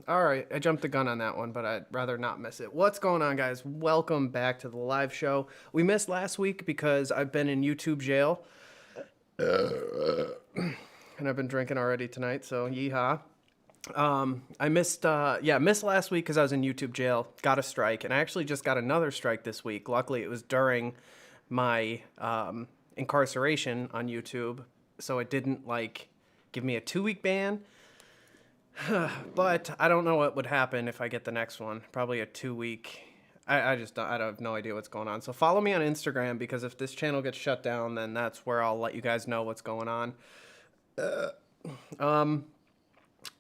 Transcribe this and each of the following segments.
All right, I jumped the gun on that one, but I'd rather not miss it. What's going on, guys? Welcome back to the live show. We missed last week because I've been in YouTube jail, and I've been drinking already tonight, so yeehaw. I missed last week because I was in YouTube jail, got a strike, and I actually just got another strike this week. Luckily, it was during my incarceration on YouTube, so it didn't, give me a 2-week ban. But I don't know what would happen if I get the next one. Probably a 2-week. I have no idea what's going on. So follow me on Instagram because if this channel gets shut down, then that's where I'll let you guys know what's going on.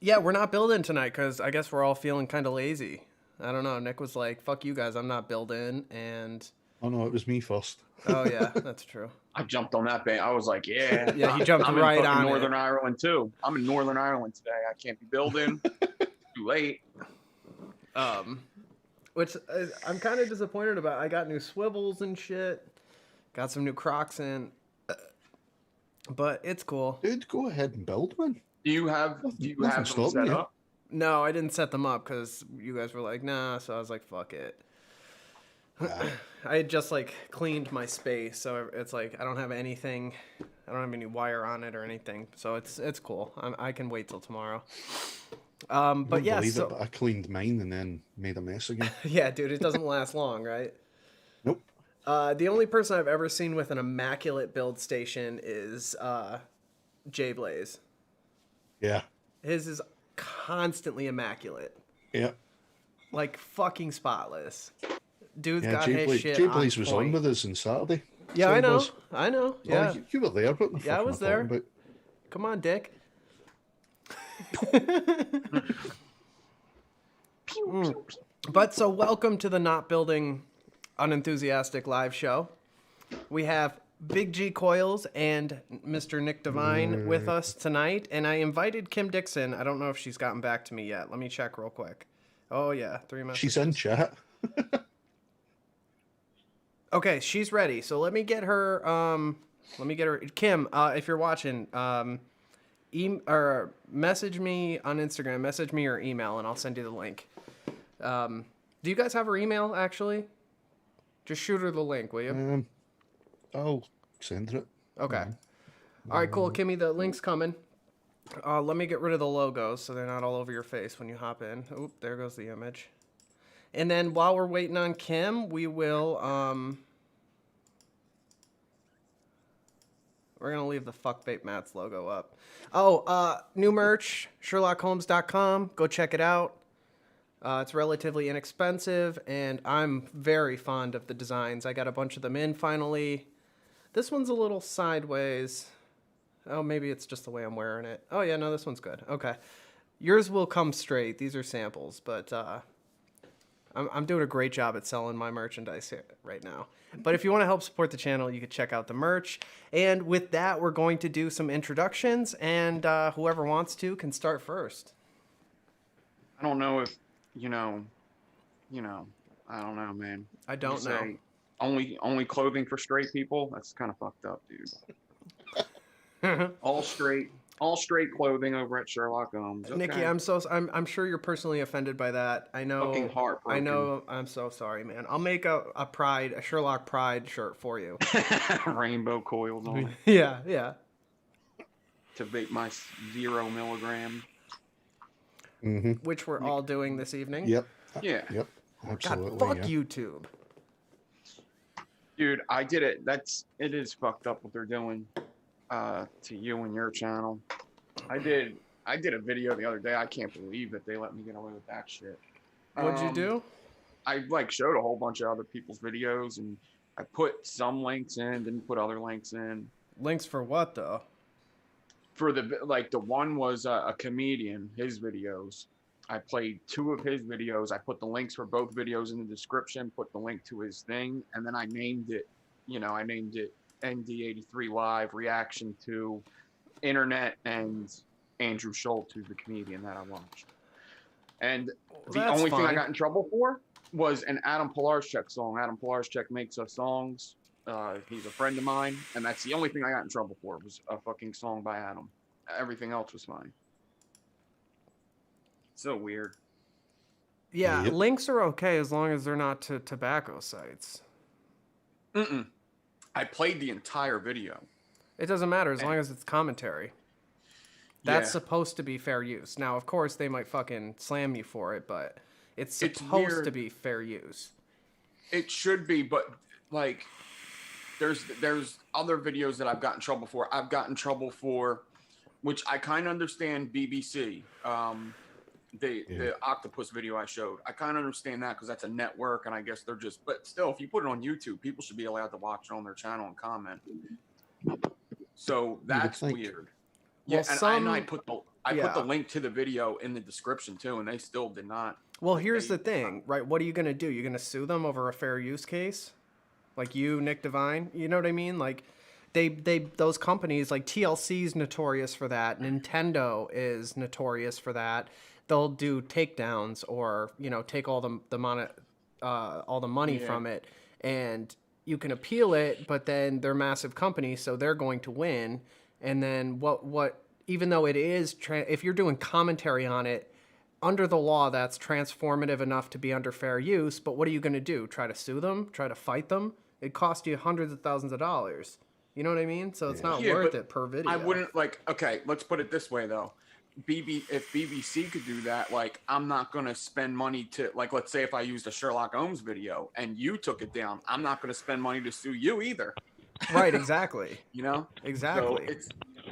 Yeah, we're not building tonight because I guess we're all feeling kind of lazy. I don't know. Nick was like, "Fuck you guys, I'm not building," and Oh no, it was me first. oh yeah, that's true. I jumped on that band. I was like, yeah. Yeah, he jumped I'm right in fucking on Northern it. Ireland too. I'm in Northern Ireland today. I can't be building. Too late. Which I'm kind of disappointed about. I got new swivels and shit. Got some new Crocs in, but it's cool. Dude, go ahead and build, man. Do you have Nothing them stopping set you. up? No, I didn't set them up because you guys were like, nah. So I was like, fuck it. I had just cleaned my space, so it's like I don't have anything. I don't have any wire on it or anything, so it's cool. I can wait till tomorrow. But yeah, Believe it, but I cleaned mine and then made a mess again. yeah, dude, it doesn't last long, right? Nope. The only person I've ever seen with an immaculate build station is Jay Blaze. Yeah. His is constantly immaculate, Yeah. like fucking spotless. Dude's Yeah, got his shit Jay on Blaze was on point. with us on Saturday. Yeah, So I he know. was. I know. Oh, Yeah. you were there, but Yeah, I was there. About. Come on, Dick. But so welcome to the Not Building Unenthusiastic live show. We have Big G Coils and Mr. Nick Devine with us tonight, and I invited Kim Dixon. I don't know if she's gotten back to me yet. Let me check real quick. Oh yeah, 3 messages. She's in chat. Okay, she's ready. So let me get her. Kim, if you're watching, or message me on Instagram. Message me your email, and I'll send you the link. Do you guys have her email? Actually, just shoot her the link, will you? I'll send it. Okay. All right, cool, Kimmy. The link's coming. Let me get rid of the logos so they're not all over your face when you hop in. Oop, there goes the image. And then while we're waiting on Kim, we will we're gonna leave the fuckbait Mats logo up. Oh, new merch, SherlockHolmes.com. Go check it out. It's relatively inexpensive, and I'm very fond of the designs. I got a bunch of them in finally. This one's a little sideways. Oh, maybe it's just the way I'm wearing it. Oh yeah, no, this one's good. Okay, yours will come straight. These are samples, but I'm doing a great job at selling my merchandise here right now. But if you want to help support the channel, you can check out the merch. And with that, we're going to do some introductions, and whoever wants to can start first. I don't know if I don't know, man. I don't know. Only clothing for straight people. That's kind of fucked up, dude. all straight clothing over at Sherlock Holmes. Okay. Nikki, I'm sure you're personally offended by that. I know. Fucking heartbroken. I know. I'm so sorry, man. I'll make a Sherlock Pride shirt for you. Rainbow coils on it Yeah. to vape my 0 milligram. Mm-hmm. Which we're all doing this evening. Yep. Yeah. Yep. Absolutely. God, fuck yeah. YouTube. Dude, I did it. It is fucked up what they're doing to you and your channel. I did a video the other day. I can't believe that they let me get away with that shit. What'd you do? I showed a whole bunch of other people's videos, and I put some links in, didn't put other links in. Links for what though? For the one was a comedian, his videos. I played 2 of his videos. I put the links for both videos in the description, put the link to his thing, and then I named it N.devine83 Live Reaction to Internet and Andrew Schultz, who's the comedian that I watched. And the only thing I got in trouble for was an Adam Pilarczyk song. Adam Pilarczyk makes us songs. He's a friend of mine, and that's the only thing I got in trouble for was a fucking song by Adam. Everything else was fine. So weird. Yeah, Yep. links are okay as long as they're not to tobacco sites. I played the entire video. It doesn't matter as And- long as it's commentary. That's supposed to be fair use. Now, of course, they might fucking slam you for it, but it's It's supposed to weird. be fair use. It should be, but like, there's other videos that I've gotten in trouble for. I've gotten in trouble for, which I kind of understand BBC. The octopus video I showed, I kind of understand that because that's a network, and I guess they're just. But still, if you put it on YouTube, people should be allowed to watch it on their channel and comment. So that's think. weird. Well, Yeah, and I put the yeah. link to the video in the description too, and they still did not. Well, here's the thing, right? What are you gonna do? You're gonna sue them over a fair use case, like you, Nick Devine. You know what I mean? Like, those companies like TLC's notorious for that. Nintendo is notorious for that. They'll do takedowns or take all the money from it, and you can appeal it. But then they're massive companies, so they're going to win. And then what? Even though it is, if you're doing commentary on it, under the law, that's transformative enough to be under fair use. But what are you going to do? Try to sue them? Try to fight them? It costs you hundreds of thousands of dollars. You know what I mean? So it's not worth it per video. I wouldn't okay, let's put it this way though. If BBC could do that, like, I'm not going to spend money to, like, let's say if I used a Sherlock Holmes video and you took it down, I'm not going to spend money to sue you either. Right, exactly. So Exactly.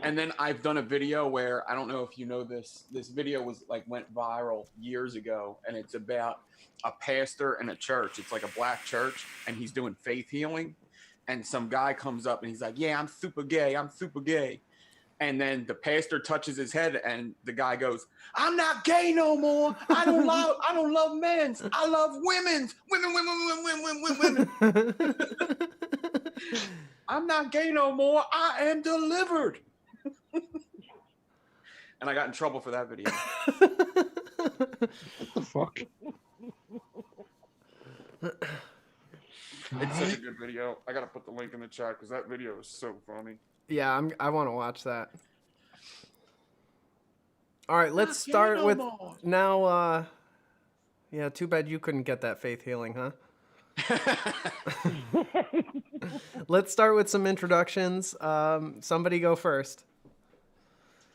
and then I've done a video where, I don't know if you know this video was went viral years ago, and it's about a pastor in a church. It's like a black church, and he's doing faith healing, and some guy comes up and he's like, yeah, I'm super gay. And then the pastor touches his head, and the guy goes, I'm not gay no more. I don't love men's. I love women's. Women. I'm not gay no more. I am delivered. And I got in trouble for that video. What the fuck? It's such a good video. I gotta put the link in the chat because that video is so funny. Yeah, I want to watch that. All right, let's start with now. Yeah, too bad you couldn't get that faith healing, huh? Let's start with some introductions. Somebody go first.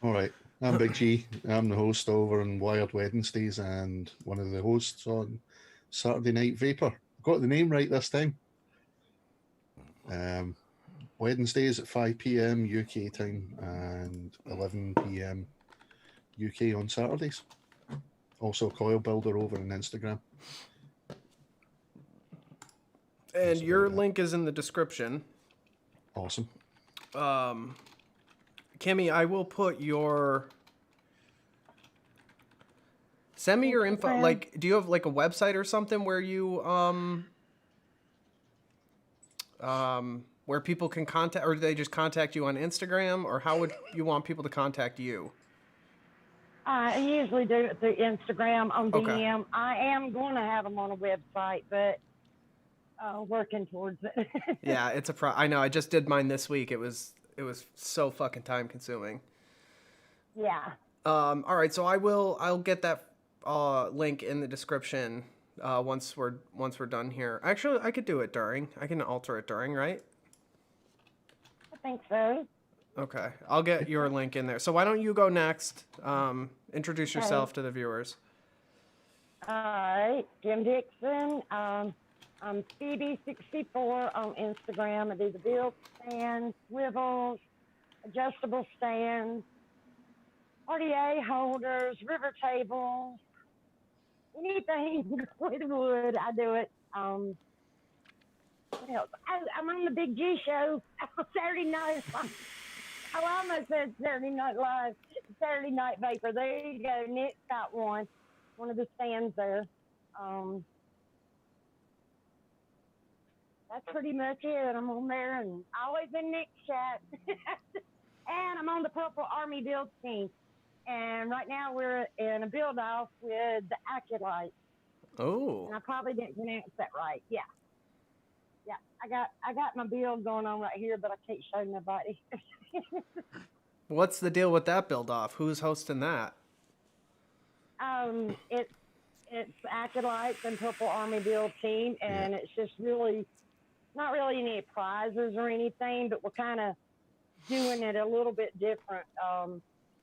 All right. I'm Big G. I'm the host over on Wired Wednesdays and one of the hosts on Saturday Night Vapor. Got the name right this time. Wednesdays at 5 p.m. UK time and 11 p.m. UK on Saturdays. Also Coil Builder over on Instagram. And your link is in the description. Awesome. Kimmy, I will put your... Send me your info. Like, do you have like a website or something where you where people can contact, or do they just contact you on Instagram, or how would you want people to contact you? I usually do it through Instagram on DM. Okay. I am going to have them on a website, but working towards it. Yeah, it's I know. I just did mine this week. It was so fucking time consuming. Yeah. All right, so I'll get that link in the description once we're done here. Actually, I could do it during. I can alter it during, right? I think so. Okay, I'll get your link in there. So why don't you go next? Introduce yourself to the viewers. All right, Jim Dixon. I'm Phoebe64 on Instagram. I do the build stands, swivels, adjustable stands, RDA holders, river tables, anything with wood, I do it. What else? I'm on the Big G show Saturday night. I almost said Saturday Night Live, Saturday Night Vapor. There you go. Nick's got one of the stands there. That's pretty much it. I'm on there and always in Nick's chat. And I'm on the Purple Army build team. And right now we're in a build off with the Aculite. Oh. And I probably didn't pronounce that right. Yeah. Yeah. I got my build going on right here, but I can't show nobody. What's the deal with that build off? Who's hosting that? It's Acolytes and Purple Army Build team, and it's just really not really any prizes or anything, but we're kind of doing it a little bit different.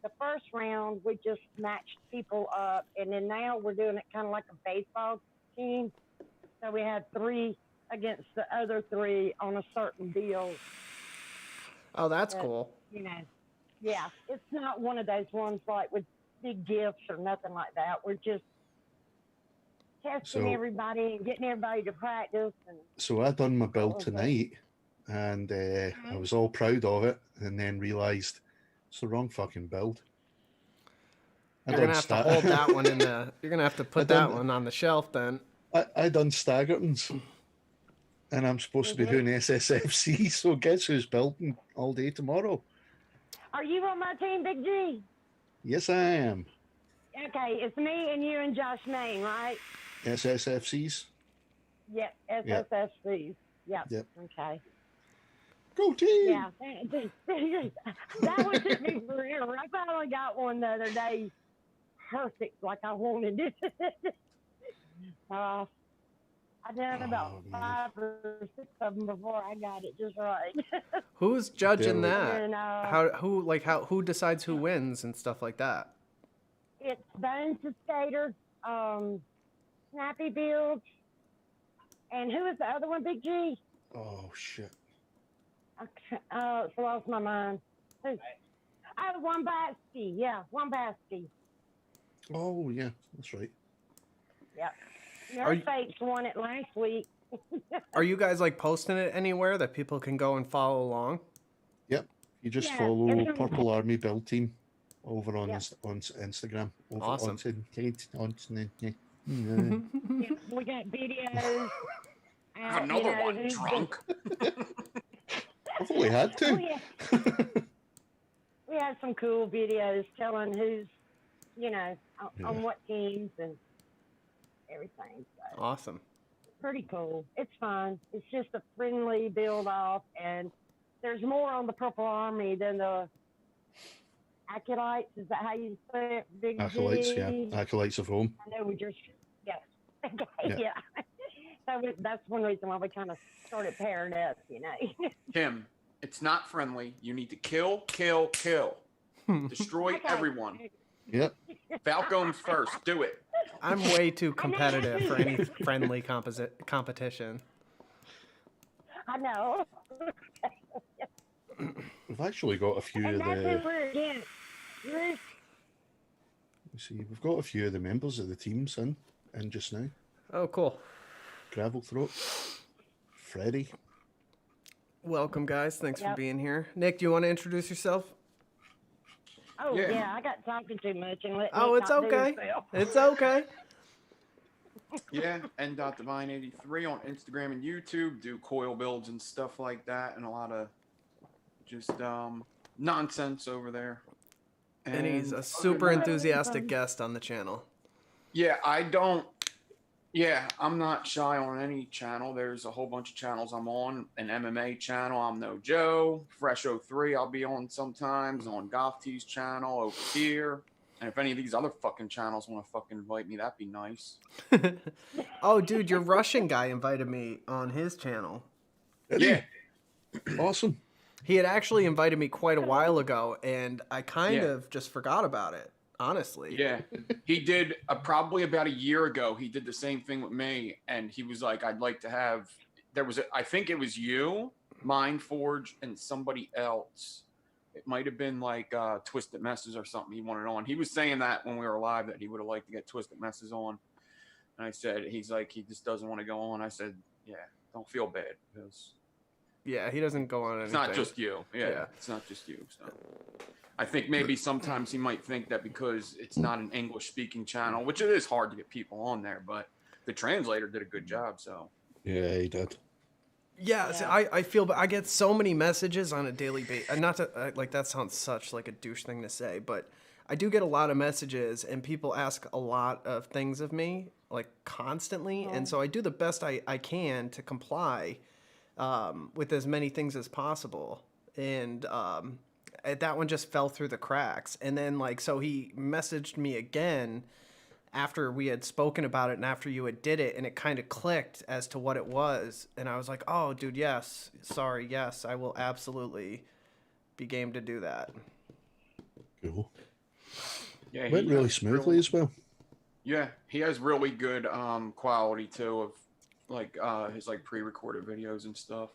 The first round, we just matched people up, and then now we're doing it kind of like a baseball team. So we had 3 against the other 3 on a certain deal. Oh, that's cool. You know, yeah, it's not one of those ones like with big gifts or nothing like that. We're just testing everybody and getting everybody to practice. And so I done my build tonight, and I was all proud of it, and then realised it's the wrong fucking build. You're gonna have to hold that one in the. You're gonna have to put that one on the shelf then. I done Staggertons, and I'm supposed to be doing SSFC. So guess who's building all day tomorrow? Are you on my team, Big G? Yes, I am. Okay, it's me and you and Josh Main, right? SSFCs. Yep, SSFCs. Yep. Okay. Go team! Yeah, that one took me forever. I finally got one the other day, perfect like I wanted it. I done about 5 or 6 of them before I got it just right. Who's judging that? And, who decides who wins and stuff like that? It's Bones the Skater, Snappy Builds, and who is the other one, Big G? Oh shit! It's lost my mind. Wambatsky. Yeah, Wambatsky. Oh yeah, that's right. Yep. Nerdfakes won it last week. Are you guys like posting it anywhere that people can go and follow along? Yep. You just follow Purple Army Build Team over on Instagram. Awesome. We got videos. Another one drunk. I've only had 2. We had some cool videos telling who's, on what teams and everything. So. Awesome. Pretty cool. It's fun. It's just a friendly build-off, and there's more on the Purple Army than the Acolytes. Is that how you say it? Big Acolytes, G? yeah. Acolytes of Home. I know we just, yeah. So that's one reason why we kind of started pairing up, Kim, it's not friendly. You need to kill. Destroy everyone. Yep. Falcones first. Do it. I'm way too competitive for any friendly competition. I know. We've actually got a few of the. See, we've got a few of the members of the teams in just now. Oh, cool. Gravel Throat, Freddie. Welcome, guys. Thanks for being here. Nick, do you want to introduce yourself? Oh, yeah, I got talking too much. And it's okay. It's okay. Yeah, N.devine83 on Instagram and YouTube. Do coil builds and stuff like that, and a lot of just nonsense over there. And he's a super enthusiastic guest on the channel. Yeah, I'm not shy on any channel. There's a whole bunch of channels I'm on. An MMA channel, I'm No Joe. Fresh 03, I'll be on sometimes. On Golf T's channel over here. And if any of these other fucking channels want to fucking invite me, that'd be nice. Oh, dude, your Russian guy invited me on his channel. Yeah. Awesome. He had actually invited me quite a while ago, and I kind of just forgot about it. Honestly. Yeah. He did probably about a year ago. He did the same thing with me. And he was like, I'd like to have, I think it was you, Mindforge, and somebody else. It might have been like Twisted Messes or something he wanted on. He was saying that when we were live that he would have liked to get Twisted Messes on. And I said, he's like, he just doesn't want to go on. I said, yeah, don't feel bad. Because yeah, he doesn't go on anything. It's not just you. Yeah. It's not just you. So. I think maybe sometimes he might think that because it's not an English-speaking channel, which it is hard to get people on there, but the translator did a good job, so. Yeah, he did. Yeah, see, I feel, but I get so many messages on a daily basis. And not to, like, that sounds such like a douche thing to say, but I do get a lot of messages, and people ask a lot of things of me, like, constantly. Oh. And so I do the best I can to comply with as many things as possible. And, that one just fell through the cracks. And then, like, so he messaged me again after we had spoken about it and after you had did it, and it kind of clicked as to what it was, and I was like, oh, dude, yes, sorry, yes, I will absolutely be game to do that. Cool. Yeah, Went really smoothly as well. Yeah, he has really good quality too of like his like pre-recorded videos and stuff.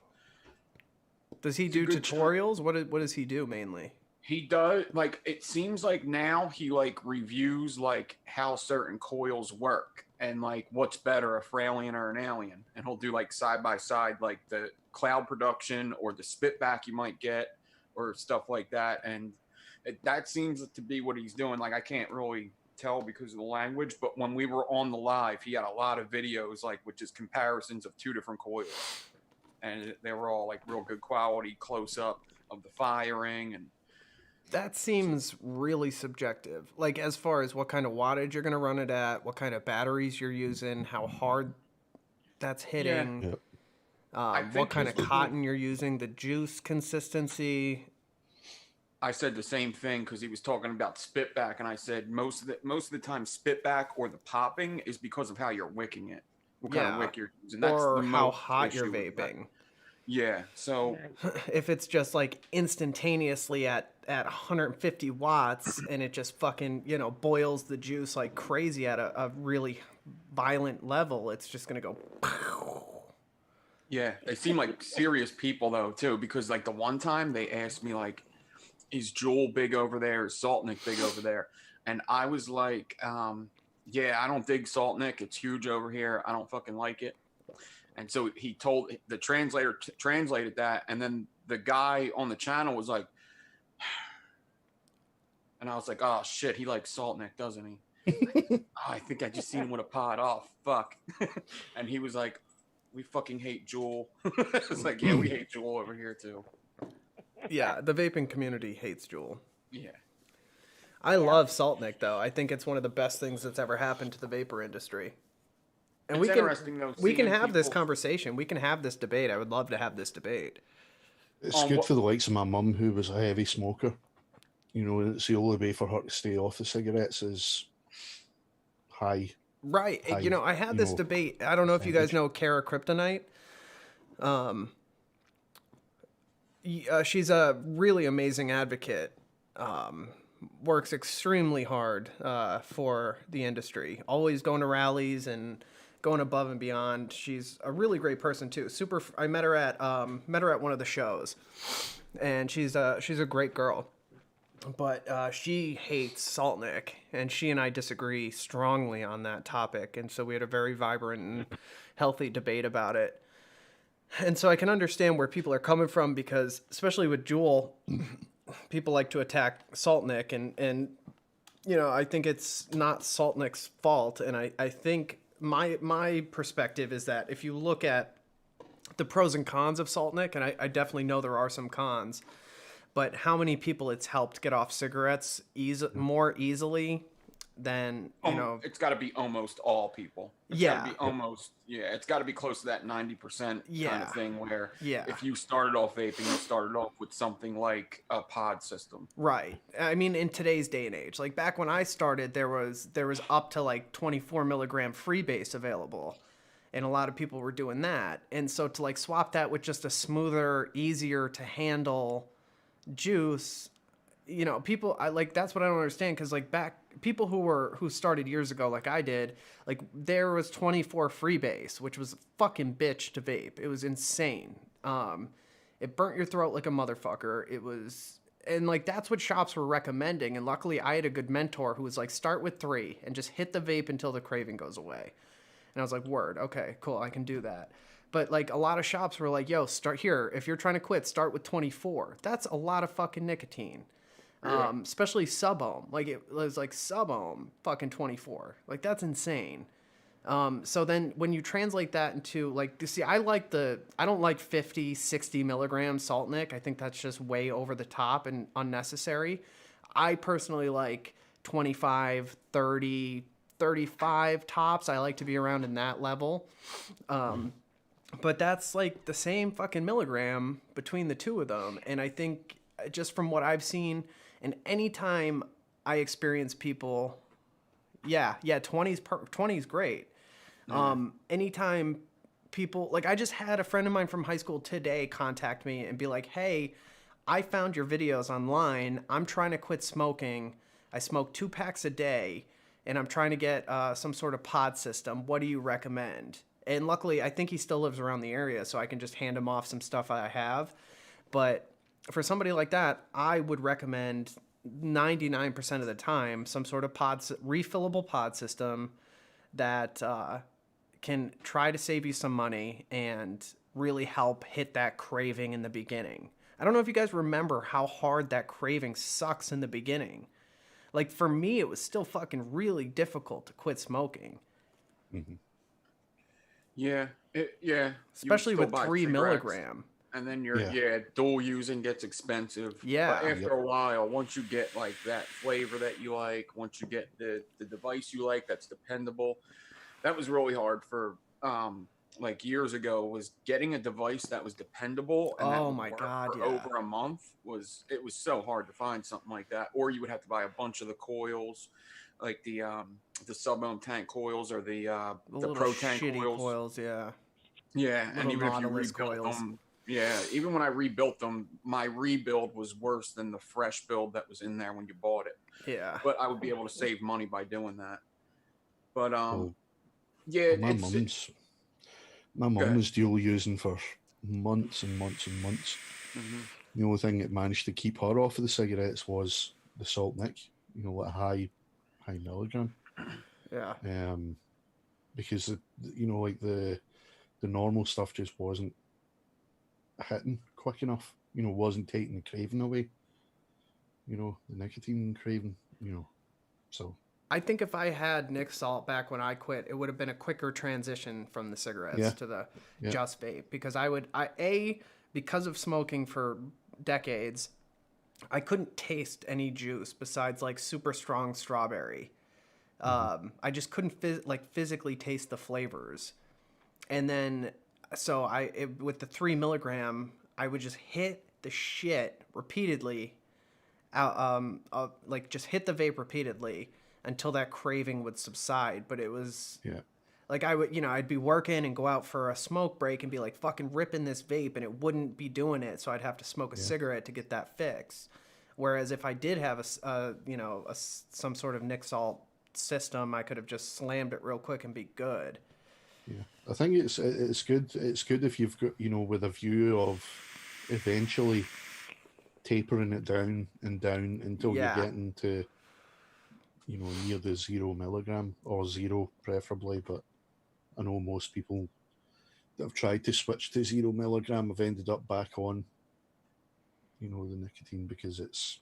Does he do tutorials? What does he do mainly? He does, like, it seems like now he like reviews like how certain coils work and like what's better, a Fralian or an Alien, and he'll do like side by side like the cloud production or the spitback you might get or stuff like that, and that seems to be what he's doing. Like I can't really tell because of the language, but when we were on the live, he had a lot of videos like with just comparisons of two different coils, and they were all like real good quality close up of the firing. And that seems really subjective. Like as far as what kind of wattage you're going to run it at, what kind of batteries you're using, how hard that's hitting, what kind of cotton you're using, the juice consistency. I said the same thing because he was talking about spitback, and I said most of the time spitback or the popping is because of how you're wicking it, what kind of wick you're using. That's or how hot you're vaping. Yeah, so if it's just like instantaneously at 150 watts and it just fucking, you know, boils the juice like crazy at a really violent level, it's just gonna go. Yeah, they seem like serious people though too, because like the one time they asked me like, is Joel big over there? Is Saltnik big over there? And I was like, yeah, I don't dig Saltnik. It's huge over here. I don't fucking like it. And so he told the translator translated that, and then the guy on the channel was like, and I was like, oh shit, he likes Saltnik, doesn't he? Oh, I think I just seen him with a pod. Oh fuck. And he was like, we fucking hate Joel. It's like, yeah, we hate Joel over here too. Yeah, the vaping community hates Joel. Yeah. I love Saltnik though. I think it's one of the best things that's ever happened to the vapor industry. And we can have this conversation. We can have this debate. I would love to have this debate. It's good for the likes of my mum, who was a heavy smoker. You know, it's the only way for her to stay off the cigarettes is high. Right. You know, I had this debate. I don't know if you guys know Kara Kryptonite. She's a really amazing advocate. Works extremely hard for the industry. Always going to rallies and going above and beyond. She's a really great person too. I met her at one of the shows, and she's a great girl. But she hates Saltnik, and she and I disagree strongly on that topic. And so we had a very vibrant and healthy debate about it. And so I can understand where people are coming from, because especially with Juul, people like to attack Saltnik, and you know, I think it's not Saltnik's fault. And I think my perspective is that if you look at the pros and cons of Saltnik, and I definitely know there are some cons, but how many people it's helped get off cigarettes more easily than, you know, it's got to be almost all people. It's got to be almost, it's got to be close to that 90% kind of thing, where if you started off vaping, you started off with something like a pod system. Right. I mean, in today's day and age, like back when I started, there was up to like 24 milligram freebase available, and a lot of people were doing that. And so to like swap that with just a smoother, easier to handle juice, you know, people, that's what I don't understand, because like people who started years ago like I did, like there was 24 freebase, which was a fucking bitch to vape. It was insane. It burnt your throat like a motherfucker. It was, and like that's what shops were recommending, and luckily I had a good mentor who was like, start with 3 and just hit the vape until the craving goes away. And I was like, word, okay, cool, I can do that. But like a lot of shops were like, yo, start here. If you're trying to quit, start with 24. That's a lot of fucking nicotine. Especially sub-ohm. Like it was like sub-ohm fucking 24. Like that's insane. So then when you translate that into like, see, I don't like 50, 60 milligrams Saltnik. I think that's just way over the top and unnecessary. I personally like 25, 30, 35 tops. I like to be around in that level. But that's like the same fucking milligram between the two of them. And I think just from what I've seen, and anytime I experience people Yeah, 20's great. Anytime people, like, I just had a friend of mine from high school today contact me and be like, hey, I found your videos online. I'm trying to quit smoking. I smoke 2 packs a day, and I'm trying to get some sort of pod system. What do you recommend? And luckily, I think he still lives around the area, so I can just hand him off some stuff I have. But for somebody like that, I would recommend 99% of the time some sort of refillable pod system that can try to save you some money and really help hit that craving in the beginning. I don't know if you guys remember how hard that craving sucks in the beginning. Like, for me, it was still fucking really difficult to quit smoking. Mm-hmm. Yeah, Especially with 3 milligram. And then dual using gets expensive. Yeah. But after a while, once you get like that flavor that you like, once you get the device you like that's dependable, that was really hard for like years ago, was getting a device that was dependable and that would work for over a month. It was so hard to find something like that. Or you would have to buy a bunch of the coils, like the sub-ohm tank coils or the pro tank coils. Yeah, and even if you rebuilt them, even when I rebuilt them, my rebuild was worse than the fresh build that was in there when you bought it. Yeah, but I would be able to save money by doing that. But my mum was dual using for months and months and months. Mm-hmm. The only thing that managed to keep her off of the cigarettes was the salt nick, like high milligram. Yeah. Because like the normal stuff just wasn't hitting quick enough. Wasn't taking the craving away. The nicotine craving. So. I think if I had Nick Salt back when I quit, it would have been a quicker transition from the cigarettes to the just vape, because because of smoking for decades, I couldn't taste any juice besides like super strong strawberry. I just couldn't physically taste the flavors. And then, with the 3 milligram, I would just hit the shit repeatedly, just hit the vape repeatedly until that craving would subside. But it was like I'd be working and go out for a smoke break and be like fucking ripping this vape, and it wouldn't be doing it, so I'd have to smoke a cigarette to get that fix. Whereas if I did have some sort of Nick Salt system, I could have just slammed it real quick and be good. Yeah, I think it's good. It's good if you've got with a view of eventually tapering it down and down until you're getting to near the 0 milligram or 0 preferably. But I know most people that have tried to switch to 0 milligram have ended up back on the nicotine because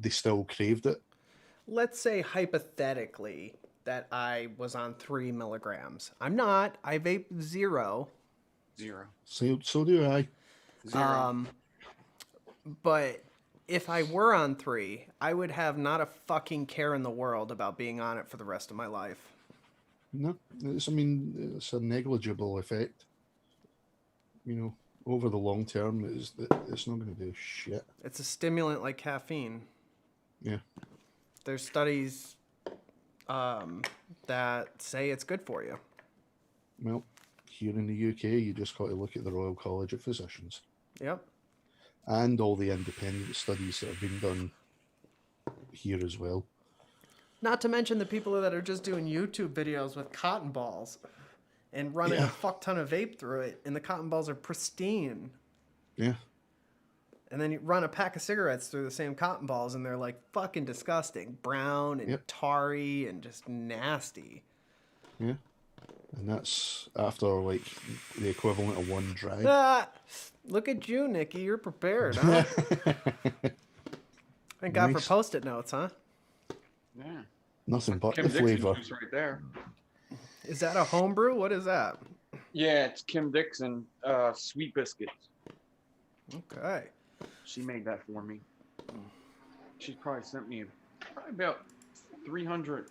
they still craved it. Let's say hypothetically that I was on 3 milligrams. I'm not. I vape 0. So do I. 0. But if I were on 3, I would have not a fucking care in the world about being on it for the rest of my life. No, it's a negligible effect. Over the long term, it's not going to do shit. It's a stimulant like caffeine. Yeah. There's studies that say it's good for you. Well, here in the UK, you just got to look at the Royal College of Physicians. Yep. And all the independent studies that have been done here as well. Not to mention the people that are just doing YouTube videos with cotton balls and running a fuck ton of vape through it, and the cotton balls are pristine. Yeah. And then you run a pack of cigarettes through the same cotton balls, and they're like fucking disgusting. Brown and tarry and just nasty. Yeah. And that's after like the equivalent of 1 drag. Look at you, Nikki. You're prepared, huh? Thank God for Post-it notes, huh? Yeah. Nothing but Kim the flavor. Dixon right there. Is that a homebrew? What is that? Yeah, it's Kim Dixon Sweet Biscuits. Okay. She made that for me. She probably sent me about 300.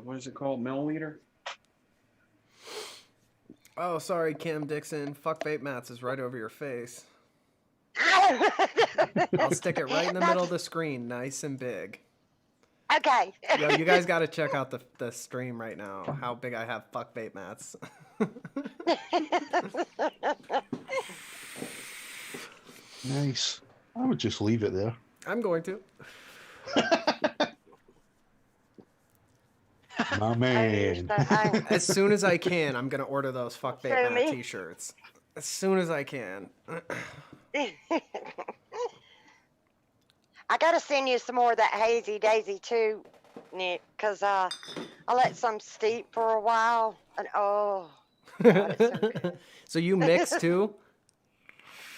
What is it called? Milliliter? Oh, sorry, Kim Dixon. Fuck vape mats is right over your face. I'll stick it right in the middle of the screen, nice and big. Okay. Yo, you guys got to check out the stream right now. How big I have fuck vape mats. Nice. I would just leave it there. I'm going to. My man. As soon as I can, I'm gonna order those fuck vape Show mat me. t-shirts. As soon as I can. I gotta send you some more of that Hazy Daisy too, Nick, because I let some steep for a while, and oh, God, it's so good. So you mix too?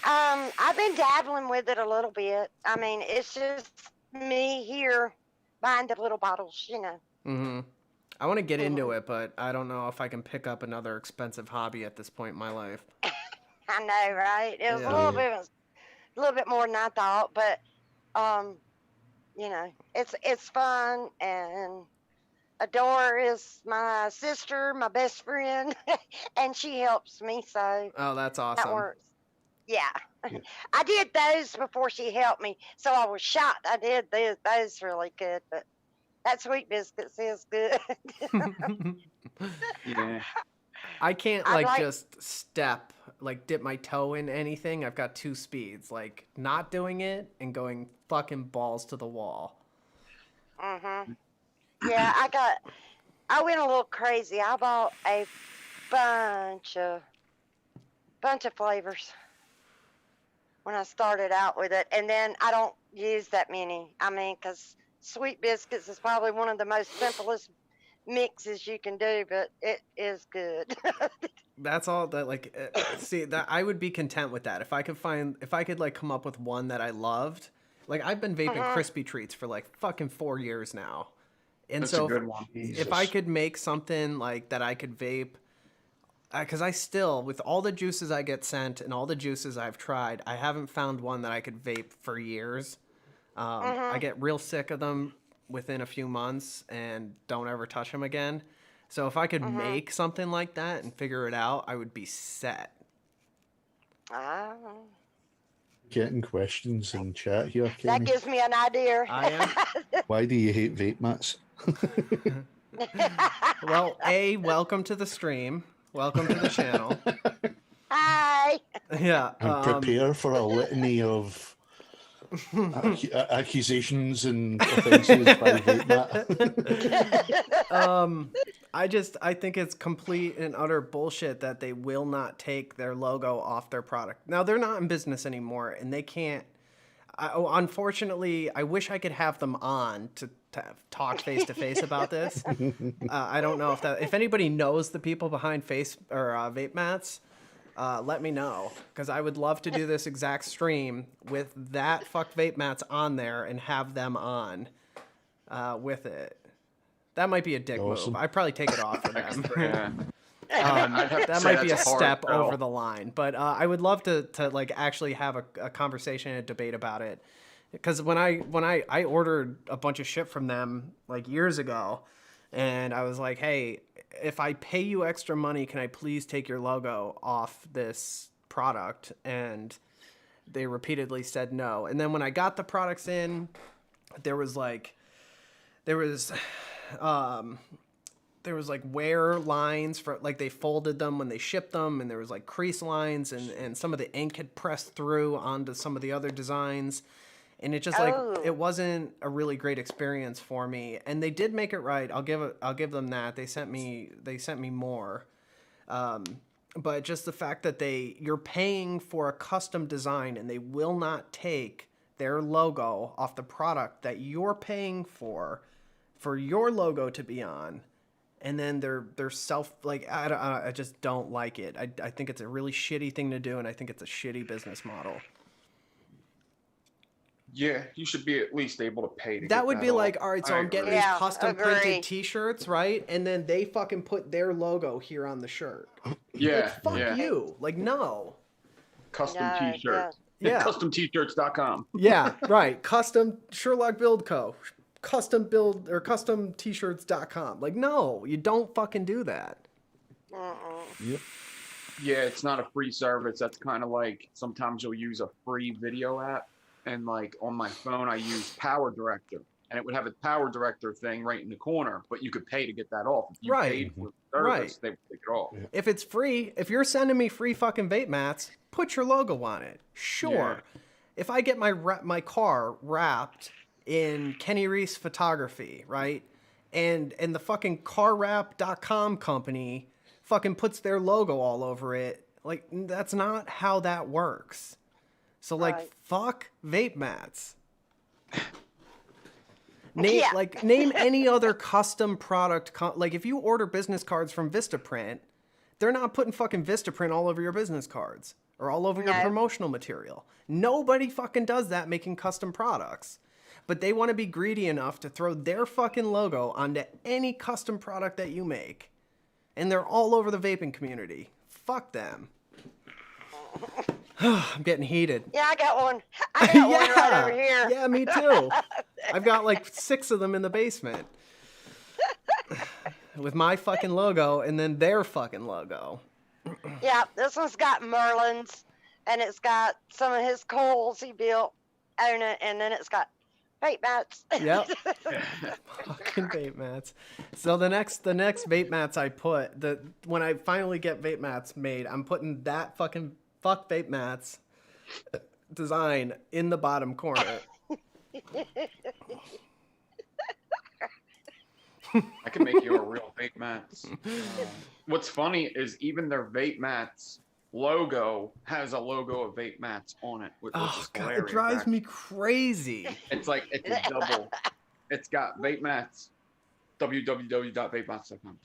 I've been dabbling with it a little bit. I mean, it's just me here buying the little bottles, you know. Mm-hmm. I want to get into it, but I don't know if I can pick up another expensive hobby at this point in my life. I know, right? It was Yeah. a little bit more than I thought, but you know, it's fun, and Adora is my sister, my best friend, and she helps me, so Oh, that's that awesome. works. Yeah. Yeah. I did those before she helped me, so I was shocked. I did those really good, but that Sweet Biscuits is good. Yeah. I can't I like like- just dip my toe in anything. I've got two speeds, like not doing it and going fucking balls to the wall. Yeah, I went a little crazy. I bought a bunch of flavors when I started out with it, and then I don't use that many. I mean, because Sweet Biscuits is probably one of the most simplest mixes you can do, but it is good. That's all that like see that I would be content with that if I could like come up with one that I loved. Like I've been vaping crispy treats for like fucking 4 years now. And That's so a good one. if I could make something like that I could vape, because I still, with all the juices I get sent and all the juices I've tried, I haven't found one that I could vape for years. I get real sick of them within a few months and don't ever touch them again. So if I could make something like that and figure it out, I would be set. Ah, Getting questions in chat here, that Kenny. gives me an idea. I am. Why do you hate vape mats? Well, welcome to the stream. Welcome to the channel. Hi. Yeah. And prepare for a litany of accusations and offences by vape mat. I think it's complete and utter bullshit that they will not take their logo off their product. Now they're not in business anymore, and they can't. Unfortunately, I wish I could have them on to talk face to face about this. I don't know if anybody knows the people behind vape mats. Let me know, because I would love to do this exact stream with that fuck vape mats on there and have them on with it. That might be a dick Awesome. move. I'd probably take it off for them. Yeah. That might be a that's hard, step though. over the line, but I would love to like actually have a conversation and a debate about it. Because when I ordered a bunch of shit from them like years ago, and I was like, hey, if I pay you extra money, can I please take your logo off this product? And they repeatedly said no. And then when I got the products in, there was like wear lines for like they folded them when they shipped them, and there was like crease lines, and some of the ink had pressed through onto some of the other designs, and it just like it wasn't a really great experience for me. And they did make it right. I'll give them that. They sent me more. But just the fact that you're paying for a custom design, and they will not take their logo off the product that you're paying for your logo to be on. And then they're I just don't like it. I think it's a really shitty thing to do, and I think it's a shitty business model. Yeah, you should be at least able to pay to That get would be off. like, all right, so I I'm getting agree. these Yeah, custom agree. printed T-shirts, right? And then they fucking put their logo here on the shirt. Yeah, Fuck yeah. you. Like, no. Custom No, T-shirts. Yeah. CustomT-shirts.com. Yeah, right. Custom Sherlock Build Co. Custom build or custom t-shirts.com. Like, no, you don't fucking do that. Yep. Yeah, it's not a free service. That's kind of like sometimes you'll use a free video app, and like on my phone I use Power Director, and it would have a power director thing right in the corner, but you could pay to get that off. If you Right. paid for the service, they would take it off. If it's free, if you're sending me free fucking vape mats, put your logo on it. Sure. Yeah. If I get my car wrapped in Kenny Reese photography, right? And the fucking carwrap.com company fucking puts their logo all over it. Like, that's not how that works. So, like, Right. fuck vape mats. Name any other custom product. Like, if you order business cards from Vistaprint, they're not putting fucking Vistaprint all over your business cards or all over your No. promotional material. Nobody fucking does that making custom products. But they want to be greedy enough to throw their fucking logo onto any custom product that you make. And they're all over the vaping community. Fuck them. I'm getting heated. Yeah, I got one. I got one right over here. Yeah, me too. I've got like 6 of them in the basement. With my fucking logo and then their fucking logo. Yeah, this one's got Merlin's, and it's got some of his coils he built on it, and then it's got vape mats. Yep. Fucking vape mats. So the next vape mats I put, when I finally get vape mats made, I'm putting that fucking fuck vape mats design in the bottom corner. I can make you a real vape mats. What's funny is even their vape mats logo has a logo of vape mats on it, which Oh is god, hilarious. it drives actually. me crazy. It's like it's a double. It's got vape mats. www.vapemats.com.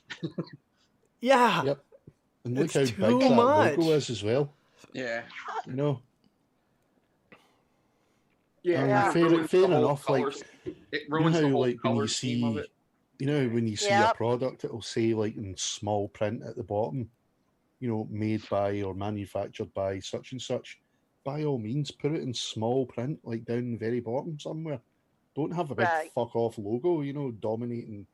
Yeah. Yep. And look It's how too big that much. logo is as well. Yeah. You know, Yeah. fair- it ruins fair the whole enough, like, color s- it you ruins know the how whole like when color you scheme of see, it. you know, when you see a Yep. product, it'll say like in small print at the bottom, you know, made by or manufactured by such and such. By all means, put it in small print, like down the very bottom somewhere. Don't have a big Right. fuck off logo, you know, dominating.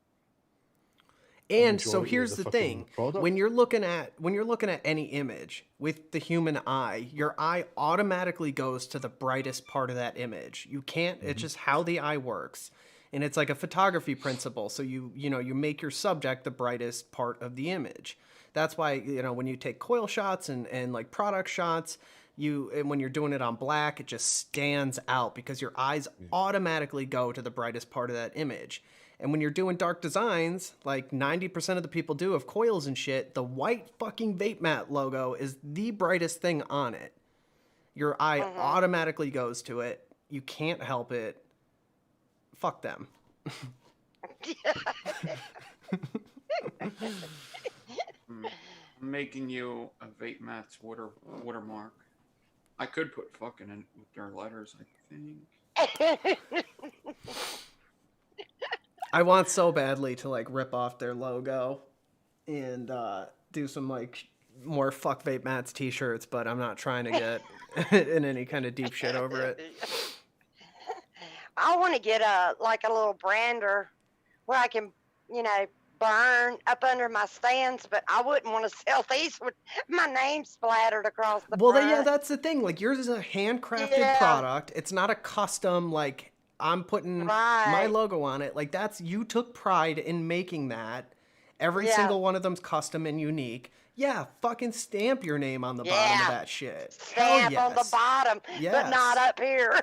And so majority of here's the fucking thing. product. When you're looking at any image with the human eye, your eye automatically goes to the brightest part of that image. You can't it's just how the eye works. And it's like a photography principle. So you make your subject the brightest part of the image. That's why, when you take coil shots and like product shots, and when you're doing it on black, it just stands out because your eyes automatically go to the brightest part of that image. And when you're doing dark designs, like 90% of the people do of coils and shit, the white fucking vape mat logo is the brightest thing on it. Your eye automatically goes to it. You can't help it. Fuck them. I'm making you a vape mats watermark. I could put fucking in with their letters, I think. I want so badly to like rip off their logo and do some like more fuck vape mats t-shirts, but I'm not trying to get in any kind of deep shit over it. I want to get a little brander where I can, burn up under my stands, but I wouldn't want to sell these with my name splattered across the Well, front. yeah, that's the thing. Like yours is a handcrafted product. It's not a custom like I'm putting my Right. logo on it. Like you took pride in making that. Every Yeah. single one of them's custom and unique. Yeah, fucking stamp your name on the bottom Yeah. of that shit. Hell Stamp on the yes. bottom, Yes. but not up here.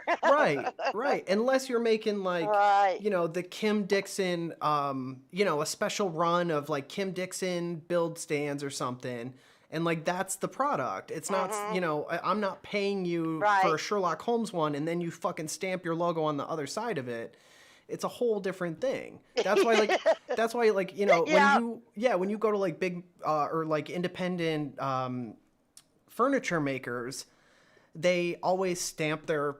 Right. Unless you're making like, Right. the Kim Dixon, a special run of like Kim Dixon build stands or something. And like, that's the product. It's not, I'm not paying you for a Right. Sherlock Holmes one and then you fucking stamp your logo on the other side of it. It's a whole different thing. That's why when you go to like big or like independent furniture makers, they always stamp their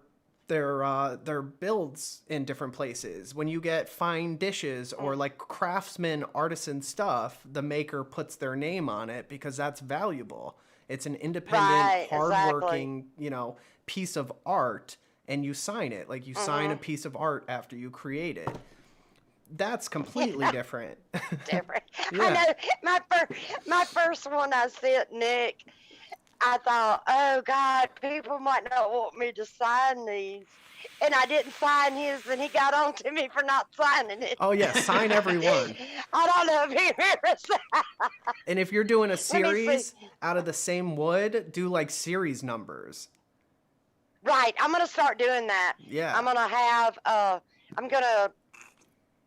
builds in different places. When you get fine dishes or like craftsman artisan stuff, the maker puts their name on it because that's valuable. It's an independent, Right, hardworking, piece of art. And you sign it, like you sign a piece of art after you create it. That's completely different. Different. Yeah. I know my first one I sent Nick, I thought, oh God, people might not want me to sign these. and I didn't sign his, and he got on to me for not signing it. Oh yeah, sign everyone. I don't know if he remembers that. And if you're doing a Let me series see. out of the same wood, do like series numbers. Right, I'm gonna start doing that. Yeah. I'm gonna have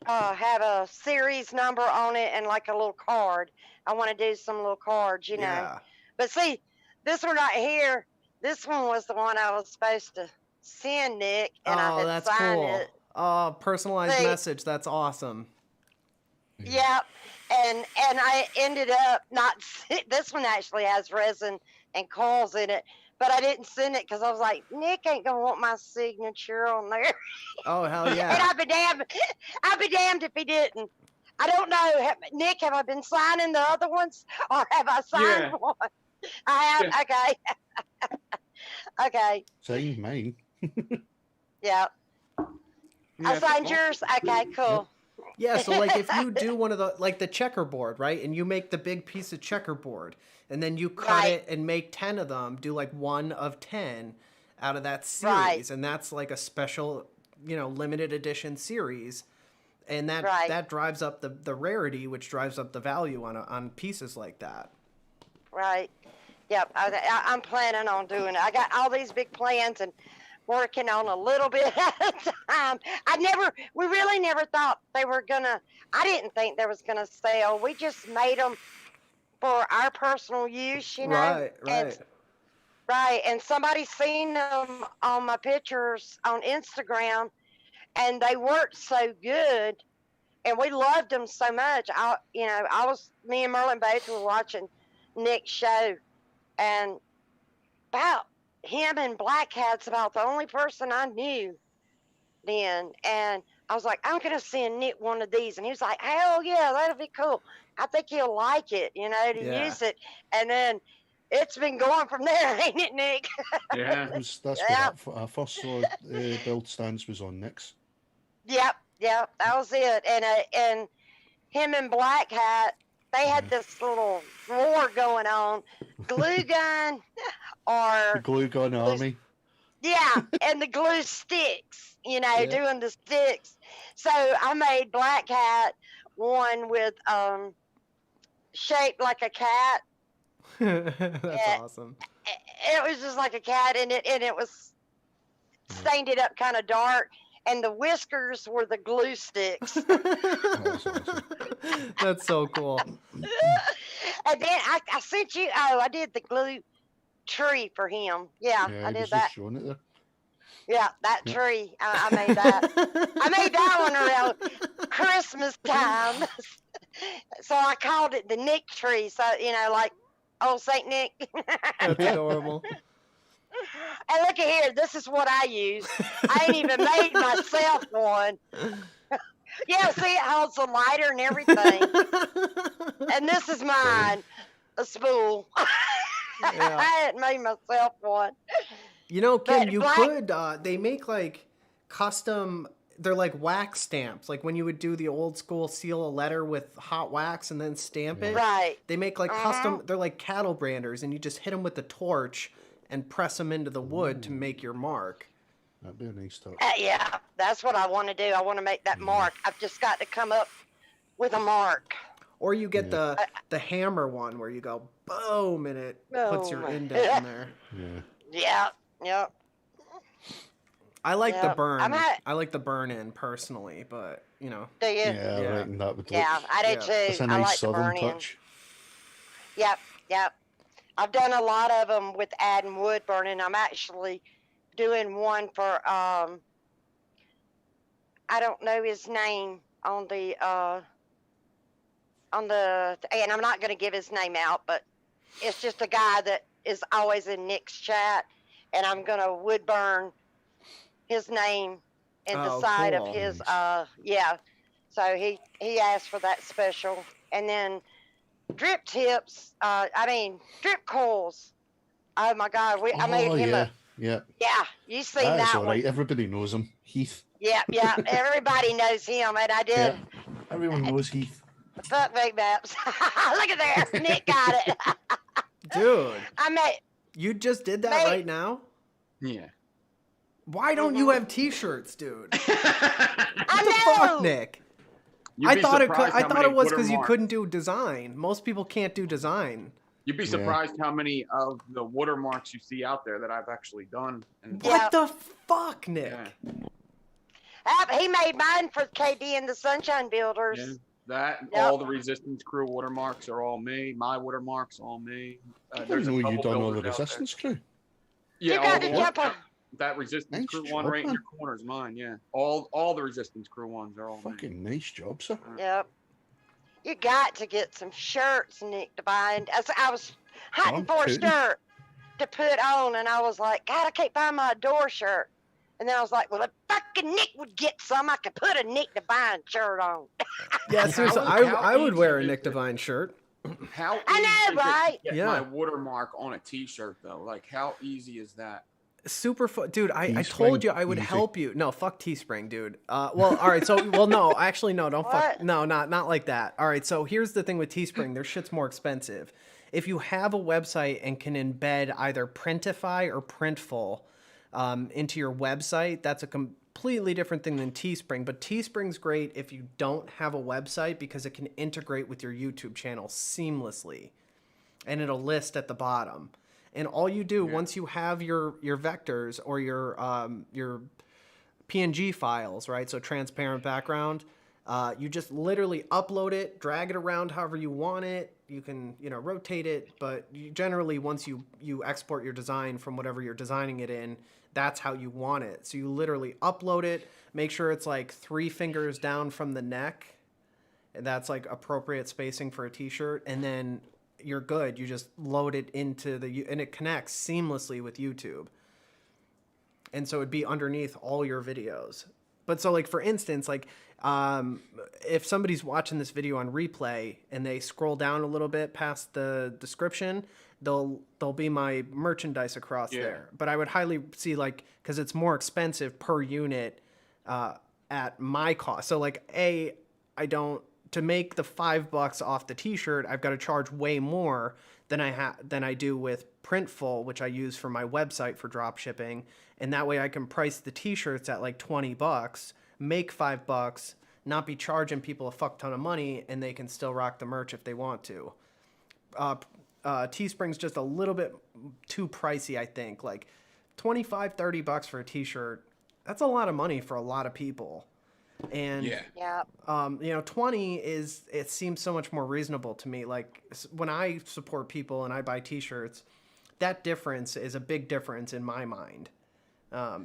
have a series number on it and like a little card. I want to do some little cards, you know. Yeah. But see, this one right here, this one was the one I was supposed to send Nick, and I Oh, had that's signed cool. it. Oh, personalized See? message. That's awesome. Yep. And I ended up not. This one actually has resin and coils in it, but I didn't send it because I was like, Nick ain't gonna want my signature on there. Oh, hell And yeah. I'd be damned if he didn't. I don't know, Nick. Have I been signing the other ones, or have I signed one? I have. Okay. Okay. Signed mine. Yeah. I signed yours. Okay. Cool. Yeah, so like if you do one of the, like the checkerboard, right? And you make the big piece of checkerboard, and then you cut Right. it and make 10 of them, do like 1 of 10 out of that series. Right. And that's like a special, you know, limited edition series. And that Right. that drives up the rarity, which drives up the value on pieces like that. Right. Yep. I'm planning on doing it. I got all these big plans and working on a little bit at a time. We really never thought they were gonna. I didn't think they was gonna sell. We just made them for our personal use, you know. Right, And, right. right. And somebody seen them on my pictures on Instagram, and they worked so good, and we loved them so much. Me and Merlin both were watching Nick's show, and about him and Black Cat's about the only person I knew then. And I was like, I'm gonna send Nick one of these, and he was like, hell yeah, that'll be cool. I think he'll like it, you know, to Yeah. use it. And then it's been going from there, ain't it, Nick? Yeah. That's Yeah. where I first saw build stance was on Nick's. Yep, that was it. And him and Black Hat, they had this little war going on, glue gun or The glue gun army. yeah, and the glue sticks, you know, Yeah. doing the sticks. So I made Black Hat one with shaped like a cat. That's Yeah. awesome. It was just like a cat, and it was stained it up kind of dark, and the whiskers were the glue sticks. That's awesome. That's so cool. And then I sent you. Oh, I did the glue tree for him. Yeah, Yeah, I he did was that. just showing it there. Yeah, that Yeah. tree. I made that. I made that one around Christmas time. So I called it the Nick tree. So, you know, like old Saint Nick. That's adorable. And look at here. This is what I use. I ain't even made myself one. Yeah, see, it holds a lighter and everything. And this is mine, a spool. Yeah. I hadn't made myself one. You know, Kim, But you Black- could, they make like custom, they're like wax stamps. Like when you would do the old school seal a letter with hot wax and then stamp it. Right. They make like custom, they're like cattle branders, and you just hit them with the torch and press them into the wood to make your mark. That'd be a nice touch. Yeah, that's what I want to do. I want to make that mark. I've just got to come up with a mark. Or you get the hammer one where you go boom and it puts your Boom. indent in there. Yeah. Yep. I like the Yeah, burn. I'm at- I like the burn in personally, but you know. Do you? Yeah, Yeah. I reckon that would look. Yeah, I do Yeah. too. It's a I nice like the southern burn in. touch. Yep. I've done a lot of them with adding wood burning. I'm actually doing one for I don't know his name on the and I'm not going to give his name out, but it's just a guy that is always in Nick's chat, and I'm going to wood burn his name in the Oh, side cool. of his yeah. So he asked for that special, and then drip tips. Drip coils. Oh my God, I made him yeah. a. Yeah. Yeah, you seen That's that all one? right. Everybody knows him. Heath. Yeah. Everybody knows him, and I did. Yeah. Everyone knows Heath. Fuck big maps. Look at there, Nick got it. Dude, I made. you just did that Mate. right now? Yeah. Why don't you have T-shirts, dude? What I the know. fuck, Nick? You'd I be thought surprised how it many was because you watermarks- couldn't do design. Most people can't do design. You'd be surprised how many of the watermarks you see out there that I've actually done. And Yeah. What the fuck, Nick? Yeah. He made mine for KD and the Sunshine Builders. Yeah. That Yep. all the Resistance Crew watermarks are all me. My watermarks all me. I There's didn't a know you couple done all the builders out there. Resistance Crew. Yeah, You all got the to ones- jump on. that Resistance Nice Crew one job, right in man. your corner is mine. Yeah, all the Resistance Crew ones are all me. Fucking nice job, sir. Yep. You got to get some shirts, N.devine. I was hunting I'm for a kidding. shirt to put on, and I was like, God, I can't find my Adore shirt. And then I was like, well, if fucking Nick would get some, I could put a N.devine shirt on. Yeah, seriously, How I would wear a easy Nick is it? Devine shirt. How easy I know, is it right? to get Yeah. my watermark on a T-shirt though? Like, how easy is that? Super fun, dude. I Teespring, told you I would easy. help you. No, fuck Teespring, dude. Well, all right. So, well, no, actually, no, don't fuck. What? No, not like that. All right. So here's the thing with Teespring. Their shit's more expensive. If you have a website and can embed either Printify or Printful into your website, that's a completely different thing than Teespring. But Teespring's great if you don't have a website because it can integrate with your YouTube channel seamlessly, and it'll list at the bottom. And all you do once you have your vectors or your PNG files, right? So transparent background, you just literally upload it, drag it around however you want it. You can, rotate it, but generally once you export your design from whatever you're designing it in, that's how you want it. So you literally upload it, make sure it's like 3 fingers down from the neck. And that's like appropriate spacing for a t-shirt, and then you're good. You just load it into and it connects seamlessly with YouTube. And so it'd be underneath all your videos. But so like, for instance, like, if somebody's watching this video on replay and they scroll down a little bit past the description, there'll be my merchandise across there. But I would highly see, like, cause it's more expensive per unit, at my cost. So like, to make the $5 off the t-shirt, I've got to charge way more than I do with Printful, which I use for my website for drop shipping. And that way I can price the t-shirts at like $20, make $5, not be charging people a fuck ton of money, and they can still rock the merch if they want to. Teespring's just a little bit too pricey, I think. Like $25-$30 for a t-shirt, that's a lot of money for a lot of people. And Yeah. 20 it seems so much more reasonable to me. Like when I support people and I buy t-shirts, that difference is a big difference in my mind.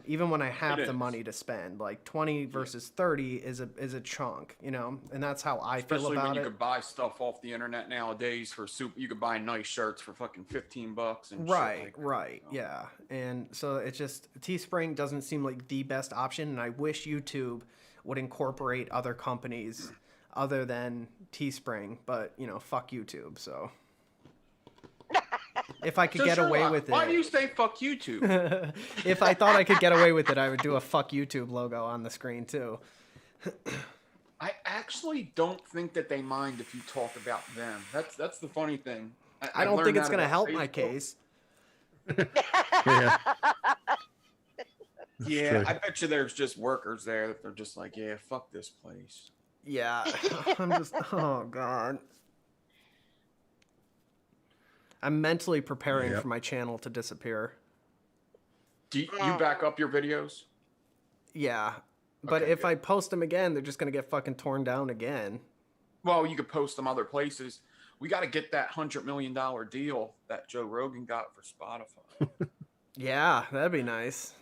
Even when I have the money to spend, like 20 versus 30 is a chunk, and that's how I feel Especially about when you it. could buy stuff off the internet nowadays for you could buy nice shirts for fucking $15 and Right, shit like that, right, yeah. And so it's just, Teespring doesn't seem like the best option, and I wish YouTube would incorporate other companies other than Teespring, but fuck YouTube. So if I could get away with it, why do you say fuck YouTube? if I thought I could get away with it, I would do a fuck YouTube logo on the screen too. I actually don't think that they mind if you talk about them. That's the funny thing. I don't think it's gonna help my case. Yeah. Yeah, True. I bet you there's just workers there that they're just like, yeah, fuck this place. Yeah, I'm just, oh God. I'm mentally preparing for my channel to disappear. Do you back up your videos? Yeah, but Okay, if good. I post them again, they're just gonna get fucking torn down again. Well, you could post them other places. We got to get that $100 million deal that Joe Rogan got for Spotify. Yeah, that'd be nice.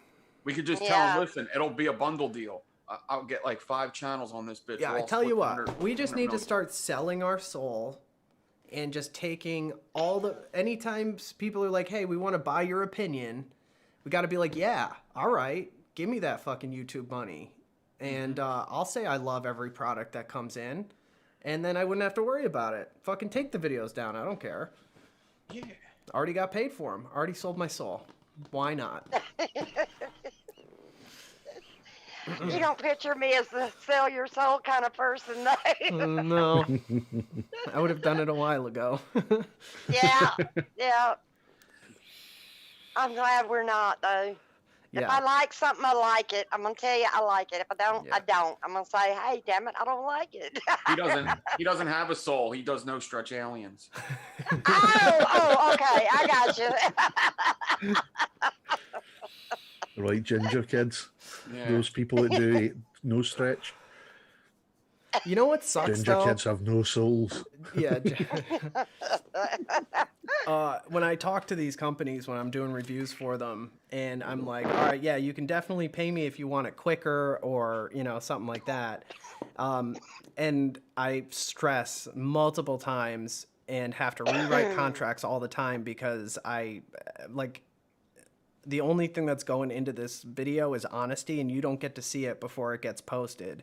We could just tell Yeah. him, listen, it'll be a bundle deal. I'll get like 5 channels on this bitch. Yeah, We'll I all tell you split what, 100 we just need to million. start selling our soul and just taking anytime people are like, hey, we want to buy your opinion, we got to be like, yeah, all right, give me that fucking YouTube money. And I'll say I love every product that comes in, and then I wouldn't have to worry about it. Fucking take the videos down. I don't care. Yeah. Already got paid for them. Already sold my soul. Why not? You don't picture me as the sell your soul kind of person, though. No. I would have done it a while ago. Yeah. I'm glad we're not, though. If I like something, I like it. I'm gonna tell you, I like it. If I don't, Yeah. I don't. I'm gonna say, hey, damn it, I don't like it. He doesn't. He doesn't have a soul. He does no stretch aliens. oh, okay, I got you. Right, ginger kids. Yeah. Those people that do no stretch. You know what sucks Ginger though? kids have no souls. Yeah. When I talk to these companies, when I'm doing reviews for them, and I'm like, all right, yeah, you can definitely pay me if you want it quicker or, you know, something like that. And I stress multiple times and have to rewrite contracts all the time because the only thing that's going into this video is honesty, and you don't get to see it before it gets posted.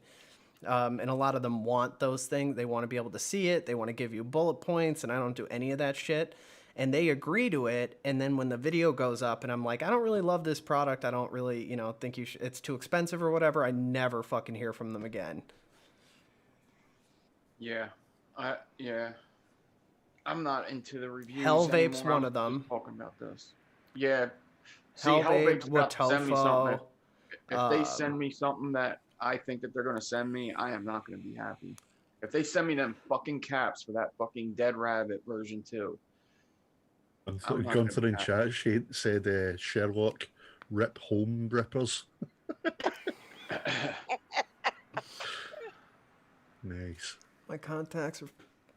And a lot of them want those things. They want to be able to see it. They want to give you bullet points, and I don't do any of that shit. And they agree to it. And then when the video goes up and I'm like, I don't really love this product. I don't really, you know, think it's too expensive or whatever. I never fucking hear from them again. Yeah. I'm not into the reviews. Hell Vape's anymore. one I'm of them. just talking about this. Yeah. See, Hell Hell Vape, Vape's about to send me something. Watofo. If they send me something that I think that they're going to send me, I am not going to be happy. If they send me them fucking caps for that fucking Dead Rabbit version 2. Gunther in chat said Sherlock rip home rippers. Nice. My contacts are...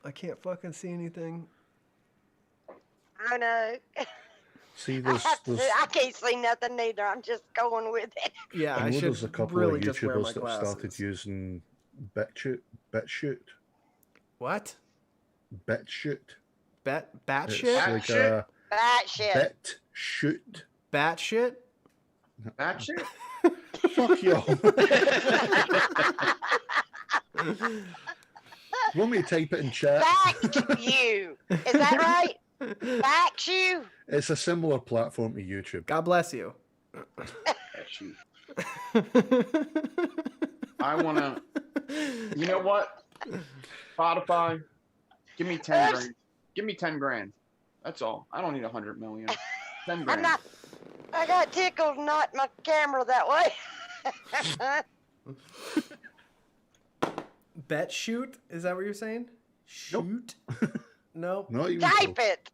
I can't fucking see anything. I know. See, I can't see nothing neither. I'm just going with it. Yeah, I know should there's a couple really of just wear my YouTubers that glasses. started using BitShoot. What? BitShoot. Bat It's shit? like a Bat shit. BitShoot. Bat shit? That shit? Fuck y'all. Want me to type it in chat? Back you. Is that right? Back you. It's a similar platform to YouTube. God bless you. Shoot. I want to. You know what? Spotify, give me 10 grand. Give me 10 grand. That's all. I don't need 100 million. 10 grand. I got tickled not my camera that way. Bet shoot? Is that what you're saying? Shoot? Nope. Not even Type it.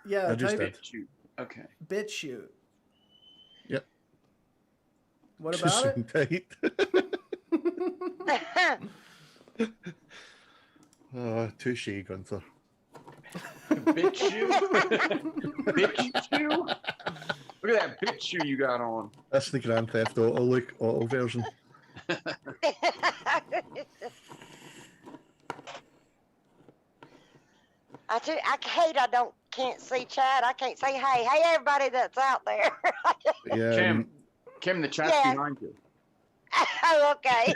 Yeah, I just type did. it. Shoot. Okay. Bit shoot. Yep. What Just about it? tight. Touche, Gunther. Bitch you. Bitch you. Look at that bitch shoe you got on. That's the Grand Theft Auto version. I hate can't see chat. I can't say hey everybody that's out there. Yeah. Kim, the chat's Yeah. behind you. Oh, okay.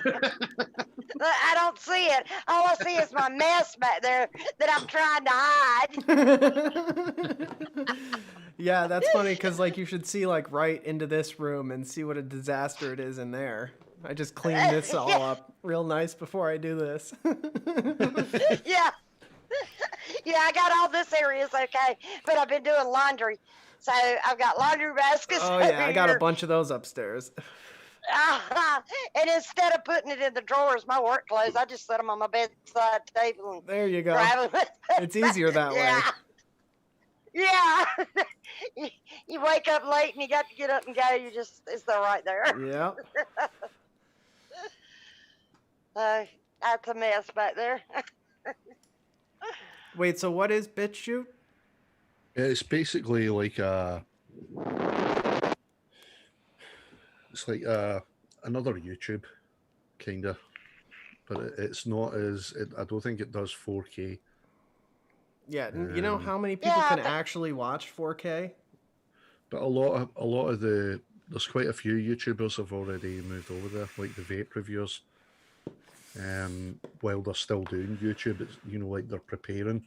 I don't see it. All I see is my mess back there that I'm trying to hide. Yeah, that's funny because like you should see like right into this room and see what a disaster it is in there. I just cleaned this all up real nice before I do this. Yeah. Yeah, I got all this areas okay, but I've been doing laundry. So I've got laundry baskets. Oh yeah, I got a here. bunch of those upstairs. And instead of putting it in the drawers, my work clothes, I just set them on my bedside table and There you go. grab them. It's easier that way. Yeah. You wake up late and you got to get up and go. It's there right there. Yeah. That's a mess back there. Wait, so what is BitChute? It's basically like another YouTube, kinda, but it's not as. I don't think it does 4K. Yeah, you know how many people can actually watch 4K? But a lot of there's quite a few YouTubers have already moved over there, like the vape reviewers. While they're still doing YouTube, it's like they're preparing.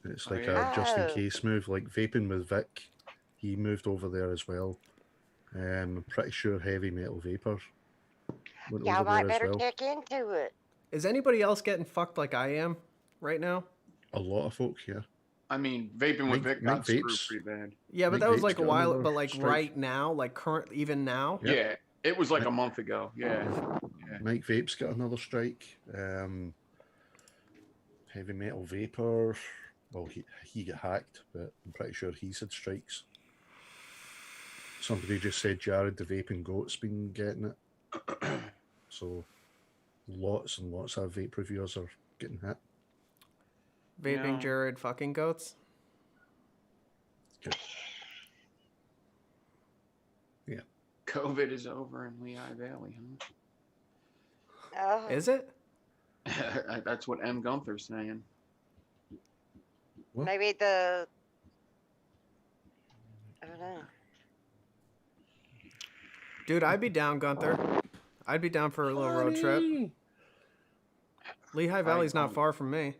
It's like a just in case move, like vaping with Vic. He moved over there as well. I'm pretty sure Heavy Metal Vapor went Y'all over might there as better well. check into it. Is anybody else getting fucked like I am right now? A lot of folks, yeah. I mean, vaping with Vic got screwed vapes. pretty bad. Yeah, but Mike that was Vapes like a got while. another But like strike. right now, like current, even now. Yep. Yeah, it was like a month ago. Yeah. Mike Vape's got another strike. Heavy Metal Vapor. Well, he got hacked, but I'm pretty sure he's had strikes. Somebody just said Jared the Vaping Goat's been getting it. So lots and lots of vape reviewers are getting hit. Vaping Jared fucking goats. Good. Yeah. COVID is over in Lehigh Valley, Oh. Is it? huh? That's what M. Gunther's saying. What? Maybe I don't know. Dude, I'd be down, Gunther. I'd be down for a little road trip. Lehigh Valley's not far from me.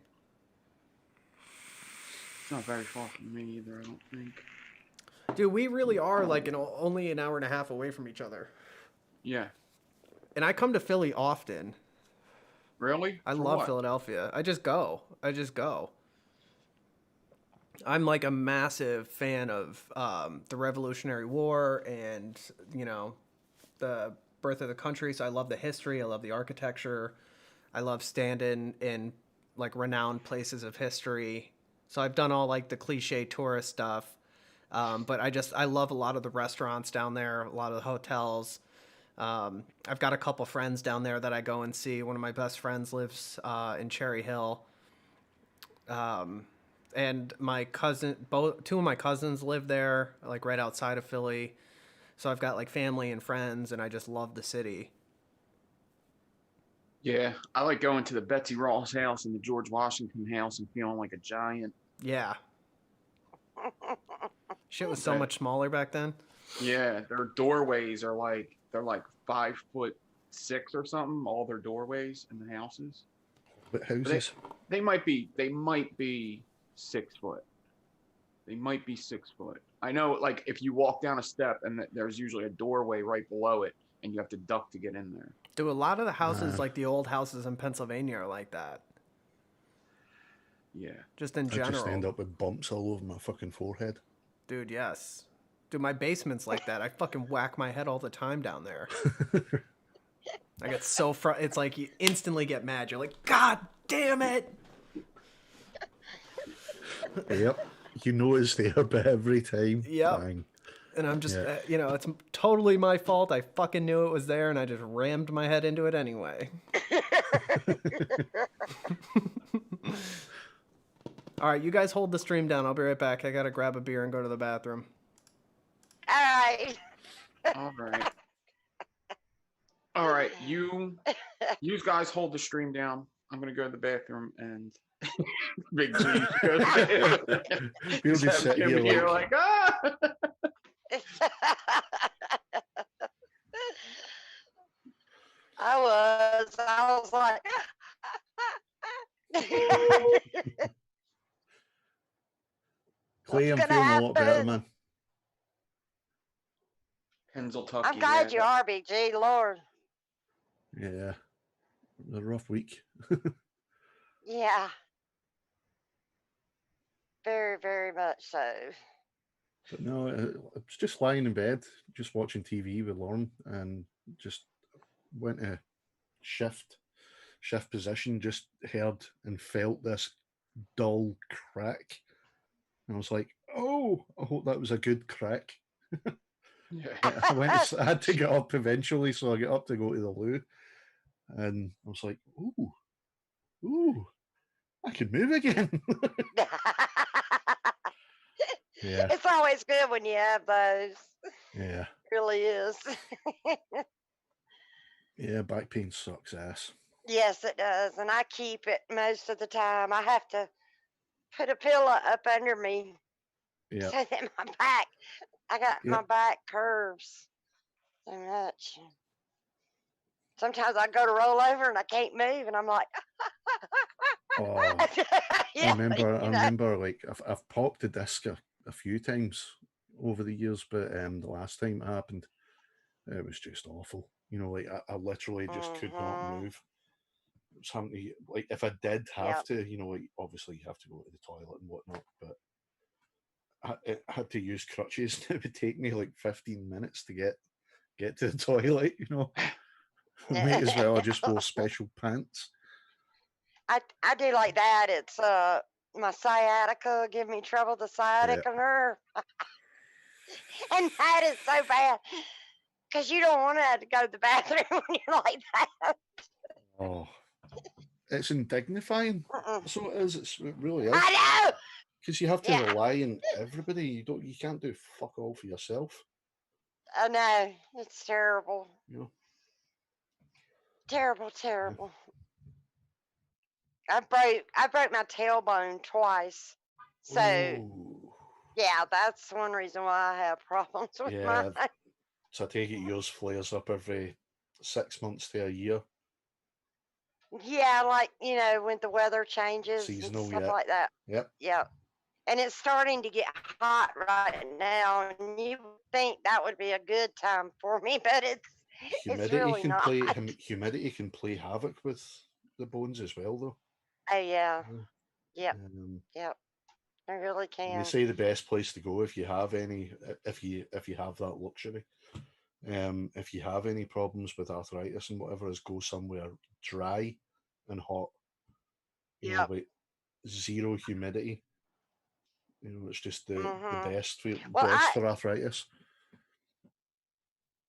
It's not very far from me either, I don't think. Dude, we really are like only an hour and a half away from each other. Yeah. And I come to Philly often. Really? I For love what? Philadelphia. I just go. I'm like a massive fan of the Revolutionary War and, you know, the birth of the country. So I love the history. I love the architecture. I love standing in like renowned places of history. So I've done all like the cliche tourist stuff. But I love a lot of the restaurants down there, a lot of the hotels. I've got a couple friends down there that I go and see. One of my best friends lives in Cherry Hill. And my two of my cousins live there, like right outside of Philly. So I've got like family and friends, and I just love the city. Yeah, I like going to the Betsy Ross house and the George Washington house and feeling like a giant. Yeah. Shit was so much smaller back then. Yeah, their doorways are like, they're like 5'6" or something, all their doorways in the houses. But houses? They might be 6 foot. They might be 6 foot. I know, like, if you walk down a step and there's usually a doorway right below it, and you have to duck to get in there. Dude, a lot of the houses, like the old houses in Pennsylvania, are like that. Yeah. Just in general. I just end up with bumps all over my fucking forehead. Dude, yes. Dude, my basement's like that. I fucking whack my head all the time down there. I get so it's like you instantly get mad. You're like, God damn it! Yep. You know it's there, but every time. Yep. Bang. And I'm just, you know, it's totally my fault. I fucking knew it was there, and I just rammed my head into it anyway. All right, you guys hold the stream down. I'll be right back. I gotta grab a beer and go to the bathroom. All right. All right. All right, you guys hold the stream down. I'm gonna go to the bathroom and Big G goes. We'll just sit here like ah. I was like, Clay, I'm What's feeling gonna a lot better, happen? man. Kenzel Tucky. I'm glad you are, Big G, Lord. Yeah. It was a rough week. Yeah. Very, very much so. But no, I was just lying in bed, just watching TV with Lauren, and just went to shift position, just heard and felt this dull crack. And I was like, oh, I hope that was a good crack. Yeah. I had to get up eventually, so I get up to go to the loo. And I was like, ooh, I can move again. Yeah. It's always good when you have those. Yeah. It really is. Yeah, back pain sucks ass. Yes, it does. And I keep it most of the time. I have to put a pillow up under me Yeah. so that I got my back curves so much. Sometimes I go to roll over and I can't move, and I'm like, Oh, yeah, I remember like I've popped the disc a few times over the years, but the last time it happened, it was just awful. You know, like I literally just could not move. something like if I did have Yep. to, you know, like obviously you have to go to the toilet and whatnot, but I had to use crutches. It would take me like 15 minutes to get to the toilet. You know, might as well I just wore special pants. I do like that. It's my sciatica give me trouble, the sciatica nerve. And that is so bad because you don't want to have to go to the bathroom when you're like that. Oh, it's indignifying. Mm-mm. So it is. It really is. I know. Because you have to Yeah. rely on everybody. You can't do fuck all for yourself. I know. It's terrible. You know. Terrible, terrible. I broke my tailbone twice. So Oh. yeah, that's one reason why I have problems with Yeah. mine. So I take it yours flares up every 6 months to a year. Yeah, like, you know, when the weather changes Seasonal, and stuff yeah. like that. Yep. Yeah. And it's starting to get hot right now, and you would think that would be a good time for me, but it's really not. Humidity can play havoc with the bones as well, though. Oh yeah. Yeah. Yep. Um, Yep. I really They can. say the best place to go if you have any, if you have that luxury, if you have any problems with arthritis and whatever, is go somewhere dry and hot. You know, Yep. like zero humidity. You know, it's just the Mhm. best Well, for arthritis.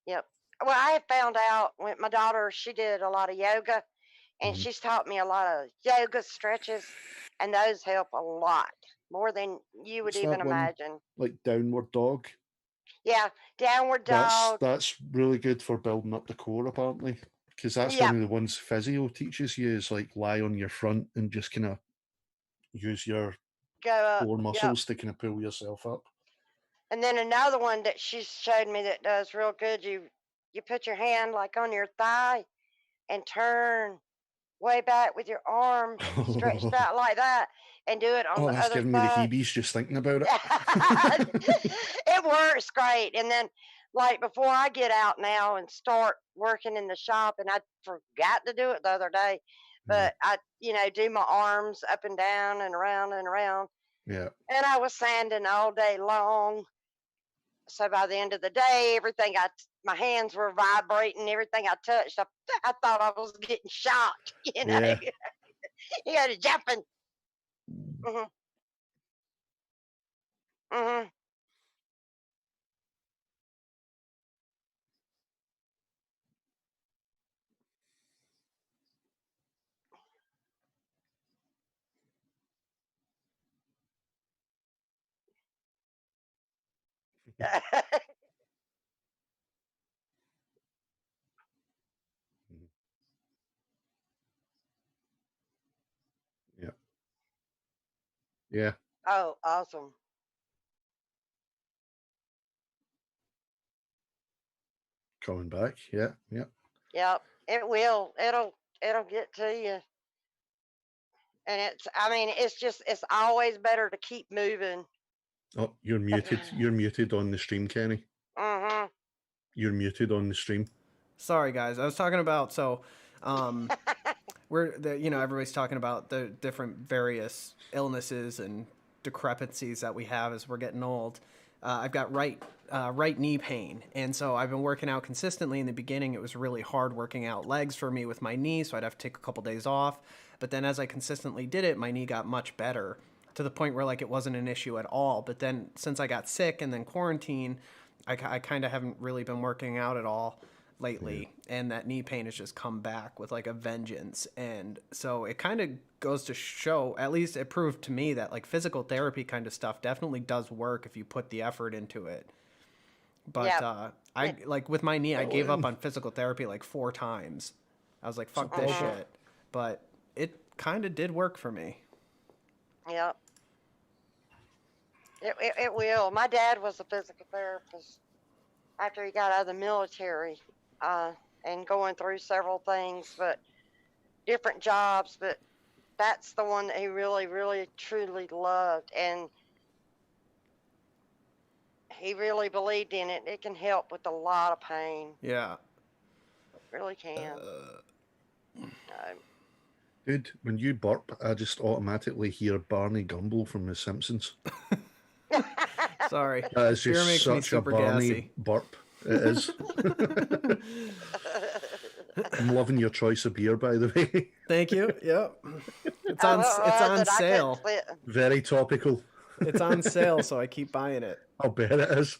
yep. Well, I have found out with my daughter, she did a lot of yoga, and Mhm. she's taught me a lot of yoga stretches, and those help a lot more than you would What's even that one? imagine. Like downward dog. Yeah, downward dog. That's really good for building up the core, apparently, because that's Yep. one of the ones physio teaches you is like lie on your front and just kind of use your Go up. core Yep. muscles to kind of pull yourself up. And then another one that she showed me that does real good. You put your hand like on your thigh and turn way back with your arm stretched out like that, and do it on Oh, the that's other giving me the thigh. heebies just thinking about it. It works great. And then, like, before I get out now and start working in the shop, and I forgot to do it the other day, but I, you know, do my arms up and down and around and around. Yeah. And I was sanding all day long. So by the end of the day, my hands were vibrating. Everything I touched, I thought I was getting shot. You know, Yeah. you got to jumping. Mhm. Mhm. Yeah. Yeah. Oh, awesome. Coming back. Yeah. Yeah. Yep, it will. It'll get to you. And I mean, it's always better to keep moving. Oh, you're muted. You're muted on the stream, Kenny. Mhm. You're muted on the stream. Sorry, guys. I was talking about everybody's talking about the different various illnesses and decrepities that we have as we're getting old. I've got right knee pain, and so I've been working out consistently. In the beginning, it was really hard working out legs for me with my knee, so I'd have to take a couple days off. But then, as I consistently did it, my knee got much better to the point where like it wasn't an issue at all. But then, since I got sick and then quarantine, I kind of haven't really been working out at all lately, and that knee pain has just come back with like a vengeance. And so it kind of goes to show, at least it proved to me, that like physical therapy kind of stuff definitely does work if you put the effort into it. But Yep. I like with my knee, I gave up on physical therapy like 4 times. I was like, fuck this shit. But it kind of did work for me. Yep. It will. My dad was a physical therapist after he got out of the military, and going through several things, but different jobs. But that's the one that he really, really, truly loved, and he really believed in it. It can help with a lot of pain. Yeah. It really can. Dude, when you burp, I just automatically hear Barney Gumble from The Simpsons. Sorry. That is Beer just makes me such a super Barney gassy. burp. It is. I'm loving your choice of beer, by the way. Thank you. Yep. It's Oh, on what it's was on it? I couldn't sale. see it. Very topical. It's on sale, so I keep buying it. I'll bet it is.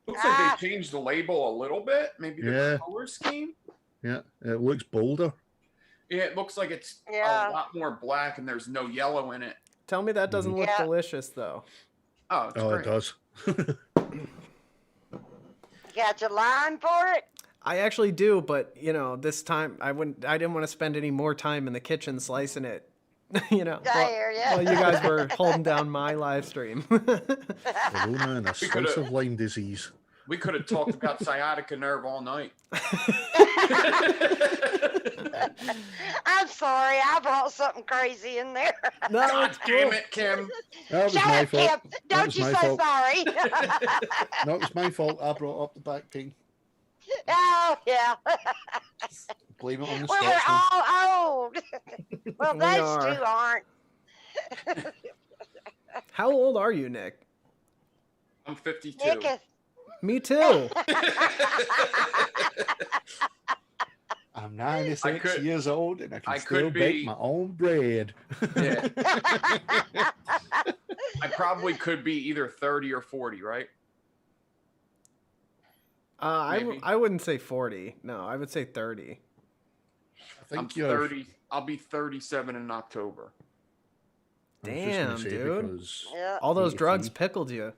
Looks like they changed the label a little bit. Maybe the Yeah. color scheme. Yeah, it looks bolder. Yeah, it looks like it's Yeah. a lot more black and there's no yellow in it. Tell me that doesn't look Yeah. delicious though. Oh, it's Oh, great. it does. Got your line for it? I actually do, but you know, this time I didn't want to spend any more time in the kitchen slicing it. You know, I hear ya. while you guys were holding down my live stream. Corona and a We slice could've- of Lyme disease. We could have talked about sciatica nerve all night. I'm sorry, I brought something crazy in there. No, God it's damn cool. it, Kim. That was Shut my up, fault. Kim. That Don't was you my say fault. sorry. No, it's my fault. I brought up the back pain. Oh, yeah. Blame it on the Well, we're Scotsman. all old. Well, We those are. two aren't. How old are you, Nick? I'm 52. Nick is, Me too. I'm 96 could- years old and I can I still could bake be- my own bread. Yeah. I probably could be either 30 or 40, right? Maybe. I wouldn't say 40. No, I would say 30. I think I'm you're 30. I'll be 37 in October. I was just gonna Damn, say dude. because yeah. All those 83. drugs pickled you.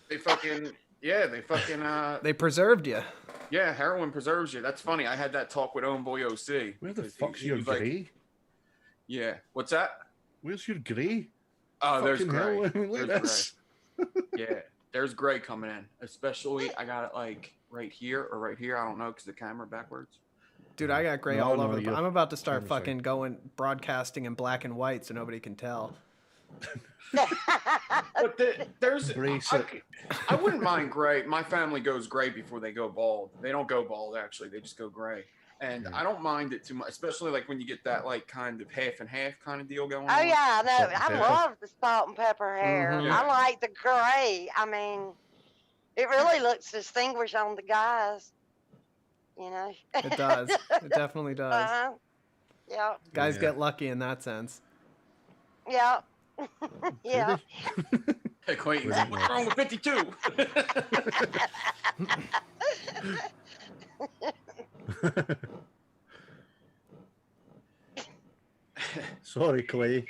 They fucking They preserved you. yeah, heroin preserves you. That's funny. I had that talk with Homeboy OC. Where the because fuck's he your was like, grey? yeah. What's that? Where's your grey? Oh, there's Fucking gray. hell, I mean, look There's at this. Yeah, there's gray coming in. Especially, I got it like right here or right here. I don't know because the camera backwards. Dude, I got gray No, all no, over the you're- I'm about to start camera's fucking going broadcasting in black and white so nobody can tell. But there's Embrace I, it. I wouldn't mind gray. My family goes gray before they go bald. They don't go bald actually. They just go gray. And Yeah. I don't mind it too much, especially like when you get that like kind of half and half kind of deal going Oh on. yeah, I know. Salt and I pepper. love the salt and pepper hair. Mhm. I like the gray. I mean, it really looks distinguished on the guys. You know. It does. It definitely does. Uh-huh. Yeah. Guys Yeah. get lucky in that sense. Yeah. Yeah. Hey, Clayton, Wouldn't what's know. wrong with 52? Sorry, Clay.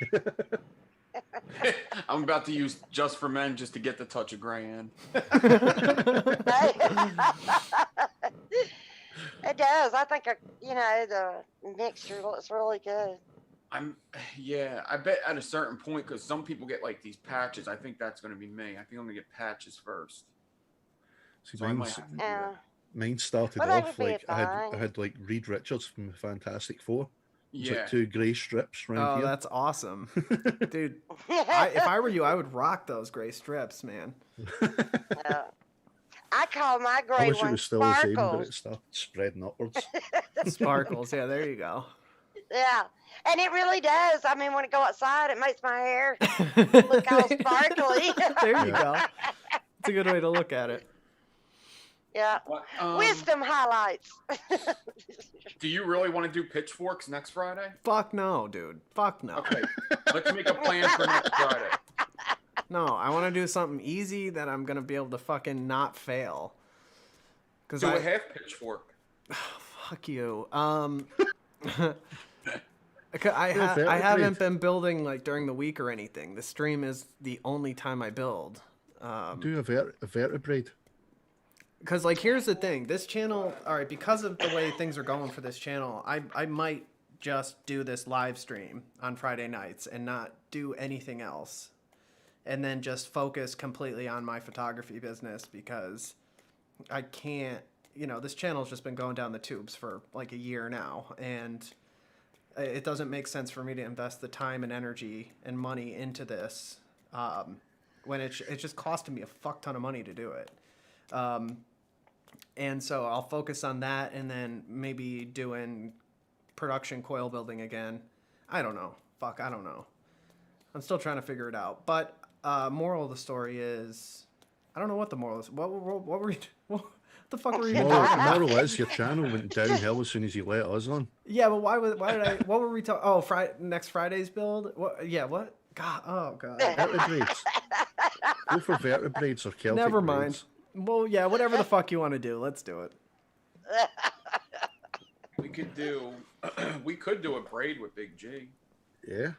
I'm about to use Just for Men just to get the touch of gray in. It does. I think, the mixture looks really good. Yeah, I bet at a certain point, because some people get like these patches. I think that's going to be me. I think I'm going to get patches first. See, So I might mine's, have to do Yeah. that. mine started Well, that off would be like I fine. had like Reed Richards from the Fantastic Four. It's Yeah. like two grey strips Oh, around here. that's awesome. Dude, if I were you, I would rock those gray strips, man. Yeah. I call my I gray wish it one was still the same, but sparkles. it started spreading upwards. Sparkles. Yeah, there you go. Yeah. And it really does. I mean, when I go outside, it makes my hair look all sparkly. There you go. It's a good way to look at it. Yeah. What, Wisdom highlights. do you really want to do pitchforks next Friday? Fuck no, dude. Fuck no. Okay, let's make a plan for next Friday. No, I want to do something easy that I'm gonna be able to fucking not fail. Cause Do a I half pitchfork. fuck you. I fair, haven't agreed. been building like during the week or anything. The stream is the only time I build. Do a vertebrae. Because like here's the thing, this channel, all right, because of the way things are going for this channel, I might just do this live stream on Friday nights and not do anything else, and then just focus completely on my photography business because I can't, this channel's just been going down the tubes for like a year now, and it doesn't make sense for me to invest the time and energy and money into this when it's just costing me a fuck ton of money to do it. And so I'll focus on that and then maybe doing production coil building again. I don't know. Fuck, I don't know. I'm still trying to figure it out. But moral of the story is, I don't know what the moral is. What were you? What the fuck were you talking about? Moral is your channel went downhill as soon as you let us on. Yeah, but why did I? What were we talking? Oh, next Friday's build. What? Yeah, what? God, oh god. Vertebrades. Go for vertebrades or Celtic Never mind. braids. Well, yeah, whatever the fuck you want to do, let's do it. We could do a braid with Big G. Yeah.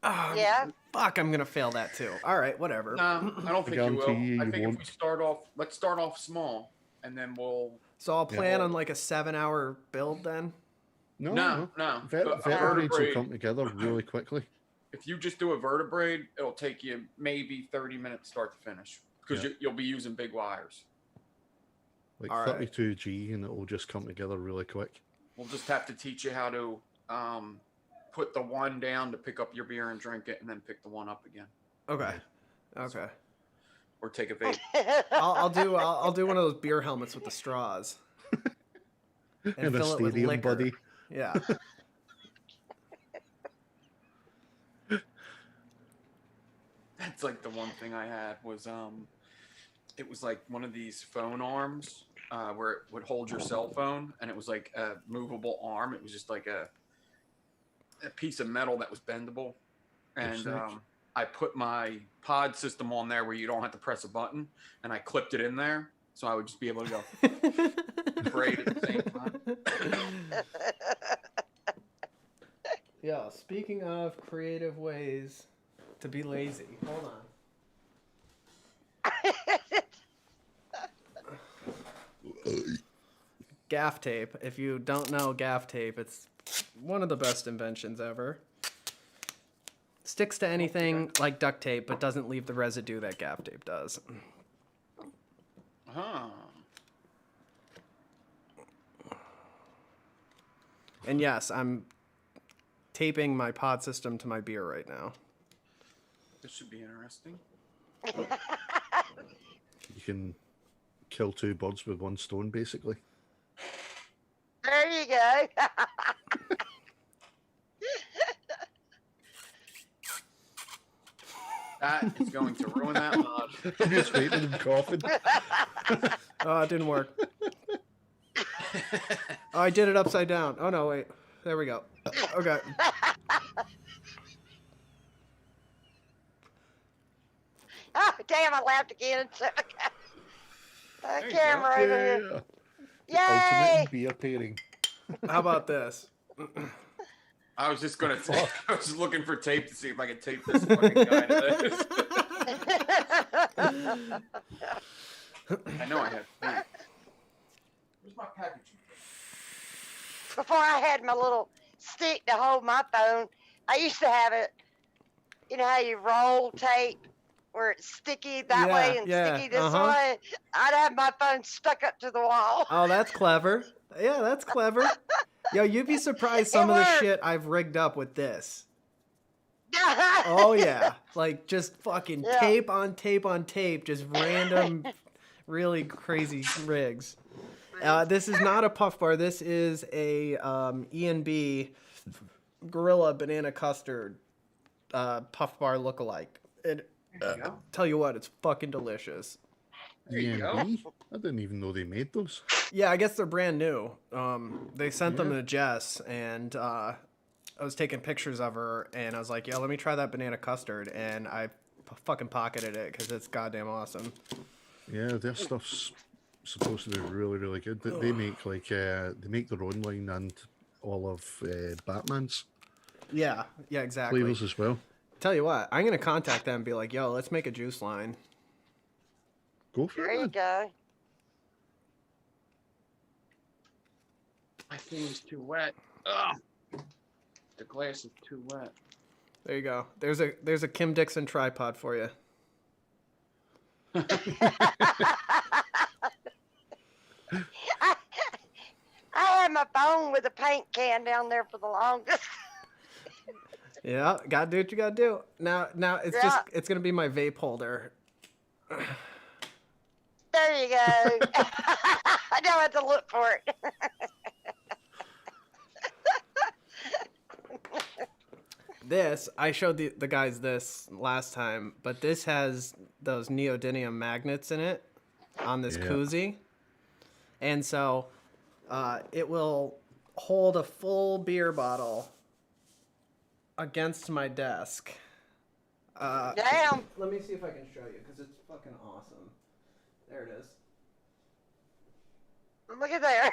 Yeah. Fuck, I'm gonna fail that too. All right, whatever. No, I don't think you will. guarantee I you think if won't. we start off, let's start off small, and then we'll. So I'll plan on like a 7-hour build then. No. Vertebrades will Vertebrae. come together really quickly. If you just do a vertebrae, it'll take you maybe 30 minutes start to finish because you'll be using big wires. Like All right. 32G, and it will just come together really quick. We'll just have to teach you how to put the one down to pick up your beer and drink it, and then pick the one up again, Okay. Okay. or take a vape. I'll do one of those beer helmets with the straws. And a fill it with stadium liquor. buddy. Yeah. That's like the one thing I had was it was like one of these phone arms where it would hold your cell phone, and it was like a movable arm. It was just like a piece of metal that was bendable, and I put my pod system on there where you don't have to press a button, and I clipped it in there, so I would just be able to go braid at the same time. Yeah, speaking of creative ways to be lazy. Hold on. Gaff tape. If you don't know gaff tape, it's one of the best inventions ever. Sticks to anything like duct tape, but doesn't leave the residue that gaff tape does. Huh. And yes, I'm taping my pod system to my beer right now. This should be interesting. You can kill two birds with one stone, basically. There you go. That is going to ruin that mod. I'm just waiting and coughing. Oh, it didn't work. Oh, I did it upside down. Oh, no, wait. There we go. Okay. Oh, damn, I laughed again. you Camera over here. Ultimate Yay! beer pairing. How about this? I was just gonna say, I was just looking for tape to see if I could tape this fucking guy to this. I know I had three. Where's my packaging? Before I had my little stick to hold my phone, I used to have it. You know how you roll tape where it's sticky that way and sticky this way? I'd have my phone stuck up to the wall. Oh, that's clever. Yeah, that's clever. Yo, you'd be surprised some of the shit I've rigged up with this. Oh, yeah. Like, just fucking tape on tape on tape. Just random, really crazy rigs. This is not a puff bar. This is a E&B Gorilla Banana Custard puff bar lookalike. It, tell you what, it's fucking delicious. E&B? I didn't even know they made those. Yeah, I guess they're brand new. They sent them to Jess, and I was taking pictures of her, and I was like, "Yo, let me try that banana custard," and I fucking pocketed it because it's goddamn awesome. Yeah, their stuff's supposed to be really, really good. They make like they make their own line and all of Batman's Yeah, exactly. flavors as well. Tell you what, I'm gonna contact them and be like, "Yo, let's make a juice line." Go for There it, you man. go. My thing's too wet. Ugh. The glass is too wet. There you go. There's a Kim Dixon tripod for you. I had my phone with a paint can down there for the longest. Yeah, gotta do what you gotta do. Now it's just it's gonna be my vape holder. There you go. I don't have to look for it. this, I showed the guys this last time, but this has those neodymium magnets in it on this koozie. And so it will hold a full beer bottle against my desk. Damn. Let me see if I can show you, because it's fucking awesome. There it is. Look at there.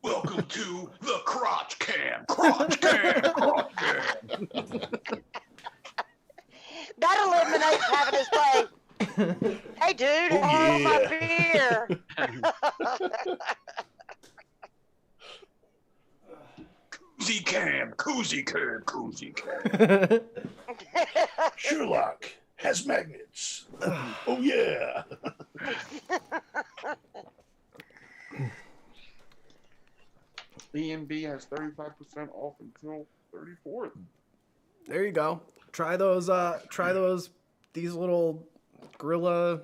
Welcome to the crotch cam. Crotch cam. Crotch cam. That eliminates having to say, hey, dude, hold my beer. Koozie cam. Koozie cam. Koozie cam. Sherlock has magnets. Oh yeah. B&B has 35% off until 34th. There you go. Try those. These little Gorilla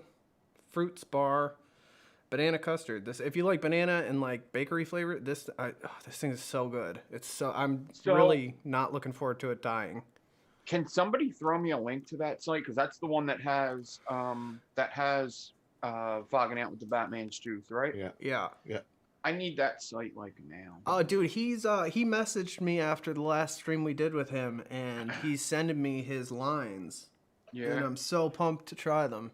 Fruits Bar banana custard. This, if you like banana and like bakery flavor, this thing is so good. I'm really not looking forward to it dying. Can somebody throw me a link to that site? Because that's the one that has fogging out with the Batman's juice, right? Yeah. I need that site like now. Oh, dude, he messaged me after the last stream we did with him, and he's sending me his lines. Yeah. And I'm so pumped to try them.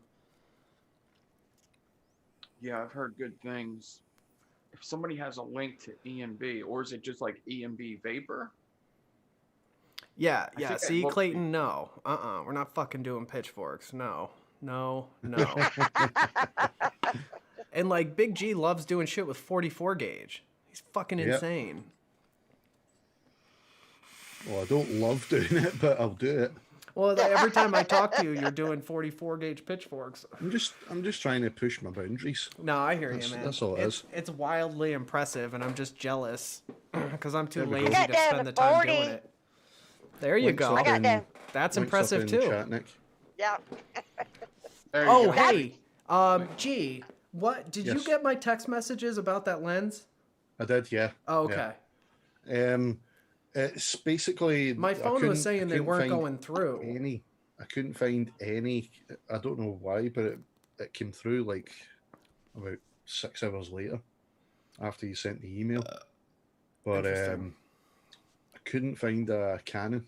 Yeah, I've heard good things. If somebody has a link to E&B, or is it just like E&B Vapor? Yeah. think I'd See, look- Clayton, no. We're not fucking doing pitchforks. No. And like Big G loves doing shit with 44 gauge. He's fucking insane. Well, I don't love doing it, but I'll do it. Well, every time I talk to you, you're doing 44 gauge pitchforks. I'm just trying to push my boundaries. No, I hear you, man. That's all it is. It's wildly impressive, and I'm just jealous because I'm too There we lazy go. to Got down spend to the time 40. doing it. There you Links go. up I got in- that. That's links up impressive in too. Chat, Nick. Yeah. There you Oh, go. hey, G, what did you Yes. get my text messages about that lens? I did, yeah. Oh, okay. Yeah. It's basically My phone was saying they weren't going through. I couldn't find any. I don't know why, but it came through like about 6 hours later after you sent the email. But Interesting. I couldn't find a Canon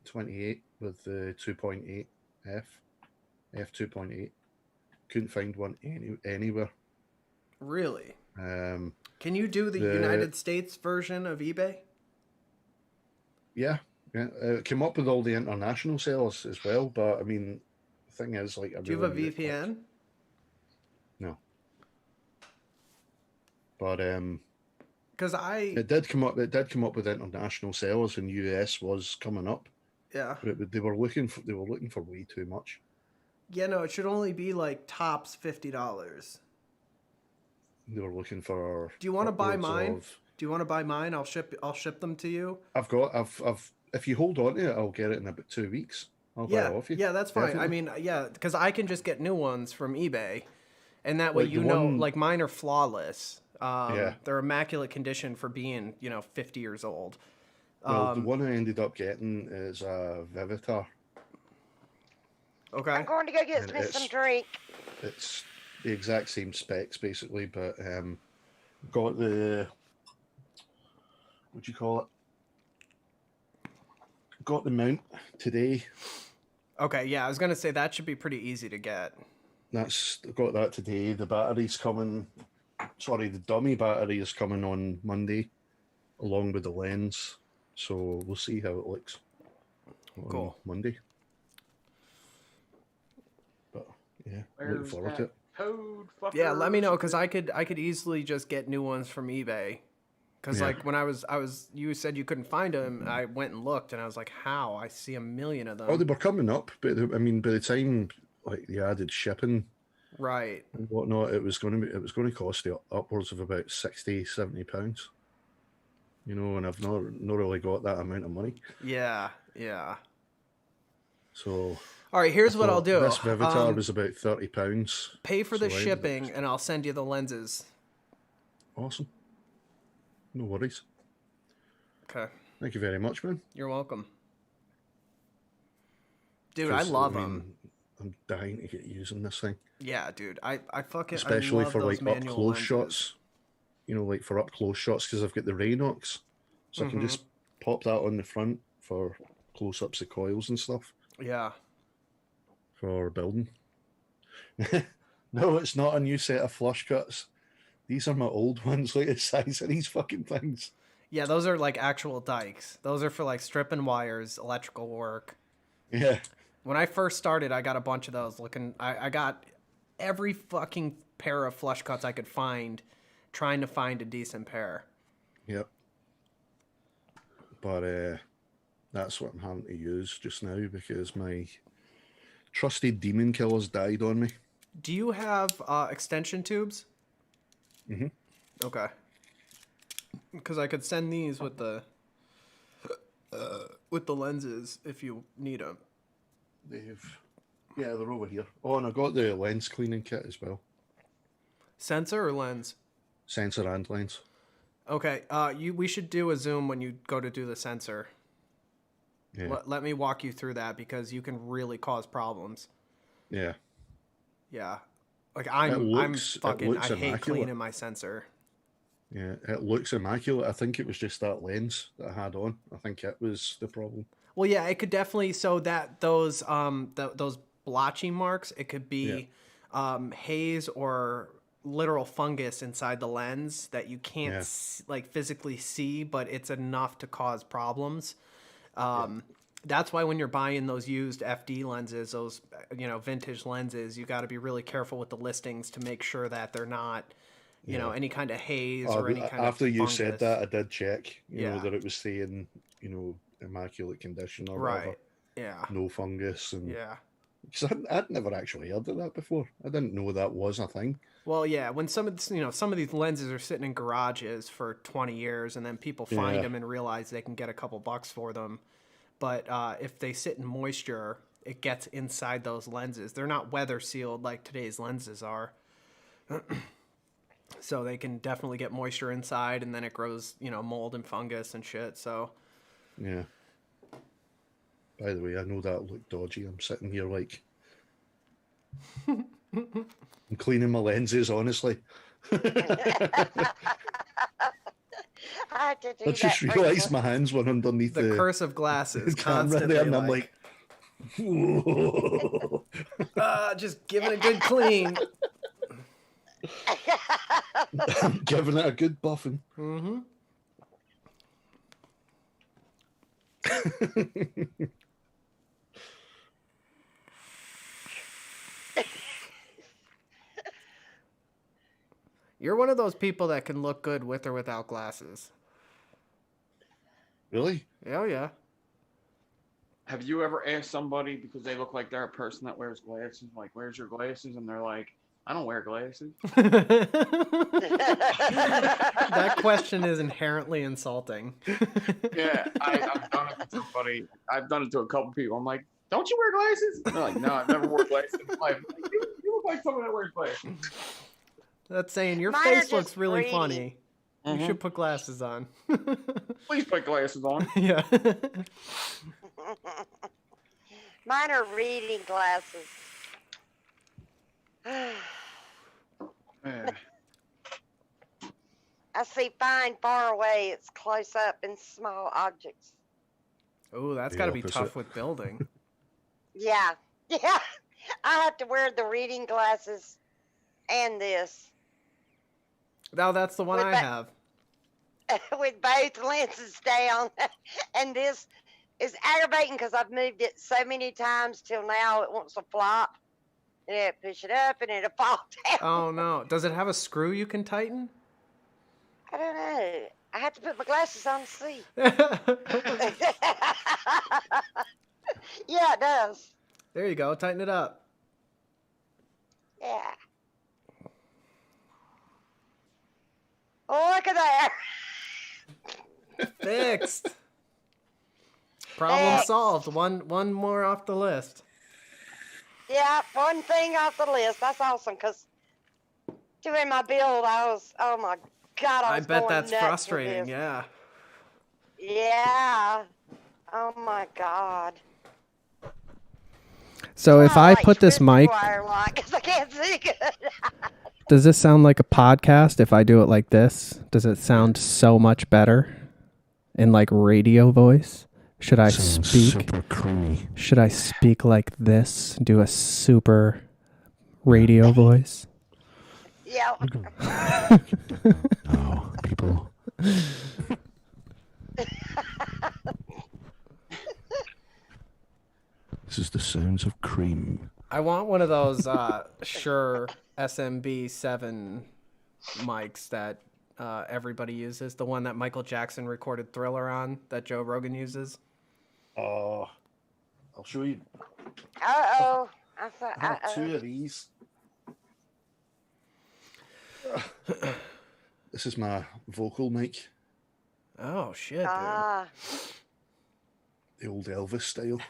28 with the 2.8 f2.8. Couldn't find one anywhere. Really? Um, Can you do the United States version of eBay? Yeah. It came up with all the international sales as well, but I mean, the thing is, like, Do you have a VPN? No. But Because it did come up. It did come up with international sales, and US was coming up. yeah. But they were looking for way too much. Yeah, no, it should only be like tops $50. They were looking for. Do you want to buy upwards mine? of- Do you want to buy mine? I'll ship them to you. I've. If you hold on to it, I'll get it in about 2 weeks. I'll buy it off you. Yeah, that's fine. Definitely. I mean, yeah, because I can just get new ones from eBay, and that way Like you the know, one- like mine are flawless. Yeah. They're immaculate condition for being 50 years old. Well, the one I ended up getting is a Vivitar. Okay. I'm going to go get And me some it's- drink. It's the exact same specs basically, but got the what do you call it? Got the mount today. Okay. Yeah, I was gonna say that should be pretty easy to get. Got that today. The battery's coming. Sorry, the dummy battery is coming on Monday, along with the lens. So we'll see how it looks on Cool. Monday. But yeah, looking Where's forward that to it. code? Yeah, let me know fuckers? because I could easily just get new ones from eBay. Because Yeah. like when I was you said you couldn't find them, I went and looked and I was like, how? I see a million of them. Oh, they were coming up, but I mean, by the time like the added shipping Right. and whatnot, it was going to cost you upwards of about 60-70 pounds. And I've not really got that amount of money. Yeah. Yeah. So All right. Here's what I'll do. This Vivitar was about £30. Pay for the so I ended up shipping, just- and I'll send you the lenses. Awesome. No worries. Okay. Thank you very much, man. You're welcome. Dude, I love them. I'm dying to get using this thing. Yeah, dude. I fucking Especially I love for those like up manual close lenses. shots. You know, like for up close shots, because I've got the Raynox, so I can just pop that on the front for close ups of coils and stuff. Yeah. For building. No, it's not a new set of flush cuts. These are my old ones. Like the size of these fucking things. Yeah, those are like actual dikes. Those are for like stripping wires, electrical work. Yeah. When I first started, I got a bunch of those. I got every fucking pair of flush cuts I could find, trying to find a decent pair. Yep. But that's what I'm having to use just now because my trusted demon killers died on me. Do you have extension tubes? Mm-hmm. Okay. Because I could send these with the lenses if you need them. Yeah, they're over here. Oh, and I got the lens cleaning kit as well. Sensor or lens? Sensor and lens. Okay. We should do a zoom when you go to do the sensor. Yeah. Let me walk you through that because you can really cause problems. Yeah. Yeah. Like I hate immaculate. Cleaning my sensor. Yeah, it looks immaculate. I think it was just that lens that I had on. I think it was the problem. Well, yeah, it could definitely. So that those blotchy marks, it could be haze or literal fungus inside the lens that you can't physically see, but it's enough to cause problems. That's why when you're buying those used FD lenses, those vintage lenses, you got to be really careful with the listings to make sure that they're not any kind of haze or any kind of after you fungus. said that, I did check that it was saying immaculate condition or whatever. Yeah, no fungus and yeah, because I'd never actually heard of that before. I didn't know that was a thing. Well, yeah, when some of these lenses are sitting in garages for 20 years and then people find them and realize they can get a couple bucks for them. But if they sit in moisture, it gets inside those lenses. They're not weather sealed like today's lenses are. So they can definitely get moisture inside and then it grows, mold and fungus and shit. So yeah. By the way, I know that looked dodgy. I'm sitting here like I'm cleaning my lenses, honestly. I just realised my hands were underneath the curse of glasses constantly there, and I'm like just giving a good clean. I'm giving it a good buffing. Mm-hmm. You're one of those people that can look good with or without glasses. Really? Oh, yeah. Have you ever asked somebody because they look like they're a person that wears glasses, like, where's your glasses? And they're like, I don't wear glasses. That question is inherently insulting. Yeah, I've done it to somebody. I've done it to a couple people. I'm like, don't you wear glasses? And they're like, no, I've never worn glasses in my life. I'm like, you look like someone that wears glasses. That's saying your Mine face are looks just really pretty. funny. You should put glasses on. Please put glasses on. Yeah. Mine are reading glasses. Yeah. I see fine far away. It's close up in small objects. Oh, that's The got to be opposite. tough with building. Yeah. I have to wear the reading glasses and this Now that's the one With I that- have. with both lenses down. And this is aggravating because I've moved it so many times till now it wants to flop. And it push it up and it'll fall down. Oh no! Does it have a screw you can tighten? I don't know. I have to put my glasses on to see. Yeah, it does. There you go. Tighten it up. Yeah. Oh, look at there. Fixed. Problem Fixed. solved. One more off the list. Yeah, one thing off the list. That's awesome because doing my build, I was, oh my God, I I was bet going that's nuts with frustrating. this. Yeah. Yeah. Oh my God. So if I put this mic, because I can't see good. does this sound like a podcast? If I do it like this, does it sound so much better in like radio voice? Should I Sounds speak? super creamy. Should I speak like this? Do a super radio voice? Yeah. Oh, people. This is the sounds of cream. I want one of those Shure SMB7 mics that everybody uses. The one that Michael Jackson recorded Thriller on, that Joe Rogan uses. Oh, I'll show you. Uh-oh. I have thought, two of these. This is my vocal mic. Oh, shit, dude. Ah. The old Elvis style.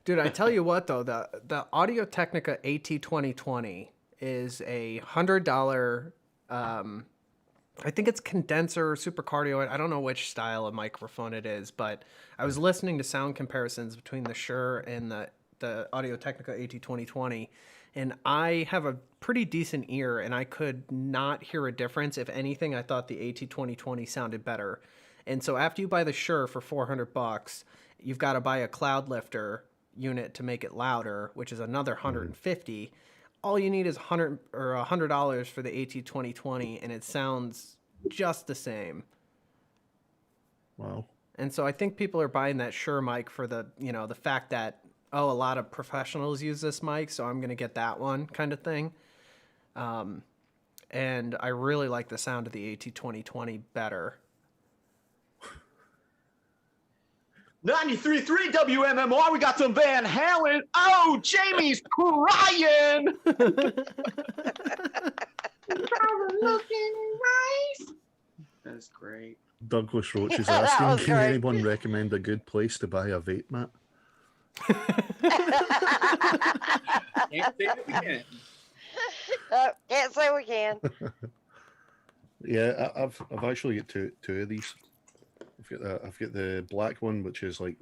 Dude, I tell you what, though, the Audio-Technica AT2020 is a $100, I think it's condenser, supercardioid. I don't know which style of microphone it is, but I was listening to sound comparisons between the Shure and the Audio-Technica AT2020, and I have a pretty decent ear, and I could not hear a difference. If anything, I thought the AT2020 sounded better. And so after you buy the Shure for $400, you've got to buy a cloud lifter unit to make it louder, which is another $150. All you need is $100 for the AT2020, and it sounds just the same. Wow. And so I think people are buying that Shure mic for the fact that, oh, a lot of professionals use this mic, so I'm going to get that one kind of thing. And I really like the sound of the AT2020 better. 93.3 WMMR. We got some Van Halen. Oh, Jamie's crying. Looking nice. That's great. Douglas Roach is That asking, was can great. anyone recommend a good place to buy a vape mat? Can't say that we can. Can't say we can. Yeah, I've actually got two of these. I've got the black one, which is like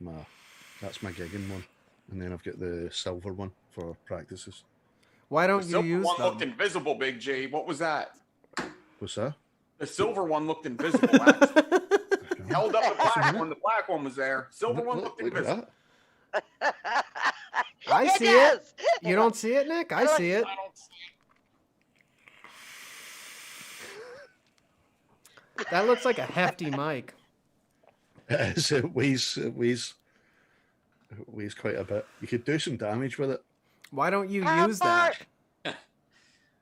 that's my gigging one, and then I've got the silver one for practices. Why don't The you silver use one them? looked invisible, Big G. What was that? What's that? The silver one looked invisible. Actually. Held up the black one. The black one was there. Silver one looked Look at invisible. that. I see it. You don't see it, Nick? I see it. I don't see That looks like a hefty mic. It weighs quite a bit. You could do some damage with it. Why don't you How use far- that?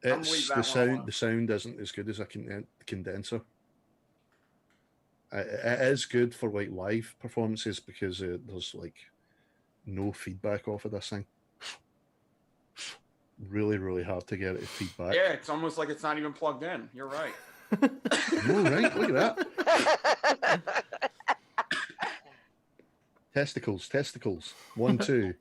leave It's that the one sound. alone. The sound isn't as good as a condenser. It is good for like live performances because there's like no feedback off of this thing. Really, really hard to get it feedback. Yeah, it's almost like it's not even plugged in. You're right. Oh, right, look at that. Testicles. 1, 2.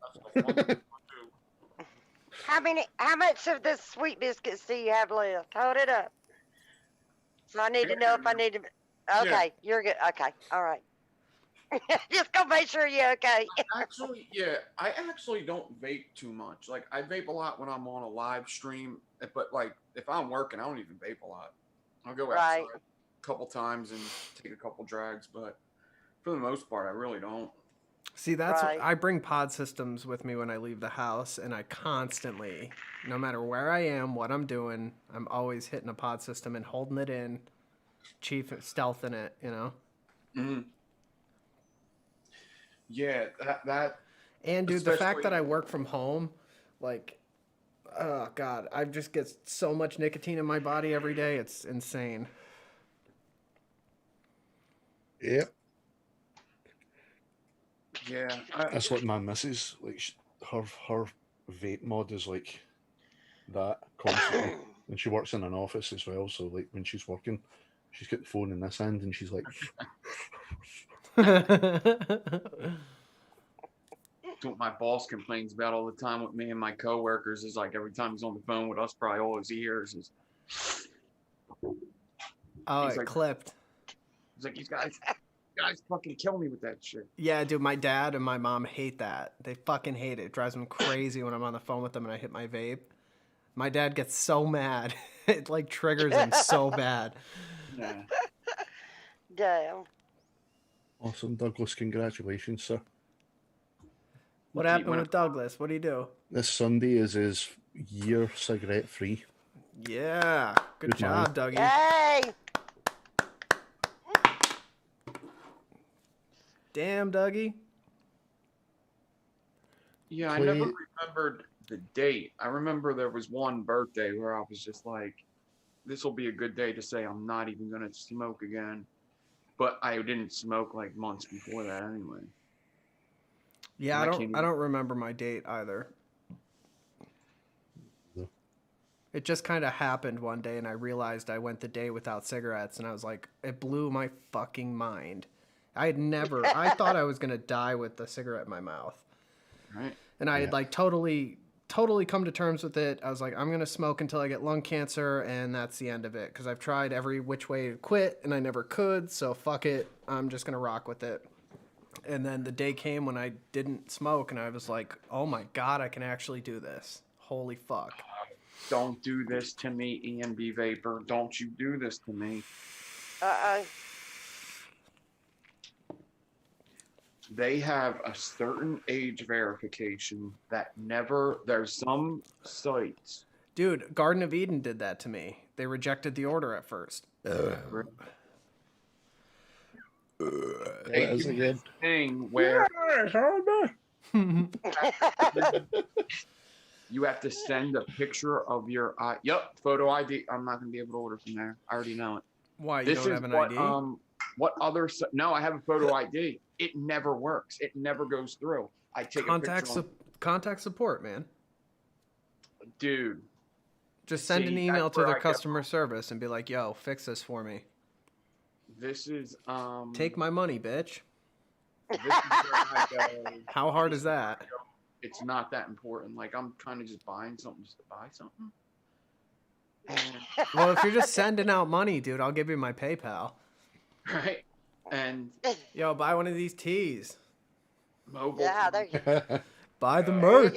How much of this sweet biscuits do you have left? Hold it up. So I need to know if I need to. Okay, you're good. Okay, all right. Just go make sure you're okay. Actually, yeah, I actually don't vape too much. Like, I vape a lot when I'm on a live stream, but like if I'm working, I don't even vape a lot. I'll go outside a couple times and take a couple drags, but for the most part, I really don't. See, that's Right. I bring pod systems with me when I leave the house, and I constantly, no matter where I am, what I'm doing, I'm always hitting a pod system and holding it in, stealthing it, you know. Mm-hmm. Yeah, that. And dude, the fact Especially- that I work from home, like, oh god, I just get so much nicotine in my body every day. It's insane. Yep. Yeah, That's like my missus. Like her vape mod is like that constantly, and she works in an office as well. So like when she's working, she's got the phone in this hand, and she's like, That's what my boss complains about all the time with me and my coworkers is like every time he's on the phone with us, probably all he hears is. Oh, He's it like- clipped. He's like, he's got guys fucking kill me with that shit. Yeah, dude, my dad and my mom hate that. They fucking hate it. It drives them crazy when I'm on the phone with them and I hit my vape. My dad gets so mad. It like triggers him so bad. Yeah. Damn. Awesome, Douglas. Congratulations, sir. What happened with Douglas? What do you do? This Sunday is his year cigarette free. Yeah. Good Good job, Dougie. Hey. Damn, Dougie. Yeah, I Play- never remembered the date. I remember there was one birthday where I was just like, this will be a good day to say I'm not even going to smoke again. But I didn't smoke like months before that anyway. Yeah, I I can't don't remember my date either. No. It just kind of happened one day and I realized I went the day without cigarettes and I was like, it blew my fucking mind. I thought I was going to die with the cigarette in my mouth. Right? And I had like totally come to terms with it. I was like, I'm going to smoke until I get lung cancer and that's the end of it. Cause I've tried every which way to quit and I never could. So fuck it. I'm just going to rock with it. And then the day came when I didn't smoke and I was like, oh my God, I can actually do this. Holy fuck. Don't do this to me, Ian B. Vapor. Don't you do this to me. Uh-oh. They have a certain age verification that there's some sites. Dude, Garden of Eden did that to me. They rejected the order at first. They As do again. this thing where you have to send a picture of your photo ID. I'm not gonna be able to order from there. I already know it. Why, you This don't is have an what ID? what other no, I have a photo ID. It never works. It never goes through. I take a picture. Contact support, man. Dude, Just send an See, email that's to where their I get customer service and be like, yo, fix this for me. this is Take my money, bitch. this is where I go, How hard is that? it's not that important. Like I'm kind of just buying something just to buy something. And, Well, if you're just sending out money, dude, I'll give you my PayPal. right? And Yo, buy one of these teas. mobile. Yeah, there you Buy the go. merch.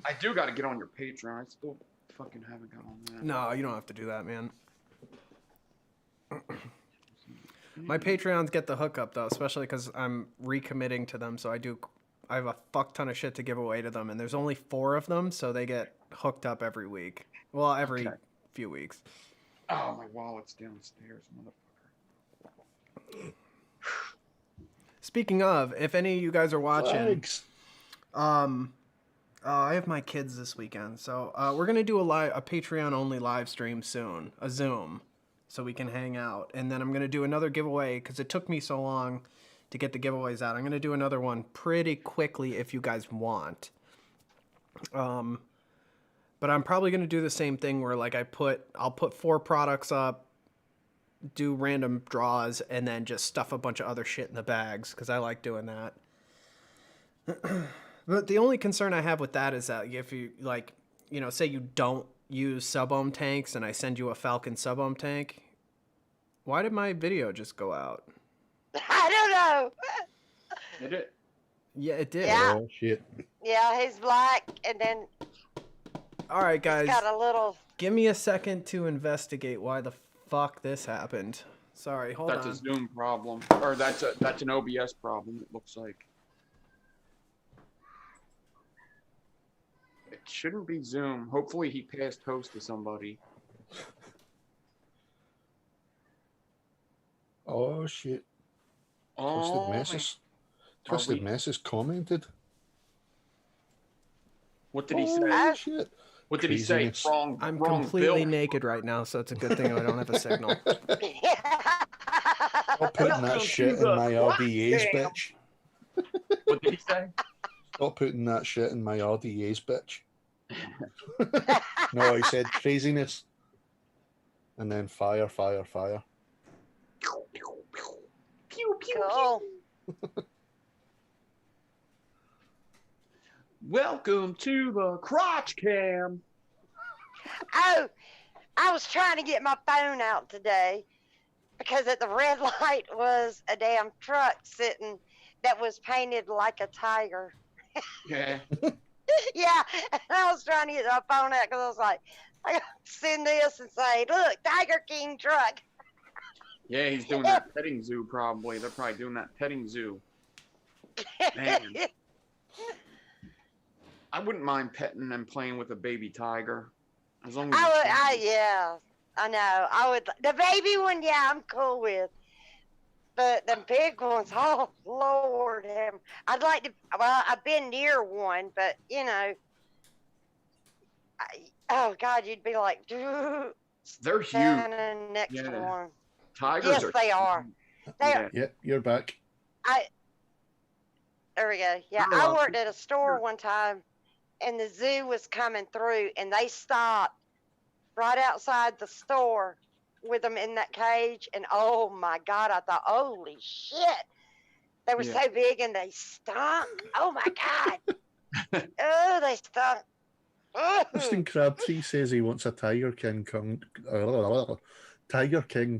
I do got to get on your Patreon. I still fucking haven't got on that. No, you don't have to do that, man. My Patreons get the hookup though, especially because I'm recommitting to them. So I have a fuck ton of shit to give away to them, and there's only 4 of them, so they get hooked up every week. Well, every few weeks. Oh, my wallet's downstairs, motherfucker. Speaking of, if any of you guys are watching, Thanks. I have my kids this weekend, so we're gonna do a Patreon only live stream soon, a Zoom, so we can hang out, and then I'm gonna do another giveaway because it took me so long to get the giveaways out. I'm gonna do another one pretty quickly if you guys want. But I'm probably gonna do the same thing where like I'll put 4 products up, do random draws, and then just stuff a bunch of other shit in the bags because I like doing that. But the only concern I have with that is that if you like, you know, say you don't use sub-ohm tanks and I send you a Falcon sub-ohm tank, why did my video just go out? I don't know. Did it? Yeah, it did. Yeah. Oh shit. Yeah, he's black, and then All right, guys, got a little. give me a second to investigate why the fuck this happened. Sorry, hold That's on. a Zoom problem, or that's an OBS problem. It looks like it shouldn't be Zoom. Hopefully, he passed host to somebody. Oh shit. Twisted Oh, Messes. Are Twisted we- Messes commented. what did he say? Oh shit. What did he say? Craziness. Wrong. I'm wrong completely bill. naked right now, so it's a good thing I don't have a signal. Stop putting that shit in my RDAs, bitch. What did he say? Stop putting that shit in my RDAs, bitch. No, he said craziness. And then fire, fire, fire. Pew, pew, Cool. Welcome to the crotch cam. Oh, I was trying to get my phone out today, because at the red light was a damn truck sitting that was painted like a tiger. Yeah. Yeah, and I was trying to get my phone out because I was like, I gotta send this and say, look, Tiger King truck. Yeah, he's doing that petting zoo probably. They're probably doing that petting zoo. Man. I wouldn't mind petting and playing with a baby tiger. As long as Yeah, I know. I would. The baby one, yeah, I'm cool with. But the big ones, oh Lord, I'd like to. Well, I've been near one, but you know, oh God, you'd be like, dude, they're huge. next Yeah. one. Tigers Yes, are they are. Yeah. Yep, you're back. There we go. Yeah, I worked at a store one time, and the zoo was coming through, and they stopped right outside the store with them in that cage, and oh my God, I thought, holy shit, they were so big and they stunk. Oh my God. Oh, they stunk. Justin Crabtree says he wants a Tiger King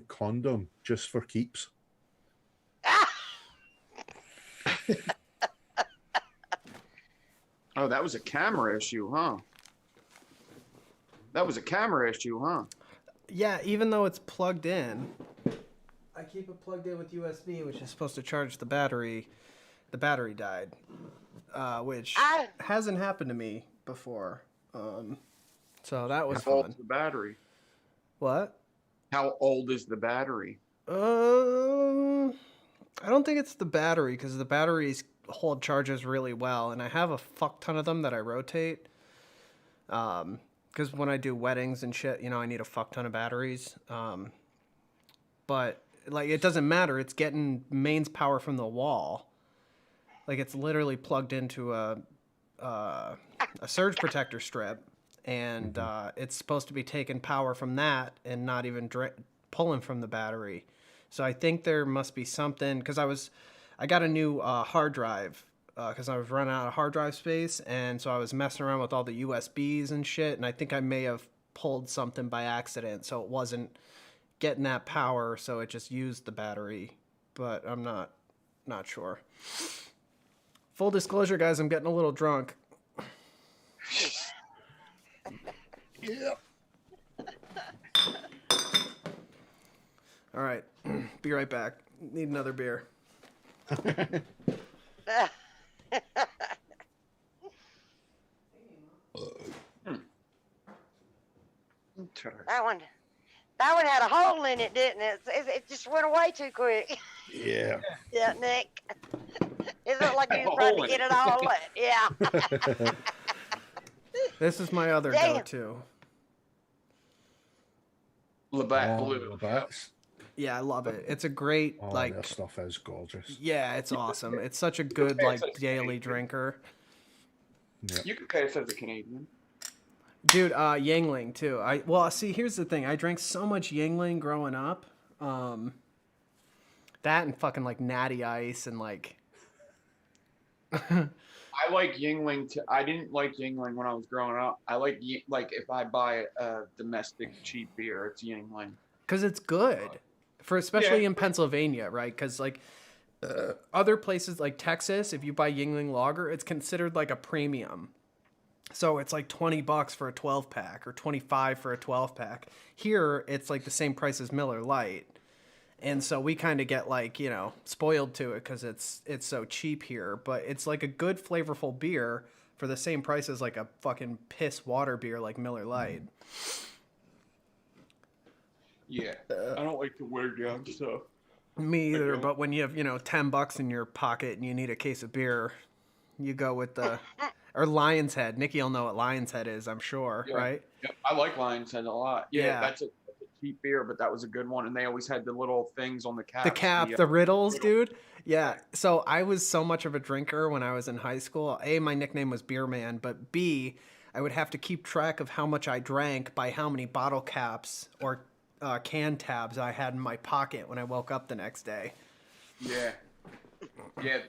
condom just for keeps. Oh, that was a camera issue, huh? That was a camera issue, huh? Yeah, even though it's plugged in, I keep it plugged in with USB, which is supposed to charge the battery. The battery died, which hasn't happened to me before. So that was How old fun. is the battery? What? How old is the battery? I don't think it's the battery, because the batteries hold charges really well, and I have a fuck ton of them that I rotate. Because when I do weddings and shit, you know, I need a fuck ton of batteries. But like, it doesn't matter. It's getting mains power from the wall. Like, it's literally plugged into a surge protector strip, and it's supposed to be taking power from that and not even pulling from the battery. So I think there must be something, because I got a new hard drive because I was running out of hard drive space, and so I was messing around with all the USBs and shit, and I think I may have pulled something by accident, so it wasn't getting that power, so it just used the battery, but I'm not sure. Full disclosure, guys, I'm getting a little drunk. Yeah. All right, be right back. Need another beer. That one had a hole in it, didn't it? It just went away too quick. Yeah. Yeah, Nick. It looked like you were trying to get it all in. Yeah. This is my other go-to. Labatt Blue. Labatt's. Yeah, I love it. It's a great their stuff is gorgeous. Yeah, it's awesome. It's such a good daily drinker. Yep. You can pay us as a Canadian. Dude, Yingling too. See, here's the thing. I drank so much Yingling growing up. That and fucking like Natty Ice and like. I like Yingling too. I didn't like Yingling when I was growing up. I like if I buy a domestic cheap beer, it's Yingling. Because it's good, especially in Pennsylvania, right? Because like other places like Texas, if you buy Yingling Lager, it's considered like a premium. So it's like $20 for a 12-pack or $25 for a 12-pack. Here, it's like the same price as Miller Lite. And so we kind of get like, you know, spoiled to it because it's so cheap here. But it's like a good flavorful beer for the same price as like a fucking piss water beer like Miller Lite. Yeah, I don't like the weird young stuff. Me either, but when you have, you know, $10 in your pocket and you need a case of beer, you go with the... Or Lion's Head. Nikki will know what Lion's Head is, I'm sure, right? Yeah, I like Lion's Head a lot. Yeah. That's a cheap beer, but that was a good one. And they always had the little things on the cap. The riddles, dude. Yeah. So I was so much of a drinker when I was in high school. A, my nickname was Beer Man, but B, I would have to keep track of how much I drank by how many bottle caps or can tabs I had in my pocket when I woke up the next day. Yeah. Yeah,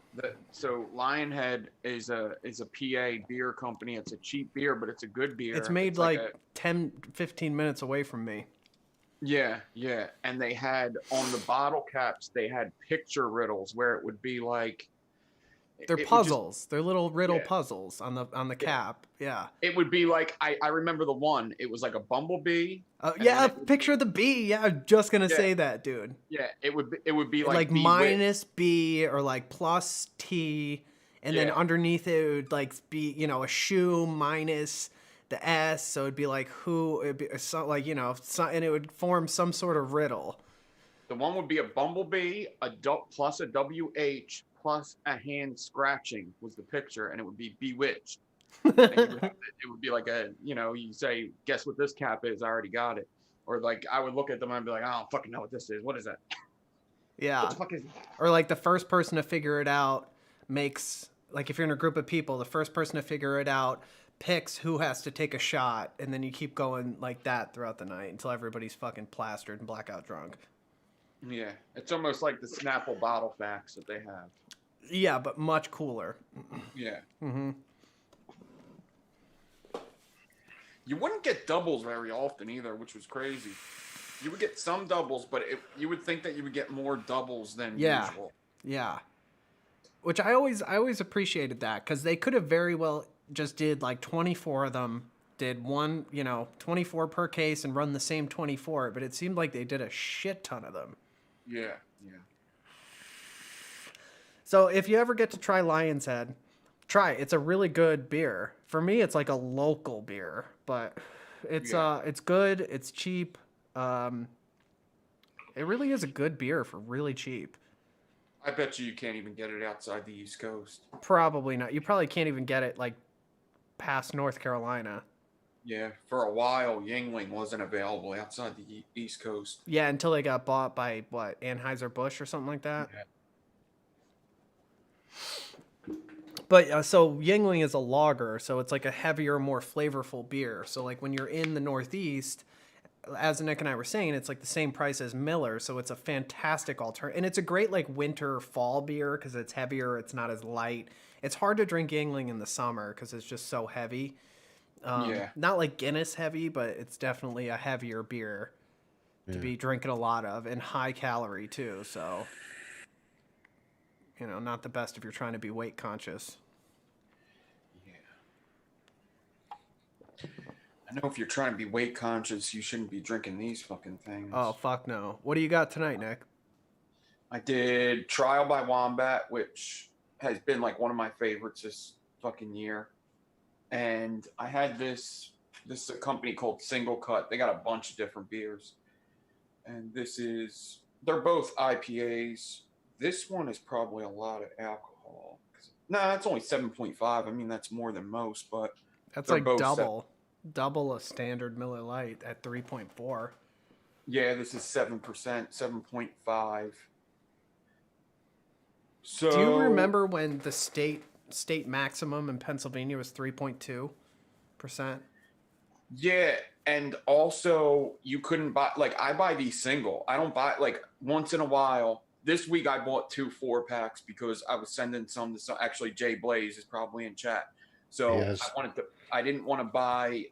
so Lionhead is a PA beer company. It's a cheap beer, but it's a good beer. It's made like 10, 15 minutes away from me. Yeah, yeah. And they had on the bottle caps, they had picture riddles where it would be like They're it would just puzzles. They're little riddle yeah, puzzles on the yeah. cap. Yeah. It would be like I remember the one. It was like a bumblebee, and then Yeah, it would be picture the B. Yeah, I'm just gonna yeah, say that, dude. yeah. It would be Like like minus bewitched. B or like plus T, and then Yeah. underneath it would like be a shoe minus the S, so it'd be like who it'd be like and it would form some sort of riddle. The one would be a bumblebee, plus a WH plus a hand scratching was the picture, and it would be bewitched. And you would have it would be like you say, guess what this cap is? I already got it. Or like I would look at them and be like, I don't fucking know what this is. What is that? Yeah. What the fuck is that? Or like the first person to figure it out makes, like if you're in a group of people, the first person to figure it out picks who has to take a shot, and then you keep going like that throughout the night until everybody's fucking plastered and blackout drunk. Yeah. It's almost like the Snapple bottle facts that they have. Yeah, but much cooler. Yeah. Mm-hmm. You wouldn't get doubles very often either, which was crazy. You would get some doubles, but you would think that you would get more doubles than usual. Yeah. Which I always appreciated that, because they could have very well just did like 24 of them, did one, 24 per case and run the same 24, but it seemed like they did a shit ton of them. Yeah, yeah. So if you ever get to try Lion's Head, try it. It's a really good beer. For me, it's like a local beer, but it's good. It's cheap. It really is a good beer for really cheap. I bet you can't even get it outside the East Coast. Probably not. You probably can't even get it like past North Carolina. Yeah, for a while, Yingling wasn't available outside the East Coast. Yeah, until they got bought by what, Anheuser-Busch or something like that. Yeah. But so Yingling is a lager, so it's like a heavier, more flavorful beer. So like when you're in the Northeast, as Nick and I were saying, it's like the same price as Miller, so it's a fantastic alternative. And it's a great like winter fall beer because it's heavier, it's not as light. It's hard to drink Yingling in the summer because it's just so heavy. Not like Guinness heavy, but it's definitely a heavier beer to be drinking a lot of, and high calorie too. So, not the best if you're trying to be weight conscious. Yeah. I know if you're trying to be weight conscious, you shouldn't be drinking these fucking things. Oh, fuck no. What do you got tonight, Nick? I did Trial by Wombat, which has been like one of my favorites this fucking year. And I had this is a company called Single Cut. They got a bunch of different beers. And they're both IPAs. This one is probably a lot of alcohol. Nah, it's only 7.5. I mean, that's more than most, but that's like double a standard Miller Lite at 3.4. Yeah, this is 7%, 7.5. So do you remember when the state maximum in Pennsylvania was 3.2%? Yeah, and also you couldn't buy, like, I buy these single. I don't buy, like, once in a while. This week I bought 2 4-packs because I was sending some to actually Jay Blaze is probably in chat. So yes. I didn't want to buy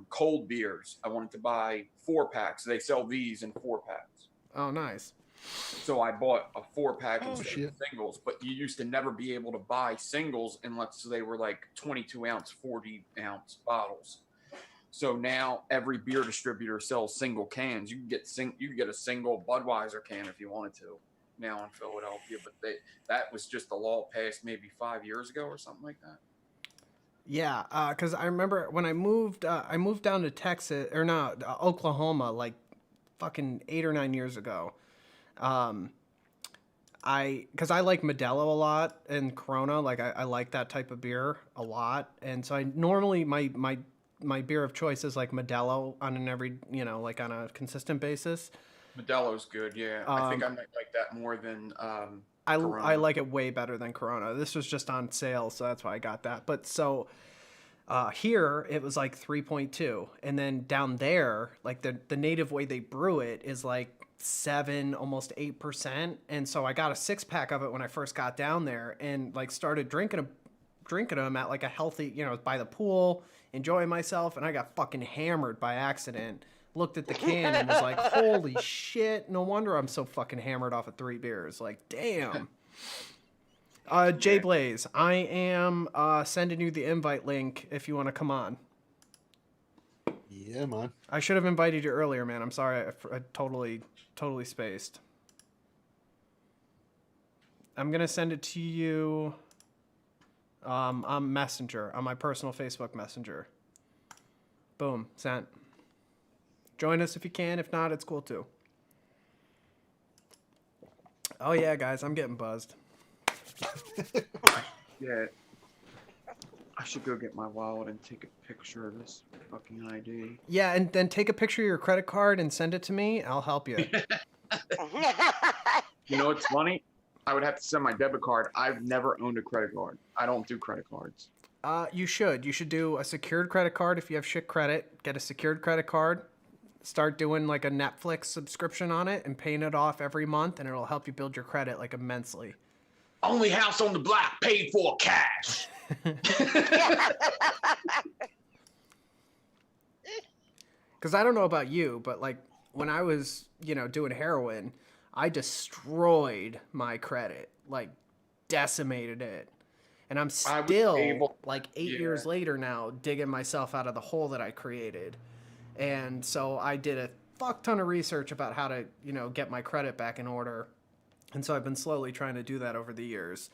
cold beers. I wanted to buy 4-packs. They sell these in 4-packs. Oh, nice. So I bought a 4-pack instead of singles, but you used to never be able to buy singles unless they were like 22-ounce, 40-ounce bottles. So now every beer distributor sells single cans. You can get a single Budweiser can if you wanted to now in Philadelphia, but that was just the law passed maybe 5 years ago or something like that. Yeah, because I remember when I moved down to Texas, or no, Oklahoma, like fucking 8 or 9 years ago. Because I like Modelo a lot and Corona, like I like that type of beer a lot, and so I normally my beer of choice is like Modelo on an every like on a consistent basis. Modelo's good, yeah. I think I might like that more than I like it way better than Corona. This was just on sale, so that's why I got that. But so here it was like 3.2, and then down there, like the native way they brew it is like 7, almost 8%. And so I got a 6-pack of it when I first got down there, and like started drinking them at like a healthy, by the pool, enjoying myself, and I got fucking hammered by accident looked at the can and was like, holy shit, no wonder I'm so fucking hammered off of 3 beers. Like, damn. Jay Blaze, I am sending you the invite link if you want to come on. Yeah, man. I should have invited you earlier, man. I'm sorry. I totally spaced. I'm going to send it to you on Messenger, on my personal Facebook Messenger. Boom, sent. Join us if you can. If not, it's cool too. Oh, yeah, guys, I'm getting buzzed. Yeah. I should go get my wallet and take a picture of this fucking ID. Yeah, and then take a picture of your credit card and send it to me. I'll help you. You know what's funny? I would have to send my debit card. I've never owned a credit card. I don't do credit cards. You should. You should do a secured credit card if you have shit credit. Get a secured credit card. Start doing like a Netflix subscription on it and paying it off every month, and it'll help you build your credit like immensely. Only house on the block paid for cash. Because I don't know about you, but like when I was, doing heroin, I destroyed my credit, like decimated it. And I'm still like 8 years later now digging myself out of the hole that I created. And so I did a fuck ton of research about how to, get my credit back in order. And so I've been slowly trying to do that over the years.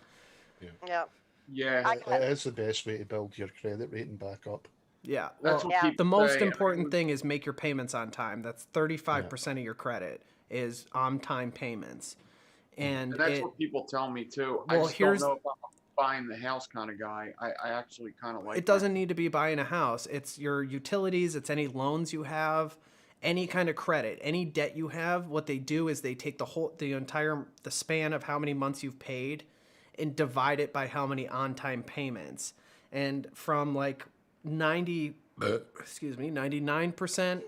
Yeah. Yeah. It is the best way to build your credit rating back up. Yeah. That's Well, what people the most say. important thing is make your payments on time. That's 35% of your credit is on-time payments. And that's what people tell me too. Well, I just don't know if I'm buying the house kind of guy. I actually kind of like it doesn't need to be buying a house. It's your utilities. It's any loans you have, any kind of credit, any debt you have. What they do is they take the span of how many months you've paid and divide it by how many on-time payments. And from like 99%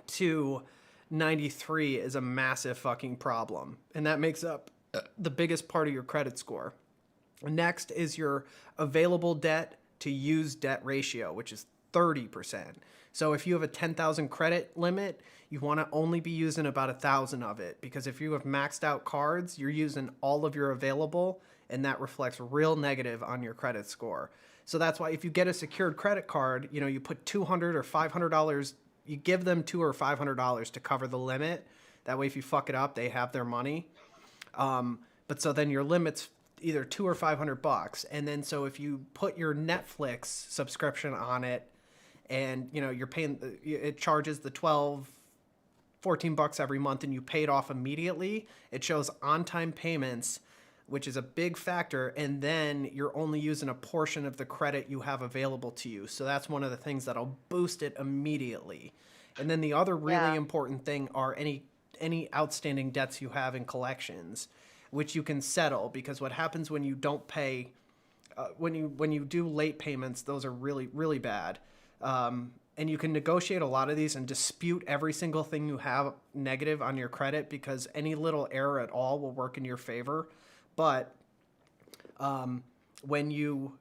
to 93 is a massive fucking problem. And that makes up the biggest part of your credit score. Next is your available debt to use debt ratio, which is 30%. So if you have a 10,000 credit limit, you want to only be using about 1,000 of it, because if you have maxed out cards, you're using all of your available, and that reflects real negative on your credit score. So that's why if you get a secured credit card, you put $200 or $500, you give them $200 or $500 to cover the limit. That way, if you fuck it up, they have their money. But so then your limit's either $200 or $500, and then so if you put your Netflix subscription on it, and you're paying, it charges the $14 every month, and you pay it off immediately. It shows on-time payments, which is a big factor, and then you're only using a portion of the credit you have available to you. So that's one of the things that'll boost it immediately. And then the other really important thing are any outstanding debts you have in collections, which you can settle, because what happens when you don't pay, when you do late payments, those are really, really bad. And you can negotiate a lot of these and dispute every single thing you have negative on your credit, because any little error at all will work in your favor. But when you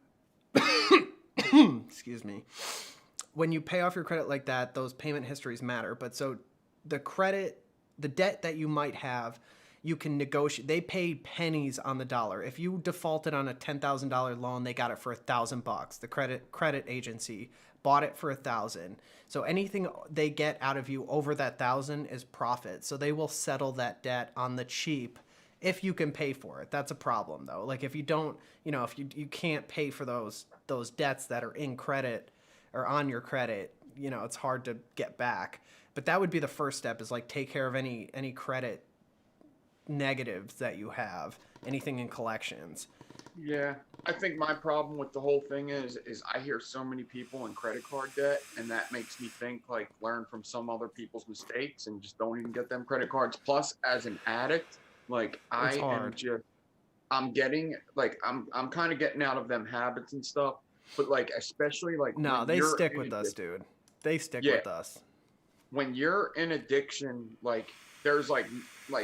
excuse me, when you pay off your credit like that, those payment histories matter. But so the debt that you might have, you can negotiate. They pay pennies on the dollar. If you defaulted on a $10,000 loan, they got it for $1,000. The credit agency bought it for $1,000. So anything they get out of you over that $1,000 is profit. So they will settle that debt on the cheap if you can pay for it. That's a problem though. Like if you don't, if you can't pay for those debts that are in credit or on your credit, it's hard to get back. But that would be the first step, is like take care of any credit negatives that you have, anything in collections. Yeah, I think my problem with the whole thing is I hear so many people in credit card debt, and that makes me think, like, learn from some other people's mistakes and just don't even get them credit cards. Plus, as an addict, like I'm getting like I'm kind of getting out of them habits and stuff. But like especially like no, they stick with us, dude. They stick with us. When you're in addiction, like there's like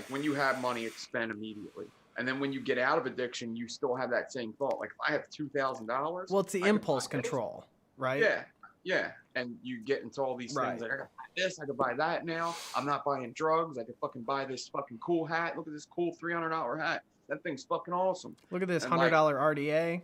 when you have money, it's spent immediately. And then when you get out of addiction, you still have that same thought. Like if I have $2,000. Well, it's the impulse control, right? Yeah. Yeah, and you get into all these Right. things like I could buy this, I could buy that now. I'm not buying drugs. I could fucking buy this fucking cool hat. Look at this cool $300 hat. That thing's fucking awesome. Look at this And $100 like, RDA.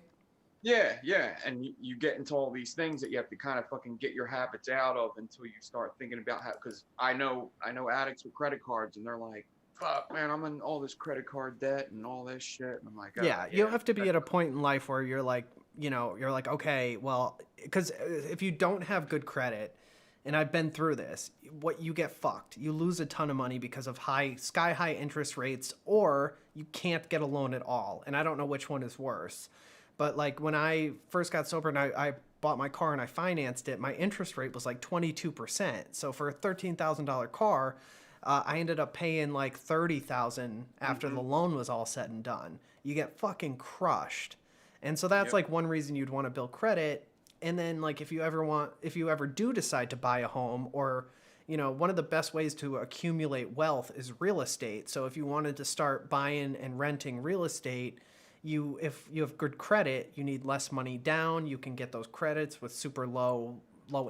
yeah, and you get into all these things that you have to kind of fucking get your habits out of until you start thinking about how. Because I know addicts with credit cards, and they're like, "Fuck, man, I'm in all this credit card debt and all this shit." And I'm like, Yeah, you have to be at a point in life where you're like, you're like, okay, well, because if you don't have good credit, and I've been through this, what you get fucked. You lose a ton of money because of sky high interest rates, or you can't get a loan at all. And I don't know which one is worse. But like when I first got sober and I bought my car and I financed it, my interest rate was like 22%. So for a $13,000 car, I ended up paying like $30,000 after the loan was all said and done. You get fucking crushed. And so that's like one reason you'd want to build credit. And then like if you ever do decide to buy a home, or one of the best ways to accumulate wealth is real estate. So if you wanted to start buying and renting real estate, if you have good credit, you need less money down. You can get those credits with super low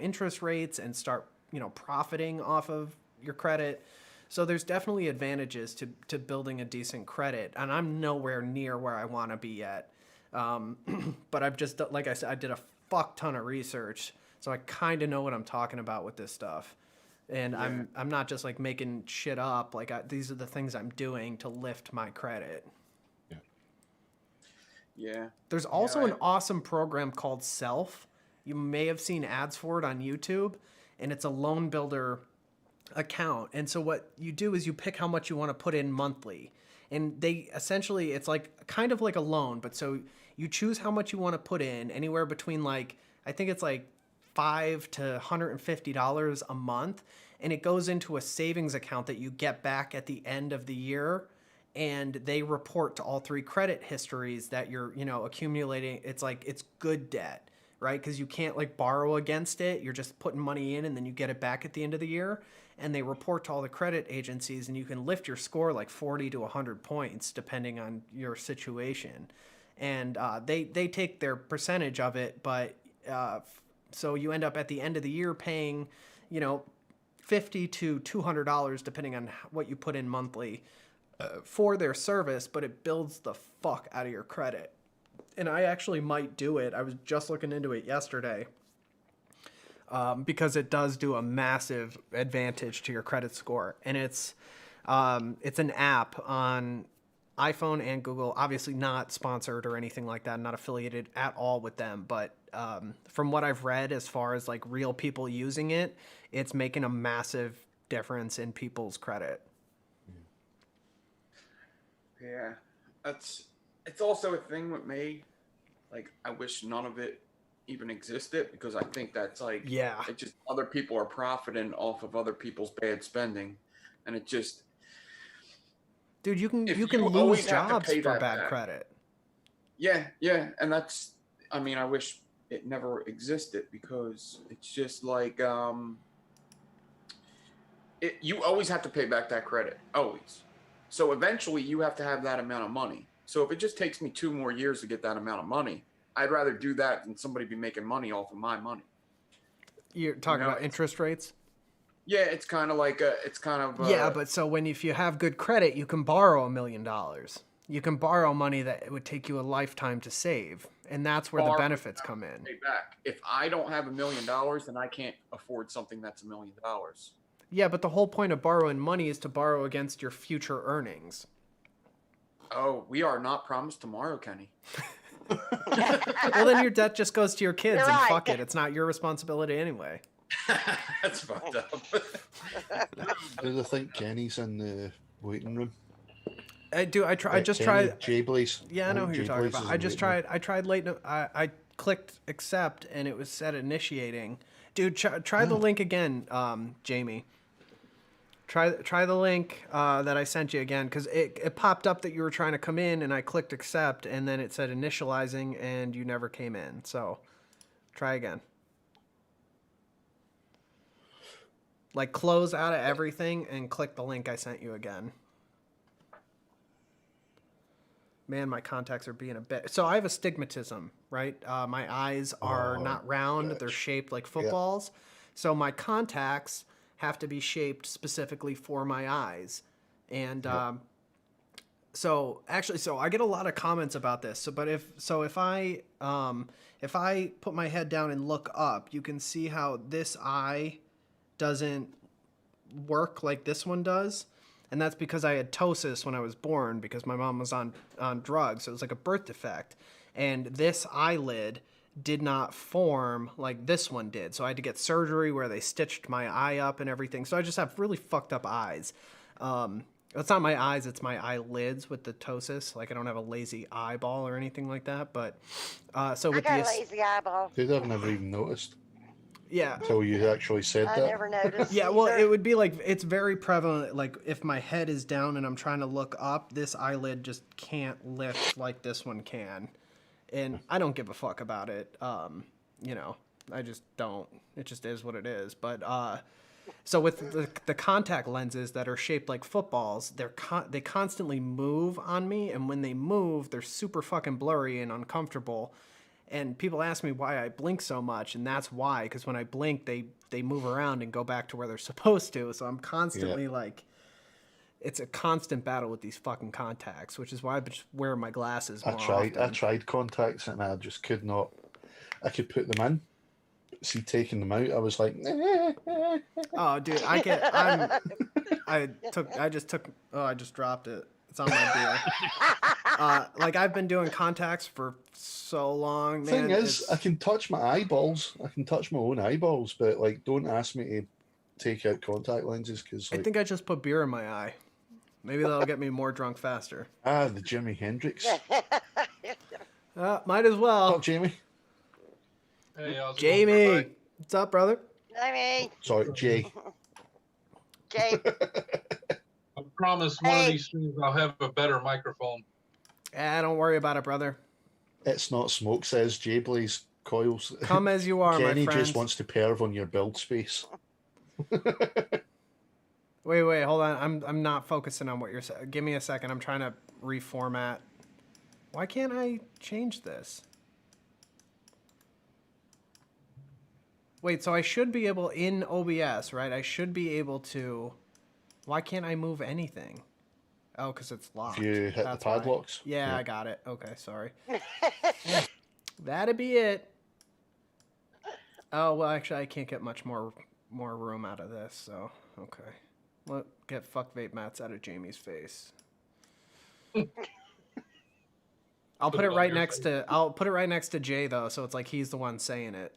interest rates and start, profiting off of your credit. So there's definitely advantages to building a decent credit. And I'm nowhere near where I want to be yet. But I've just, like I said, I did a fuck ton of research. So I kind of know what I'm talking about with this stuff. And I'm not just like making shit up. Like these are the things I'm doing to lift my credit. Yeah. There's also an awesome program called Self. You may have seen ads for it on YouTube, and it's a loan builder account. And so what you do is you pick how much you want to put in monthly. And they essentially, it's like kind of like a loan, but so you choose how much you want to put in, anywhere between like, I think it's like $5 to $150 a month. And it goes into a savings account that you get back at the end of the year. And they report to all three credit histories that you're, accumulating. It's like, it's good debt, right? Because you can't like borrow against it. You're just putting money in and then you get it back at the end of the year. And they report to all the credit agencies, and you can lift your score like 40 to 100 points depending on your situation. And they take their percentage of it, but so you end up at the end of the year paying, $50 to $200 depending on what you put in monthly. For their service, but it builds the fuck out of your credit. And I actually might do it. I was just looking into it yesterday because it does do a massive advantage to your credit score. And it's an app on iPhone and Google, obviously not sponsored or anything like that, not affiliated at all with them. But from what I've read, as far as like real people using it, it's making a massive difference in people's credit. Yeah, it's also a thing with me. Like, I wish none of it even existed, because I think that's like, it just, other people are profiting off of other people's bad spending, and it just, dude, you can lose jobs for bad credit. Yeah, and that's, I mean, I wish it never existed, because it's just like, you always have to pay back that credit, always. So eventually you have to have that amount of money. So if it just takes me 2 more years to get that amount of money, I'd rather do that than somebody be making money off of my money. You're talking about interest rates? Yeah, it's kind of like yeah, but so if you have good credit, you can borrow $1 million. You can borrow money that it would take you a lifetime to save, and that's where the benefits come in. Pay back. If I don't have $1 million, then I can't afford something that's $1 million. Yeah, but the whole point of borrowing money is to borrow against your future earnings. Oh, we are not promised tomorrow, Kenny. Well, then your debt just goes to your kids, and fuck it. It's not your responsibility anyway. That's fucked up. Do they think Kenny's in the waiting room? I do. I just tried. J-Blaze. Yeah, I know who you're talking about. I tried late. I clicked accept, and it was set initiating. Dude, try the link again, Jamie. Try the link that I sent you again, because it popped up that you were trying to come in, and I clicked accept, and then it said initializing, and you never came in. So try again. Like, close out of everything and click the link I sent you again. Man, my contacts are being a bit. So I have astigmatism, right? My eyes are not round; they're shaped like footballs. Yep. So my contacts have to be shaped specifically for my eyes, and so actually, so I get a lot of comments about this. So, but if I put my head down and look up, you can see how this eye doesn't work like this one does. And that's because I had ptosis when I was born because my mom was on drugs. So it was like a birth defect. And this eyelid did not form like this one did. So I had to get surgery where they stitched my eye up and everything. So I just have really fucked up eyes. It's not my eyes, it's my eyelids with the ptosis. Like I don't have a lazy eyeball or anything like that. But so with I got a lazy eyeball. Dude, I've never even noticed. Yeah. Until you actually said that. I never noticed. Yeah, well, it would be like, it's very prevalent. Like, if my head is down and I'm trying to look up, this eyelid just can't lift like this one can. And I don't give a fuck about it. You know, I just don't. It just is what it is. But, so with the contact lenses that are shaped like footballs, they constantly move on me. And when they move, they're super fucking blurry and uncomfortable. And people ask me why I blink so much, and that's why, because when I blink, they move around and go back to where they're supposed to. So I'm constantly like, it's a constant battle with these fucking contacts, which is why I just wear my glasses more often. I tried contacts, and I just could not. I could put them in. See, taking them out, I was like, oh, dude, I just dropped it. It's on my beer. Like I've been doing contacts for so long, man. Thing is, I can touch my eyeballs. I can touch my own eyeballs, but like, don't ask me to take out contact lenses because I think I just put beer in my eye. Maybe that'll get me more drunk faster. Ah, the Jimi Hendrix. Might as well. Oh, Jamie. Hey, Jamie, what's up, brother? Jamie. Sorry, Jay. Jay. I promise one of these streams I'll have a better microphone. Don't worry about it, brother. It's not smoke, says Jay Blaze. Coils. Come as you are, Kenny my friend. just wants to perv on your build space. Wait, hold on. I'm not focusing on what you're saying. Give me a second. I'm trying to reformat. Why can't I change this? Wait, so I should be able, in OBS, right? I should be able to... Why can't I move anything? Oh, because it's locked. If you hit the padlocks. Yeah, I got it. Okay, sorry. That'd be it. Oh, well, actually, I can't get much more room out of this, so... Okay. Get fuck vape mats out of Jamie's face. I'll put it right next to Jay, though, so it's like he's the one saying it.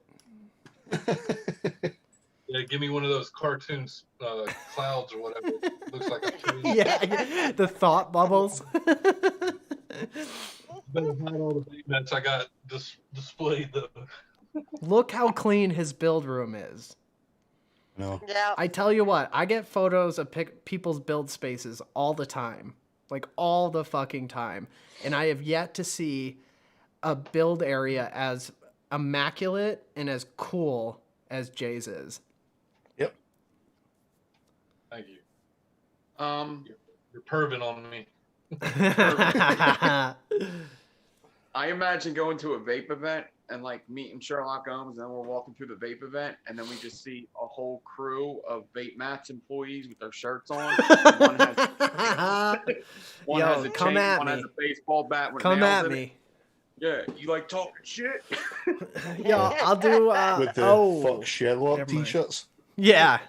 Yeah, give me one of those cartoons, clouds or whatever. It looks like a tree. Yeah, the thought bubbles. Better hide all the vape mats I got displayed though. Look how clean his build room is. No. Yeah. I tell you what, I get photos of people's build spaces all the time. Like all the fucking time. And I have yet to see a build area as immaculate and as cool as Jay's is. Yep. Thank you. You're perving on me. I imagine going to a vape event and like meeting Sherlock Holmes, and then we're walking through the vape event, and then we just see a whole crew of Vape Mats employees with their shirts on. One has a chain, one has a baseball bat. With Come nails at in me. It. Yeah, you like talking shit? Yo, I'll do. With the fuck Sherlock t-shirts. Yeah.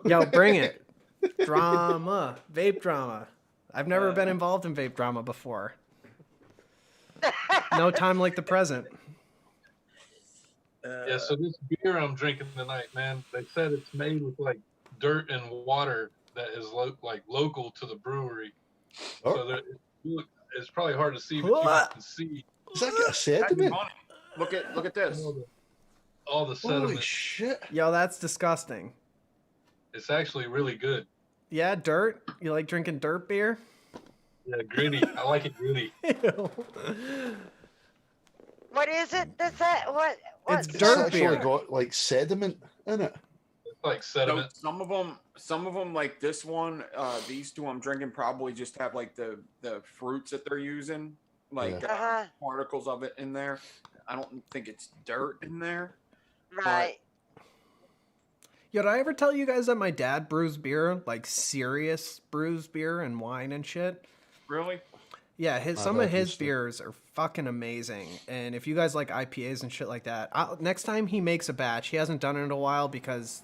Yo, bring it. Drama, vape drama. I've never been involved in vape drama before. No time like the present. Yeah, so this beer I'm drinking tonight, man, they said it's made with like dirt and water that is local to the brewery. Oh. So it's probably hard to see, but you can see. Is that got a sediment? Look at this. All the sediment. Holy shit. Yo, that's disgusting. It's actually really good. Yeah, dirt? You like drinking dirt beer? Yeah, gritty. I like it gritty. Ew. What is it? What? It's It's dirt actually beer. got like sediment in it. It's like So sediment. some of them like this one, these two I'm drinking probably just have like the fruits that they're using like Uh-huh. particles of it in there. I don't think it's dirt in there. Right. Yo, did I ever tell you guys that my dad brews beer, like serious brews beer and wine and shit? Really? Yeah, some dad of his used to. beers are fucking amazing. And if you guys like IPAs and shit like that, next time he makes a batch, he hasn't done it in a while because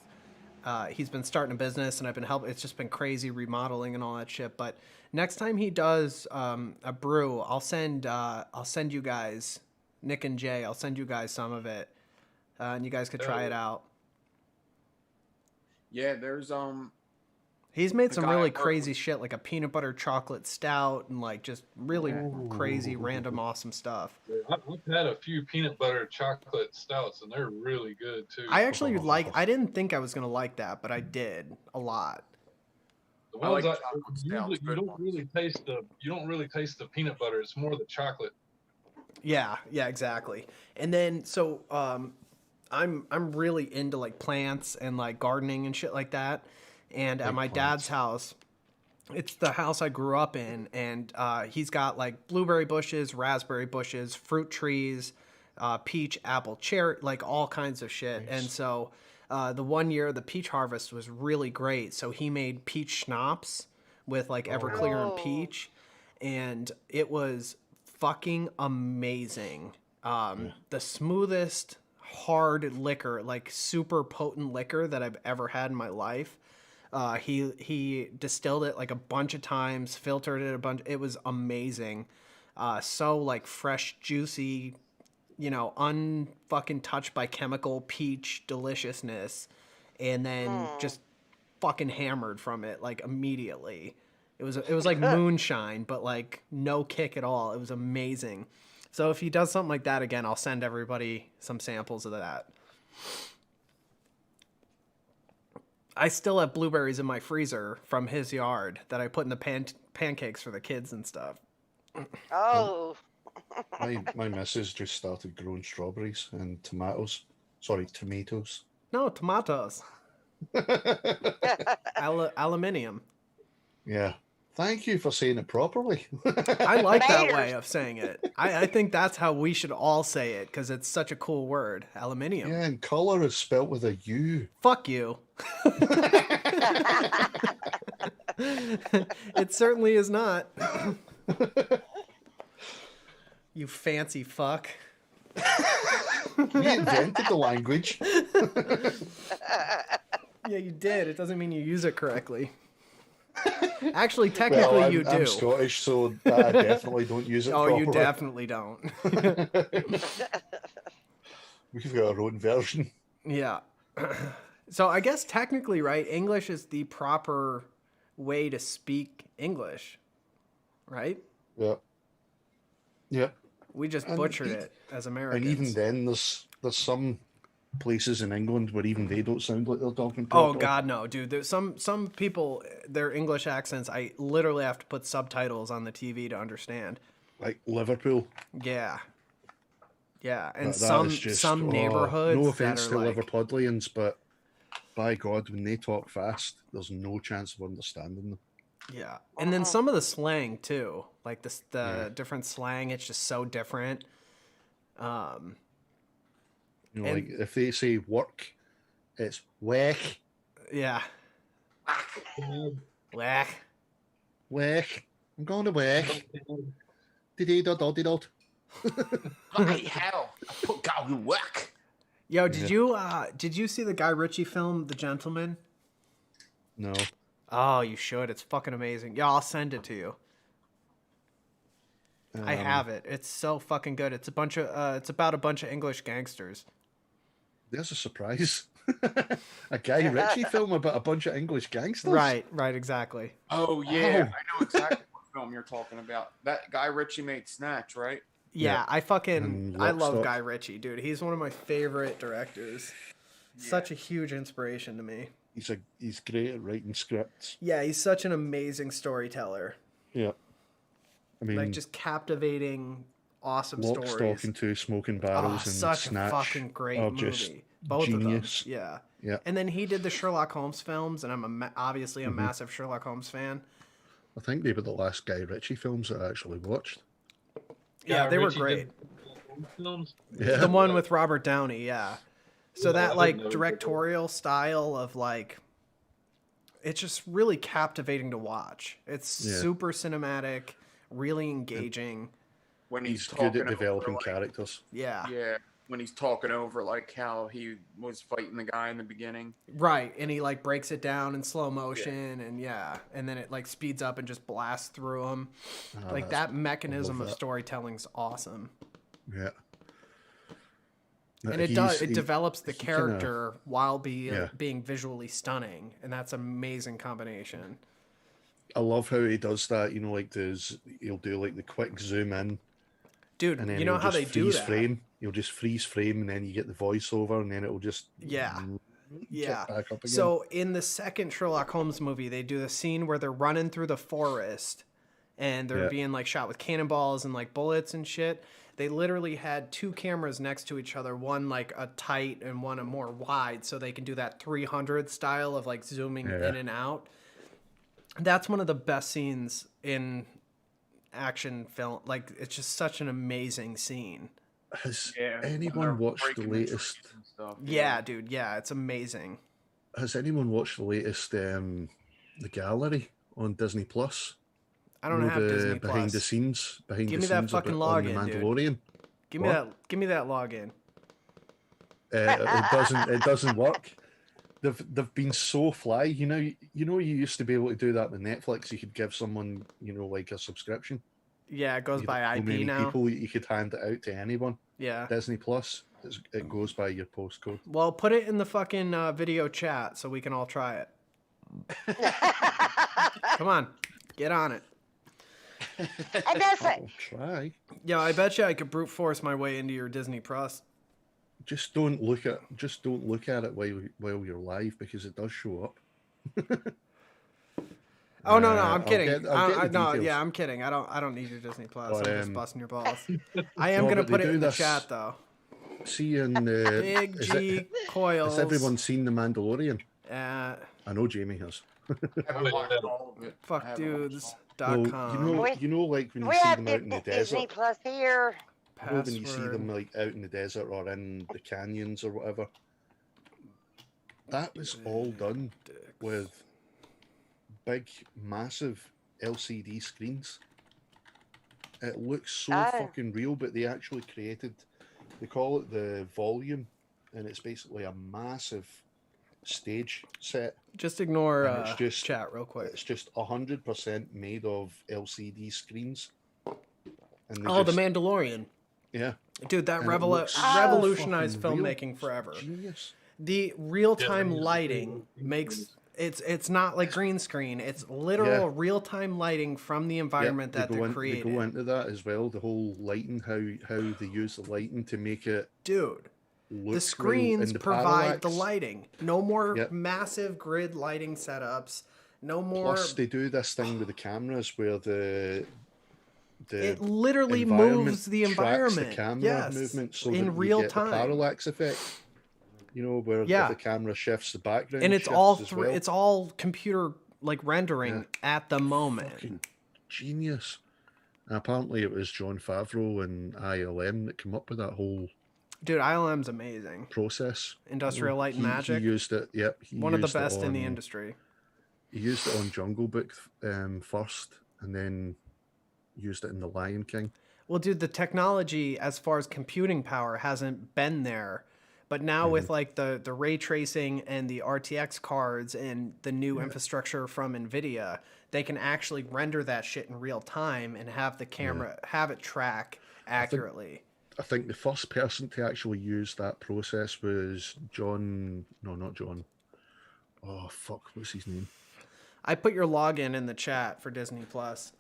he's been starting a business and I've been helping. It's just been crazy remodeling and all that shit. But next time he does a brew, I'll send you guys, Nick and Jay. I'll send you guys some of it, and you guys could try it out. Yeah, there's He's made some guy really at work crazy shit, like a peanut butter chocolate stout, and like just really crazy, random, awesome stuff. I've had a few peanut butter chocolate stouts, and they're really good too. I actually I didn't think I was gonna like that, but I did a lot. The I like ones chocolate usually stouts, you good don't ones. really taste the peanut butter. It's more the chocolate. Yeah, exactly. And then so I'm really into like plants and like gardening and shit like that. And at Like my dad's plants. house, it's the house I grew up in, and he's got like blueberry bushes, raspberry bushes, fruit trees, peach, apple, cherry, like all kinds of shit. Nice. And so the one year the peach harvest was really great, so he made peach schnapps with like Everclear and Oh. peach, and it was fucking amazing. The smoothest hard liquor, like super potent liquor that I've ever had in my life. He distilled it like a bunch of times, filtered it a bunch. It was amazing. So like fresh, juicy, unfucking touched by chemical peach deliciousness, and then just fucking hammered from it like immediately. It was like moonshine, but like no kick at all. It was amazing. So if he does something like that again, I'll send everybody some samples of that. I still have blueberries in my freezer from his yard that I put in the pancakes for the kids and stuff. Oh. My missus just started growing strawberries and tomatoes. Sorry, tomatoes. No, tomatoes. Aluminium. Yeah. Thank you for saying it properly. I like that Mayors. way of saying it. I think that's how we should all say it because it's such a cool word. Aluminium. Yeah, and colour is spelt with a U. Fuck you. It certainly is not. You fancy fuck. We invented the language. Yeah, you did. It doesn't mean you use it correctly. Actually, technically, Well, you do. I'm Scottish, so I definitely don't use it properly. You definitely don't. We've got our own version. Yeah. So I guess technically, right, English is the proper way to speak English, right? Yeah. Yeah. We just And butchered e- it as And Americans. even then, there's some places in England where even they don't sound like they're talking Oh properly. God, no, dude. There's some people, their English accents, I literally have to put subtitles on the TV to understand. Like Liverpool. Yeah, and That some is just, neighborhoods. no that offense are to like, Liverpudlians, but by God, when they talk fast, there's no chance of understanding them. yeah, and then some of the slang too, like the different slang. It's just so different. You know, And- like if they say work, it's work, Yeah, whack. work. I'm going to work. Did. Bloody hell! I put go to work. Yo, did you see the Guy Ritchie film, The Gentleman? No. Oh, you should. It's fucking amazing. Yeah, I'll send it to you. I have it. It's so fucking good. It's about a bunch of English gangsters. There's a surprise. A Guy Ritchie film about a bunch of English gangsters. Right, exactly. Oh yeah, I know exactly what film you're talking about. That Guy Ritchie made Snatch, right? Yeah, Yeah. And I love Lockstock. Guy Ritchie, dude. He's one of my favorite directors. Such a huge inspiration to me. He's great at writing scripts. Yeah, he's such an amazing storyteller. Yeah. I mean, Like just captivating, awesome Lock, stories. Stock, and Two Smoking Barrels and Such Snatch a fucking great are movie. just Both genius. of them. Yeah. Yeah. And then he did the Sherlock Holmes films, and I'm obviously a massive Sherlock Holmes fan. I think they were the last Guy Ritchie films that I actually watched. Yeah, Guy they were Ritchie great. did films. Yeah. The one with Robert Downey, yeah. So Yeah, that I like didn't know. directorial style of like, it's just really captivating to watch. It's Yeah. super cinematic, really engaging. When He's he's good talking at developing over, characters. Yeah. yeah, when he's talking over like how he was fighting the guy in the beginning. Right, and he like breaks it down in slow motion, and and then it like speeds up and just blasts through him. Like that's- that mechanism of that. storytelling's awesome, Yeah. and it develops the he kinda- character while Yeah. being visually stunning, and that's an amazing combination. I love how he does that. Like he'll do like the quick zoom in, Dude, and then you know he'll how just they do freeze that? frame. You'll just freeze frame, and then you get the voiceover, and then it'll just Yeah. Yeah. get back up again. So in the second Sherlock Holmes movie, they do the scene where they're running through the forest and they're Yeah. being like shot with cannonballs and like bullets and shit. They literally had two cameras next to each other, one like a tight and one a more wide, so they can do that 300 style of like zooming Yeah. in and out. That's one of the best scenes in action film. Like, it's just such an amazing scene. Has Yeah, when they're anyone watched the breaking latest? trees and stuff, Yeah, dude. Yeah, it's amazing. Has anyone watched the latest the gallery on Disney Plus? I don't have Disney behind the Plus. scenes. Behind Give the me that scenes fucking on the login, dude. Mandalorian. Give me What? that. Give me that login. It doesn't. It doesn't work. They've been so fly. You used to be able to do that with Netflix. You could give someone like a subscription. Yeah, it goes You by had so IP many now. people, you could hand it out to anyone. Yeah. Disney Plus, it goes by your postcode. Well, put it in the fucking video chat so we can all try it. Come on, get on it. And that's it. I'll try. Yeah, I bet you I could brute force my way into your Disney Plus. Just don't look at it while you're live, because it does show up. Oh no, I'm I'll kidding. get the No, details. yeah, I'm kidding. I don't need your Disney Plus. But, I'm just busting your balls. I am No, gonna but they put it do in the this- chat though. See, in Big G Coils. has everyone seen The Mandalorian? Uh, I know Jamie has. I haven't watched all of it. I haven't watched all of it. fuckdudes.com. Well, you know, like when you We see have them out in the Disney desert. Plus here. You know, when you see Password. them like out in the desert or in the canyons or whatever. That was all done with big, massive LCD screens. It looks so Oh. fucking real, but they actually created, they call it the volume, and it's basically a massive stage set. Just ignore And it's just- chat real quick. It's just 100% made of LCD screens. And they Oh, The just- Mandalorian. Yeah. Dude, that And it looks so revolutionized fucking real. filmmaking forever. Genius. The real-time Yeah, they lighting use- makes it's not like green screen. It's literal Yeah. real-time lighting from the environment that they they're go creating. They go into that as well. The whole lighting, how they use the lighting to make it Dude, look the real, screens and the provide the parallax. lighting. No more Yep. massive grid lighting setups. No more. Plus, they do this thing with the cameras where the It literally environment moves the tracks environment. the camera Yes, movement, so in that real you get time. the parallax effect. You know, where Yeah. if the camera shifts, the background And it's shifts all as well. it's all computer like rendering at the moment. Fucking genius. And apparently, it was John Favreau and ILM that came up with that whole Dude, ILM's amazing. process. Industrial Light and Magic. He used it. Yep. He One of the used it best in the on- industry. He used it on Jungle Book first, and then used it in The Lion King. Well, dude, the technology as far as computing power hasn't been there. But now with like the ray tracing and the RTX cards and the new infrastructure from NVIDIA, they can actually render that shit in real time and have the camera have it track accurately. I think the first person to actually use that process was John. No, not John. Oh fuck! What's his name? I put your login in the chat for Disney Plus.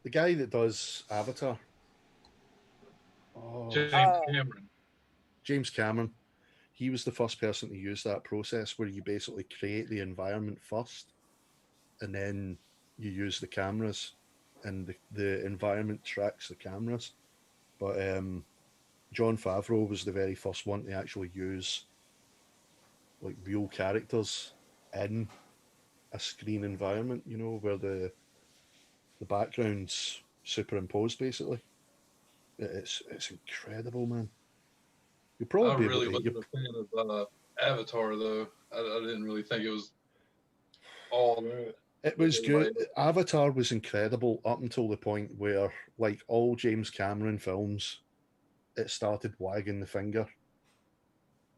The guy that does Avatar. Oh, James Cameron. James Cameron. He was the first person to use that process where you basically create the environment first, and then you use the cameras, and the environment tracks the cameras. But John Favreau was the very first one to actually use like real characters in a screen environment, you know, where the background's superimposed basically. It's incredible, man. You'll probably I be able really to. wasn't a fan of Avatar though. I didn't really think it was all that. It was good. Like, Avatar was incredible up until the point where, like all James Cameron films, it started wagging the finger.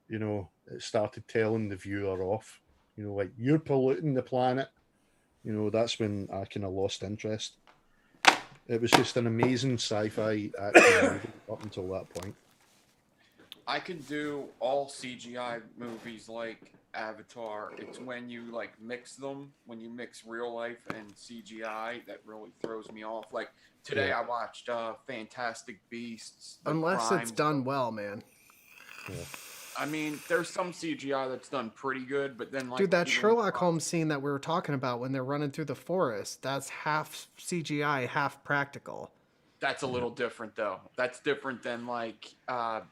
You know, it started telling the viewer off. You know, like, you're polluting the planet. You know, that's when I kind of lost interest. It was just an amazing sci-fi action movie up until that point. I can do all CGI movies like Avatar. It's when you like mix them, when you mix real life and CGI, that really throws me off. Like today, I watched Fantastic Beasts. Unless it's done well, man. Yeah. I mean, there's some CGI that's done pretty good, but then like, dude, that Sherlock Holmes scene that we were talking about when they're running through the forest, that's half CGI, half practical. That's a little different though. That's different than like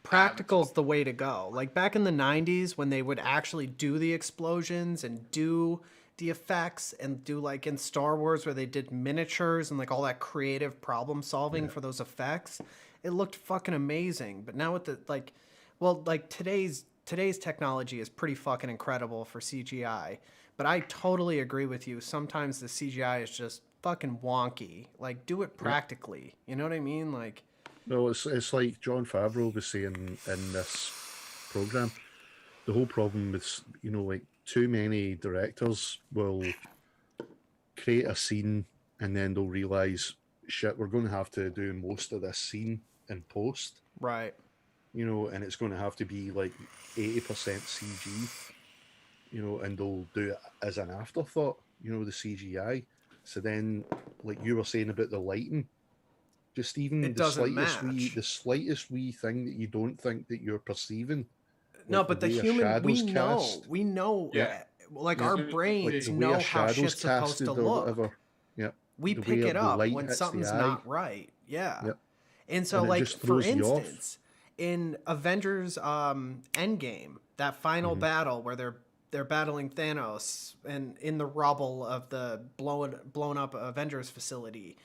practical's the way to go. Like back in the 90s when they would actually do the explosions and do the effects and do like in Star Wars where they did miniatures and like all that creative problem solving for those effects, it looked fucking amazing. But now with the like, well, like today's technology is pretty fucking incredible for CGI. But I totally agree with you. Sometimes the CGI is just fucking wonky. Like, do it practically. You know what I mean? Like, no, it's like Jon Favreau was saying in this program. The whole problem is, you know, like too many directors will create a scene and then they'll realize, shit, we're going to have to do most of this scene in post. Right. You know, and it's going to have to be like 80% CG, you know, and they'll do it as an afterthought, you know, the CGI. So then, like you were saying about the lighting, just even the slightest wee thing that you don't think that you're perceiving. No, like but the human, we know, Yeah. Like our brains like know how shit's supposed to look. Whatever. Yeah. We pick it up when something's not right. Yeah. Yep. And so, and like, for instance, in Avengers Endgame, that final battle where they're battling Thanos and in the rubble of the blown up Avengers facility,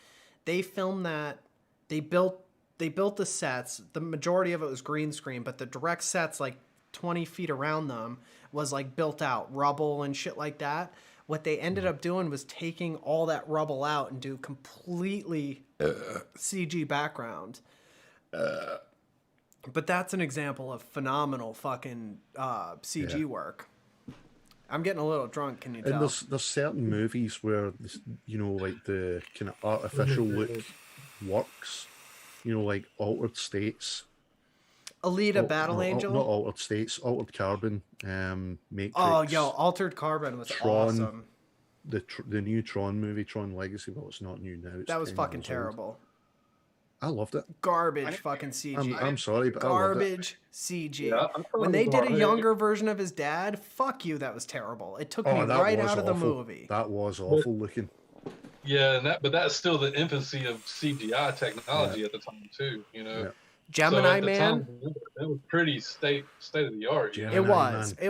they filmed that. They built the sets. The majority of it was green screen, but the direct sets, like 20 feet around them, was like built out rubble and shit like that. What they ended up doing was taking all that rubble out and do completely CG background. But that's an example of phenomenal fucking CG work. I'm getting a little drunk, can you tell? And there's certain movies where, you know, like the kind of artificial look works. You know, like Altered States. Alita Battle Angel? Not Altered States, Altered Carbon, Matrix. Oh, yo, Altered Carbon was awesome. The new Tron movie, Tron Legacy, well, it's not new now. That was fucking terrible. I loved it. Garbage fucking CG. I'm sorry, but garbage CG. Yeah, when they did a younger version of his dad, fuck you, that was terrible. It took me right out of the movie. That was awful looking. Yeah, but that's still the infancy of CGI technology at the time too. You know, Gemini Man. That was pretty state of the art. It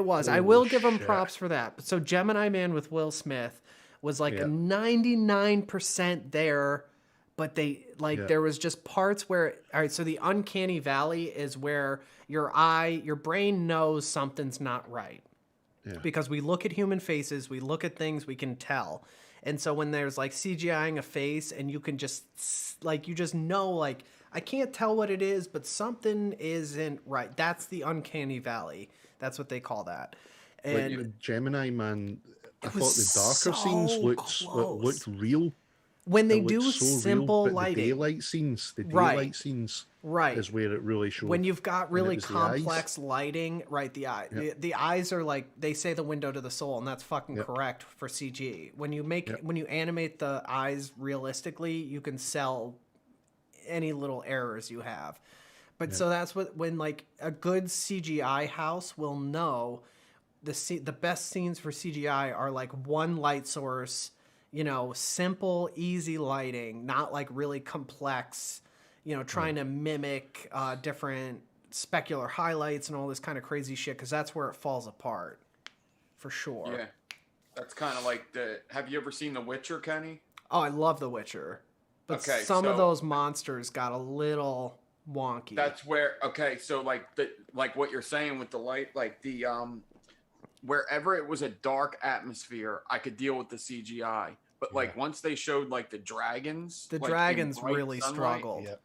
was. I will give him props for that. So Gemini Man with Will Smith was like 99% there. But there was just parts where, all right, so the uncanny valley is where your brain knows something's not right. Yeah. Because we look at human faces, we look at things, we can tell. And so when there's like CGIing a face and you can just, like, you just know, like, I can't tell what it is, but something isn't right. That's the uncanny valley. That's what they call that. And like Gemini Man, I thought the darker scenes looked real. When they do simple lighting, the daylight scenes, is where it really shows. When you've got really complex lighting, right? The eye, the eyes are like, they say the window to the soul, and that's fucking correct for CG. When you when you animate the eyes realistically, you can sell any little errors you have. But so that's when like a good CGI house will know the best scenes for CGI are like one light source. You know, simple, easy lighting, not like really complex, you know, trying to mimic different specular highlights and all this kind of crazy shit, because that's where it falls apart, for sure. Yeah. That's kind of like the. Have you ever seen The Witcher, Kenny? Oh, I love The Witcher, but Okay, some of so those monsters got a little wonky. that's where. Okay, so like what you're saying with the light, like the wherever it was a dark atmosphere, I could deal with the CGI. But like once they showed like the dragons, the like, dragons in bright really sunlight, struggled. Yep.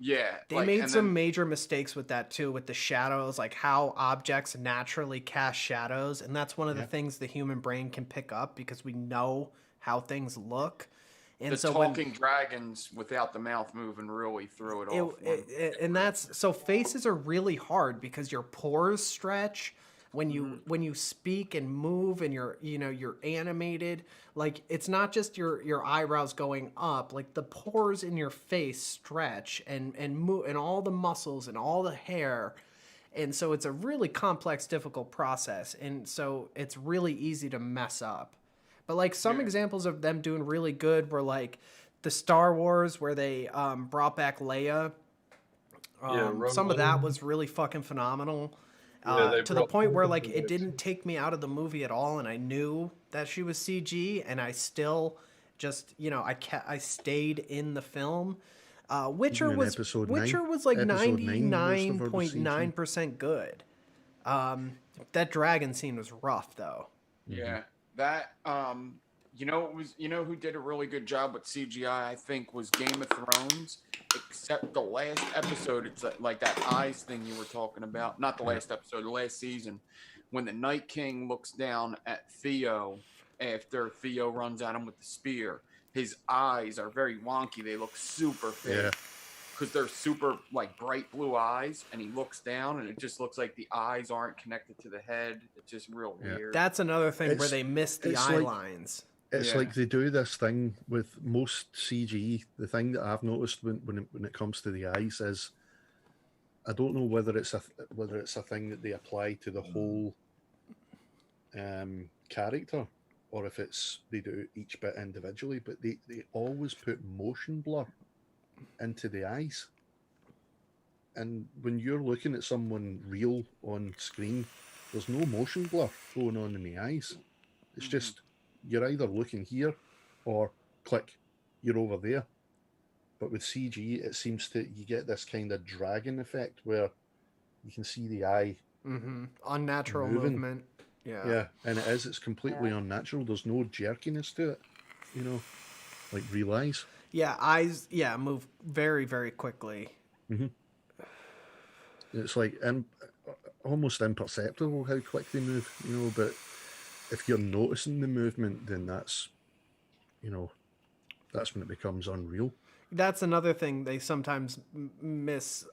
Yeah, They like, made and some then, major mistakes with that too, with the shadows, like how objects naturally cast shadows, and that's one of the things the human brain can pick up because we know how things look. And the so talking dragons without the mouth moving really threw it off. and that's so faces are really hard because your pores stretch when you speak and move and you're animated. Like it's not just your eyebrows going up, like the pores in your face stretch and move, and all the muscles and all the hair. And so it's a really complex, difficult process, and so it's really easy to mess up. But like some examples of them doing really good were like the Star Wars where they brought back Leia. Some of that was really fucking phenomenal. To the point where like it didn't take me out of the movie at all, and I knew that she was CG, and I still just I stayed in the film. Witcher was like Episode 9, most of her was 99.9% good. That dragon scene was rough though. Yeah, that you know who did a really good job with CGI, I think, was Game of Thrones, except the last episode. It's like that eyes thing you were talking about. Not the last episode, the last season, when the Night King looks down at Theo after Theo runs at him with the spear. His eyes are very wonky. They look super fake. Because they're super like bright blue eyes, and he looks down and it just looks like the eyes aren't connected to the head. It's just real weird. That's another thing where they miss the eye lines. It's like they do this thing with most CG. The thing that I've noticed when it comes to the eyes is, I don't know whether it's a thing that they apply to the whole character, or if they do each bit individually, but they always put motion blur into the eyes. And when you're looking at someone real on screen, there's no motion blur going on in the eyes. It's just you're either looking here or click, you're over there. But with CG, it seems you get this kind of dragging effect where you can see the eye unnatural movement. Yeah, and it's completely unnatural. There's no jerkiness to it, like real eyes. Yeah, eyes move very, very quickly. It's like almost imperceptible how quick they move, but if you're noticing the movement, then that's when it becomes unreal. That's another thing they sometimes miss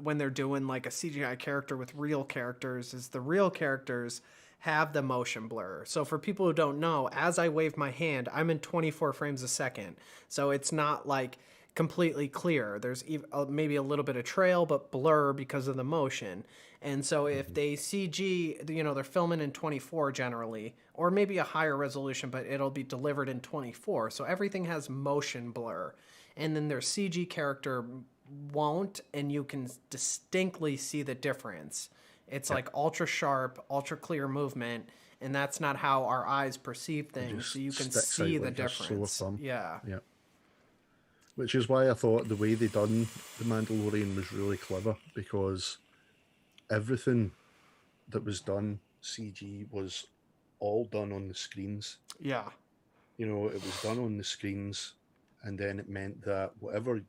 when they're doing like a CGI character with real characters, is the real characters have the motion blur. So for people who don't know, as I wave my hand, I'm in 24 frames a second. So it's not like completely clear. There's maybe a little bit of trail, but blur because of the motion. And so if they CG, they're filming in 24 generally, or maybe a higher resolution, but it'll be delivered in 24. So everything has motion blur. And then their CG character won't, and you can distinctly see the difference. It's like ultra sharp, ultra clear movement, and that's not how our eyes perceive things. So you can see the difference. Yeah. Which is why I thought the way they done The Mandalorian was really clever, because everything that was done CG was all done on the screens. Yeah. It was done on the screens, and then it meant that whatever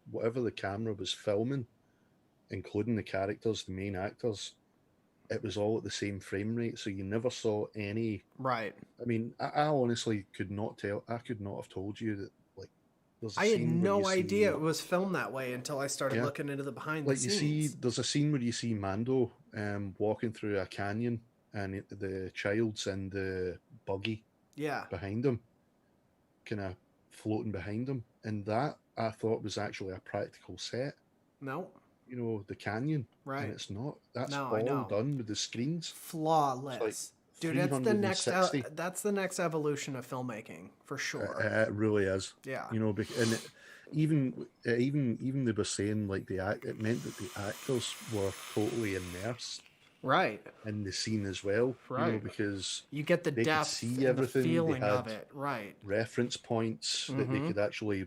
the camera was filming, including the characters, the main actors, it was all at the same frame rate, so you never saw any. Right. I mean, I honestly could not tell. I could not have told you that. Like, I had no idea it was filmed that way until I started looking into the behind the scenes. You see, there's a scene where you see Mando walking through a canyon, and the child's in the buggy. Yeah. Behind him, kind of floating behind him, and that I thought was actually a practical set. No. The canyon. Right. And it's not. That's all done with the screens. Flawless. Like dude, that's the next evolution of filmmaking, for sure. It really is. Yeah. And even they were saying like it meant that the actors were totally immersed Right. in the scene as well. You know, Right. because You get the they could depth see and the everything. They feeling had of it. Right. reference points that they could actually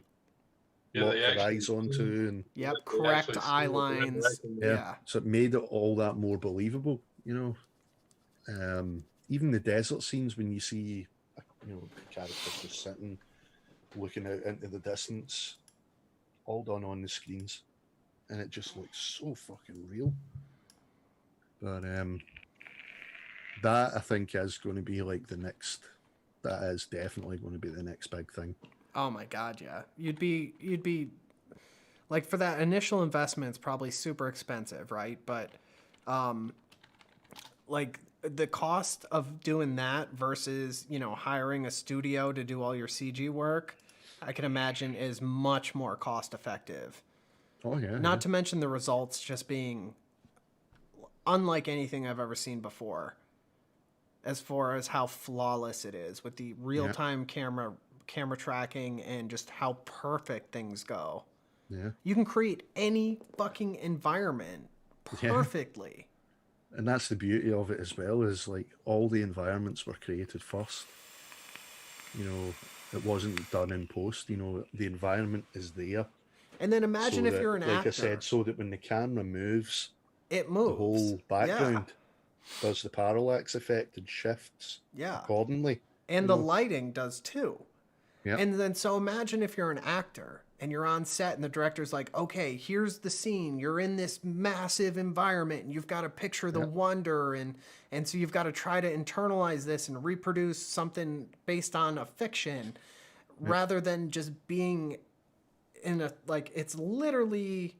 Yeah, lock they their actually eyes onto, and Yep. they Correct actually see eye what they're lines. interacting with. Yeah. so it made it all that more believable. You know, even the desert scenes when you see, you know, the characters just sitting, looking out into the distance, all done on the screens, and it just looks so fucking real. But that I think is going to be like the next. That is definitely going to be the next big thing. Oh my God, yeah. You'd be like, for that initial investment, it's probably super expensive, right? But like the cost of doing that versus, you know, hiring a studio to do all your CG work, I can imagine is much more cost effective. Oh yeah. Not to mention the results just being unlike anything I've ever seen before, as far as how flawless it is with the real-time camera tracking and just how perfect things go. Yeah. You can create any fucking environment perfectly. And that's the beauty of it as well, is like all the environments were created first. You know, it wasn't done in post. You know, the environment is there. And then imagine so if that, you're an like actor. I said, so that when the camera moves, it moves. the whole background does the parallax effect and shifts accordingly. And the lighting does too. Yeah. And then so imagine if you're an actor and you're on set and the director's like, okay, here's the scene. You're in this massive environment and you've got to picture the wonder, and so you've got to try to internalize this and reproduce something based on a fiction rather than just being in a, like, it's literally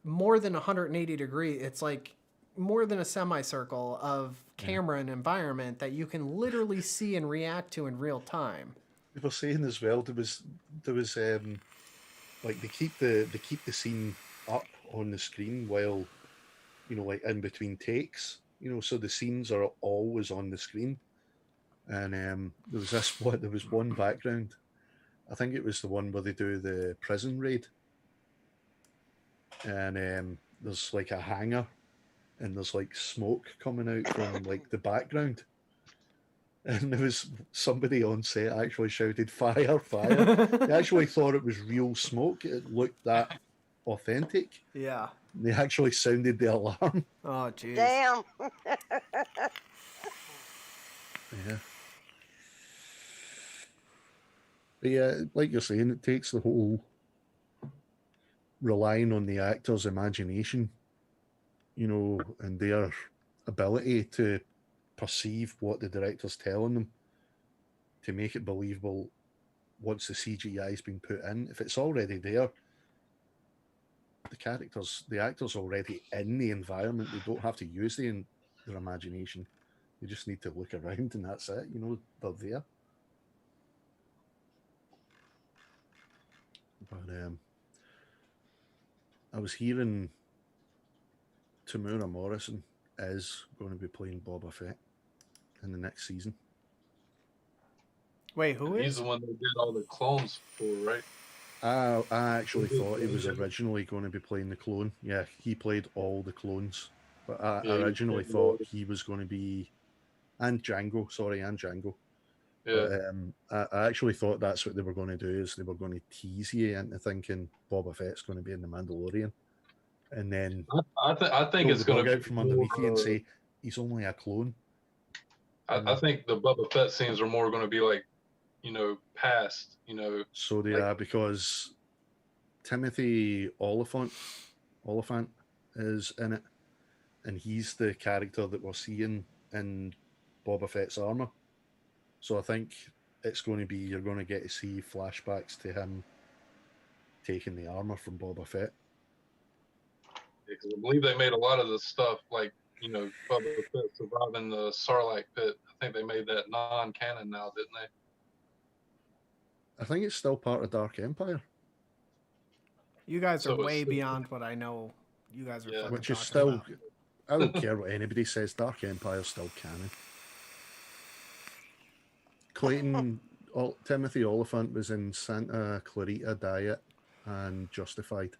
more than 180 degree. It's like more than a semicircle of camera and environment that you can literally see and react to in real time. They were saying as well, there was like they keep the scene up on the screen while, you know, like in between takes, you know, so the scenes are always on the screen. And there was one background, I think it was the one where they do the prison raid, and there's like a hangar and there's like smoke coming out from like the background. And there was somebody on set actually shouted, "Fire, fire." They actually thought it was real smoke. It looked that authentic. Yeah. They actually sounded the alarm. Oh, jeez. Damn. Yeah. But yeah, like you're saying, it takes the whole relying on the actor's imagination, you know, and their ability to perceive what the director's telling them to make it believable once the CGI has been put in. If it's already there, the actors already in the environment. They don't have to use their imagination. They just need to look around and that's it. You know, they're there. But I was hearing Tamura Morrison is going to be playing Boba Fett in the next season. Wait, who is? He's the one that did all the clones for, right? I actually thought he was originally going to be playing the clone. Yeah, he played all the clones. But I originally thought he was going to be... And Django. Yeah. But I actually thought that's what they were going to do, is they were going to tease you into thinking Boba Fett's going to be in The Mandalorian. And then I think it's going to go be out from underneath you and say, he's only a clone. I think the Boba Fett scenes are more going to be like, you know, past, you know. So they are, because Timothy Oliphant is in it, and he's the character that we're seeing in Boba Fett's armor. So I think it's going to be, you're going to get to see flashbacks to him taking the armor from Boba Fett. Because I believe they made a lot of the stuff, like, you know, Boba Fett surviving the Sarlacc pit. I think they made that non-canon now, didn't they? I think it's still part of Dark Empire. You guys are way beyond what I know. You guys are fucking which is talking still about. I don't care what anybody says, Dark Empire's still canon. Timothy Oliphant was in Santa Clarita Diet and Justified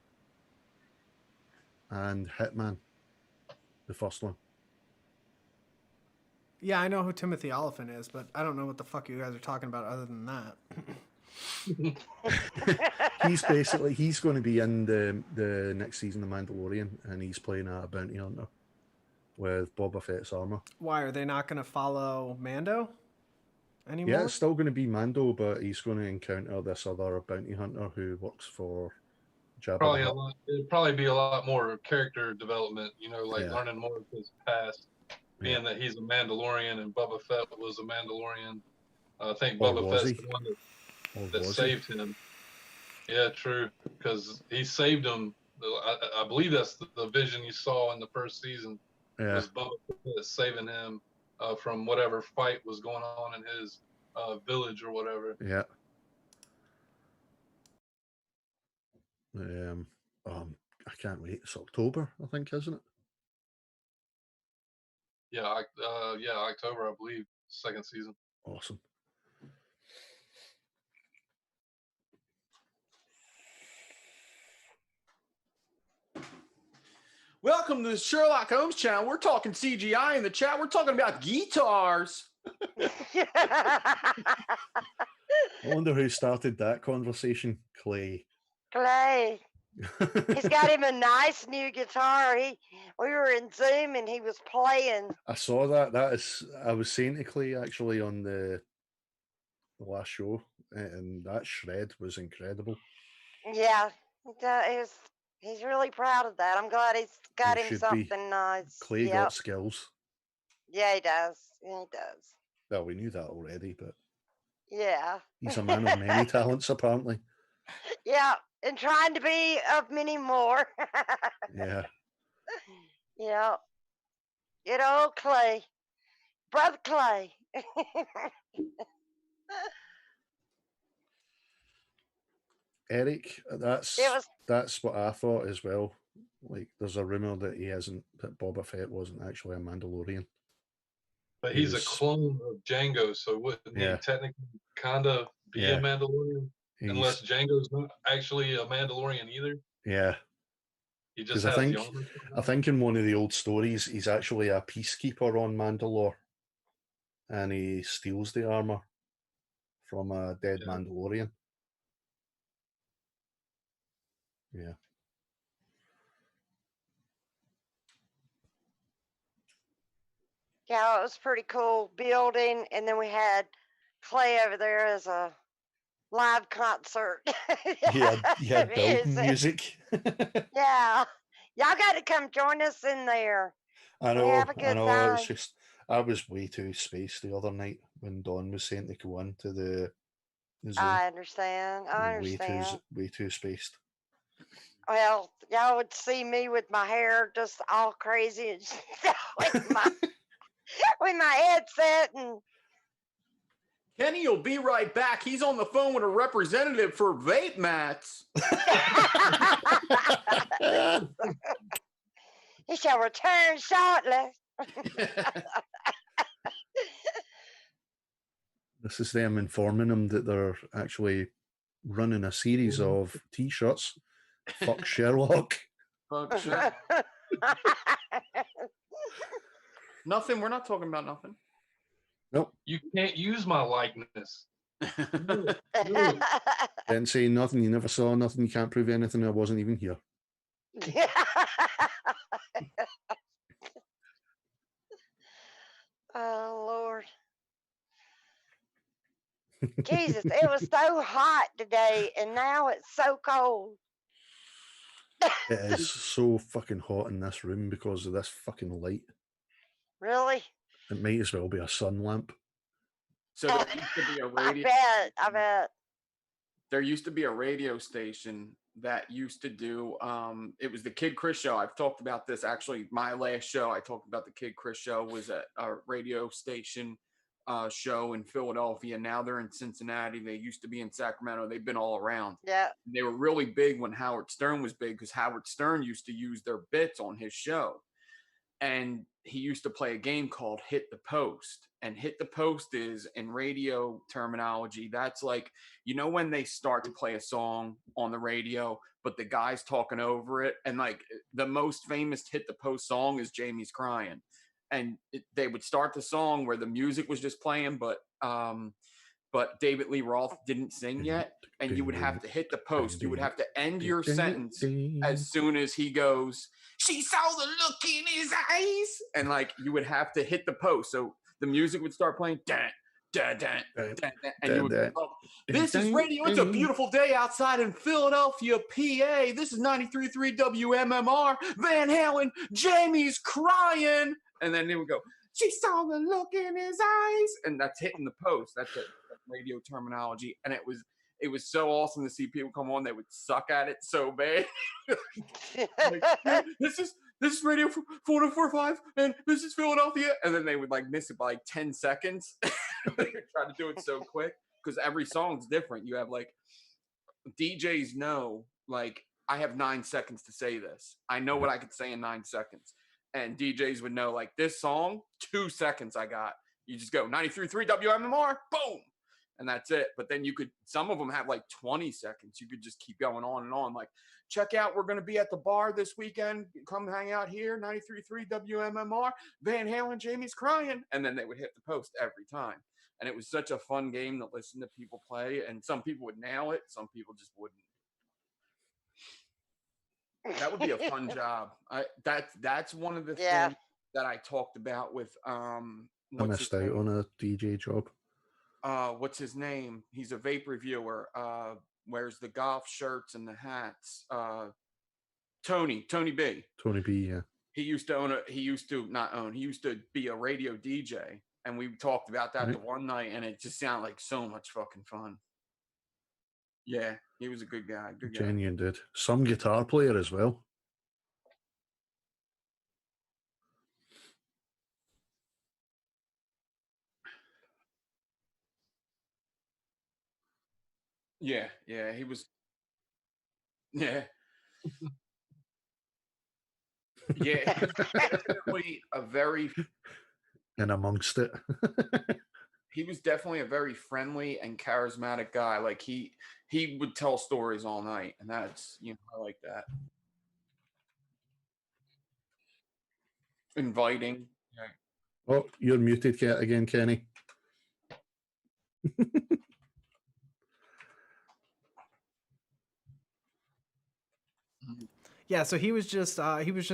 and Hitman, the first one. Yeah, I know who Timothy Oliphant is, but I don't know what the fuck you guys are talking about other than that. He's going to be in the next season of Mandalorian, and he's playing a bounty hunter with Boba Fett's armor. Why are they not going to follow Mando anymore? Yeah, it's still going to be Mando, but he's going to encounter this other bounty hunter who works for Jabba the Hutt. It'd probably be a lot more character development, learning more of his past, being that he's a Mandalorian and Boba Fett was a Mandalorian. I think Boba Fett's the one that saved him. Yeah, true, because he saved him. I believe that's the vision you saw in the first season. Yeah. Was Boba Fett saving him from whatever fight was going on in his village or whatever. Yeah. I can't wait. It's October, I think, isn't it? Yeah, October, I believe, second season. Awesome. Welcome to the Sherlock Holmes channel. We're talking CGI in the chat. We're talking about guitars. I wonder who started that conversation. Clay. He's got him a nice new guitar. We were in Zoom and he was playing. I saw that. I was saying to Clay actually on the last show, and that shred was incredible. Yeah, he's really proud of that. I'm glad he's got him something nice. Clay got skills. Yeah, he does. Yeah, he does. Well, we knew that already, but yeah, he's a man of many talents, apparently. Yeah, and trying to be of many more. Yeah. Yeah. Good old Clay. Brother Clay. Eric, that's what I thought as well. Like, there's a rumor that Boba Fett wasn't actually a Mandalorian. But he's a clone of Django, so wouldn't he technically kind of be a Mandalorian? Unless Django's not actually a Mandalorian either. Yeah. He just has the armor. I think in one of the old stories, he's actually a peacekeeper on Mandalore, and he steals the armor from a dead Mandalorian. Yeah. Yeah, it was pretty cool building, and then we had Clay over there as a live concert. Yeah, building music. Yeah, y'all got to come join us in there. I know. Have a good time. It's just I was way too spaced the other night when Dawn was saying to go on to the Zoom. I understand. Way too spaced. Well, y'all would see me with my hair just all crazy and with my headset and. Kenny will be right back. He's on the phone with a representative for vape mats. He shall return shortly. This is them informing him that they're actually running a series of T-shirts. Fuck Sherlock. Fuck Sherlock. Nothing. We're not talking about nothing. Nope. You can't use my likeness. Didn't say nothing. You never saw nothing. You can't prove anything. I wasn't even here. Oh, Lord. Jesus, it was so hot today, and now it's so cold. It is so fucking hot in this room because of this fucking light. Really? It might as well be a sun lamp. So there used to be a radio. I bet. There used to be a radio station that used to do. It was the Kid Chris show. I've talked about this actually. My last show, I talked about the Kid Chris show was a radio station show in Philadelphia. Now they're in Cincinnati. They used to be in Sacramento. They've been all around. Yeah. They were really big when Howard Stern was big because Howard Stern used to use their bits on his show. And he used to play a game called Hit the Post. And Hit the Post is, in radio terminology, that's like, you know, when they start to play a song on the radio, but the guy's talking over it. And like the most famous Hit the Post song is Jamie's Crying. and they would start the song where the music was just playing, but David Lee Roth didn't sing yet, and you would have to hit the post. You would have to end your sentence as soon as he goes, "She saw the look in his eyes," and like you would have to hit the post. So the music would start playing, and you would go, "This is radio. It's a beautiful day outside in Philadelphia, PA. This is 93.3 WMMR. Van Halen, Jamie's crying," and then they would go, "She saw the look in his eyes," and that's hitting the post. That's it. Radio terminology, and it was so awesome to see people come on. They would suck at it so bad. Like, this is radio 445, and this is Philadelphia, and then they would like miss it by like 10 seconds. They would try to do it so quick because every song's different. You have like DJs know, like, I have 9 seconds to say this. I know what I could say in 9 seconds, and DJs would know, like, this song, 2 seconds I got. You just go 93.3 WMMR, boom. And that's it. But then some of them have like 20 seconds. You could just keep going on and on. Like, check out, we're going to be at the bar this weekend. Come hang out here, 93.3 WMMR. Van Halen, Jamie's crying. And then they would hit the post every time. And it was such a fun game to listen to people play. And some people would nail it. Some people just wouldn't. That would be a fun job. That's one of the things that I talked about with I missed out on a DJ job. What's his name? He's a vape reviewer. Wears the golf shirts and the hats. Tony B. Tony B. Yeah. He used to be a radio DJ, and we talked about that the one night, and it just sounded like so much fucking fun. Yeah, he was a good guy. Genuine dude. Some guitar player as well. Yeah, he was. Yeah. Yeah, he was definitely a very. And amongst it. He was definitely a very friendly and charismatic guy. Like he would tell stories all night, and that's, I like that. Inviting. Yeah. Oh, you're muted again, Kenny. Yeah, so he was just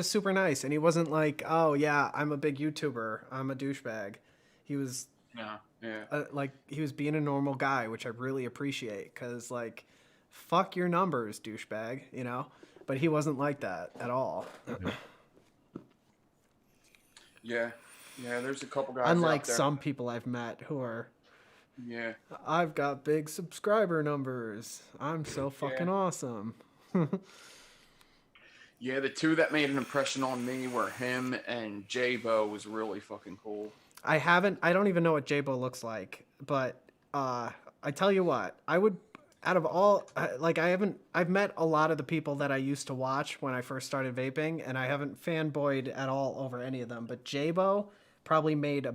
super nice, and he wasn't like, "Oh yeah, I'm a big YouTuber, I'm a douchebag." He was like, he was being a normal guy, which I really appreciate, because like, fuck your numbers, douchebag, But he wasn't like that at all. Yeah, there's a couple guys. Unlike out there. some people I've met who are. Yeah. I've got big subscriber numbers. I'm so fucking awesome. Yeah, the two that made an impression on me were him and J-Bo. Was really fucking cool. I don't even know what J-Bo looks like, but I tell you what, I would, out of all, like, I've met a lot of the people that I used to watch when I first started vaping, and I haven't fanboyed at all over any of them, but J-Bo probably made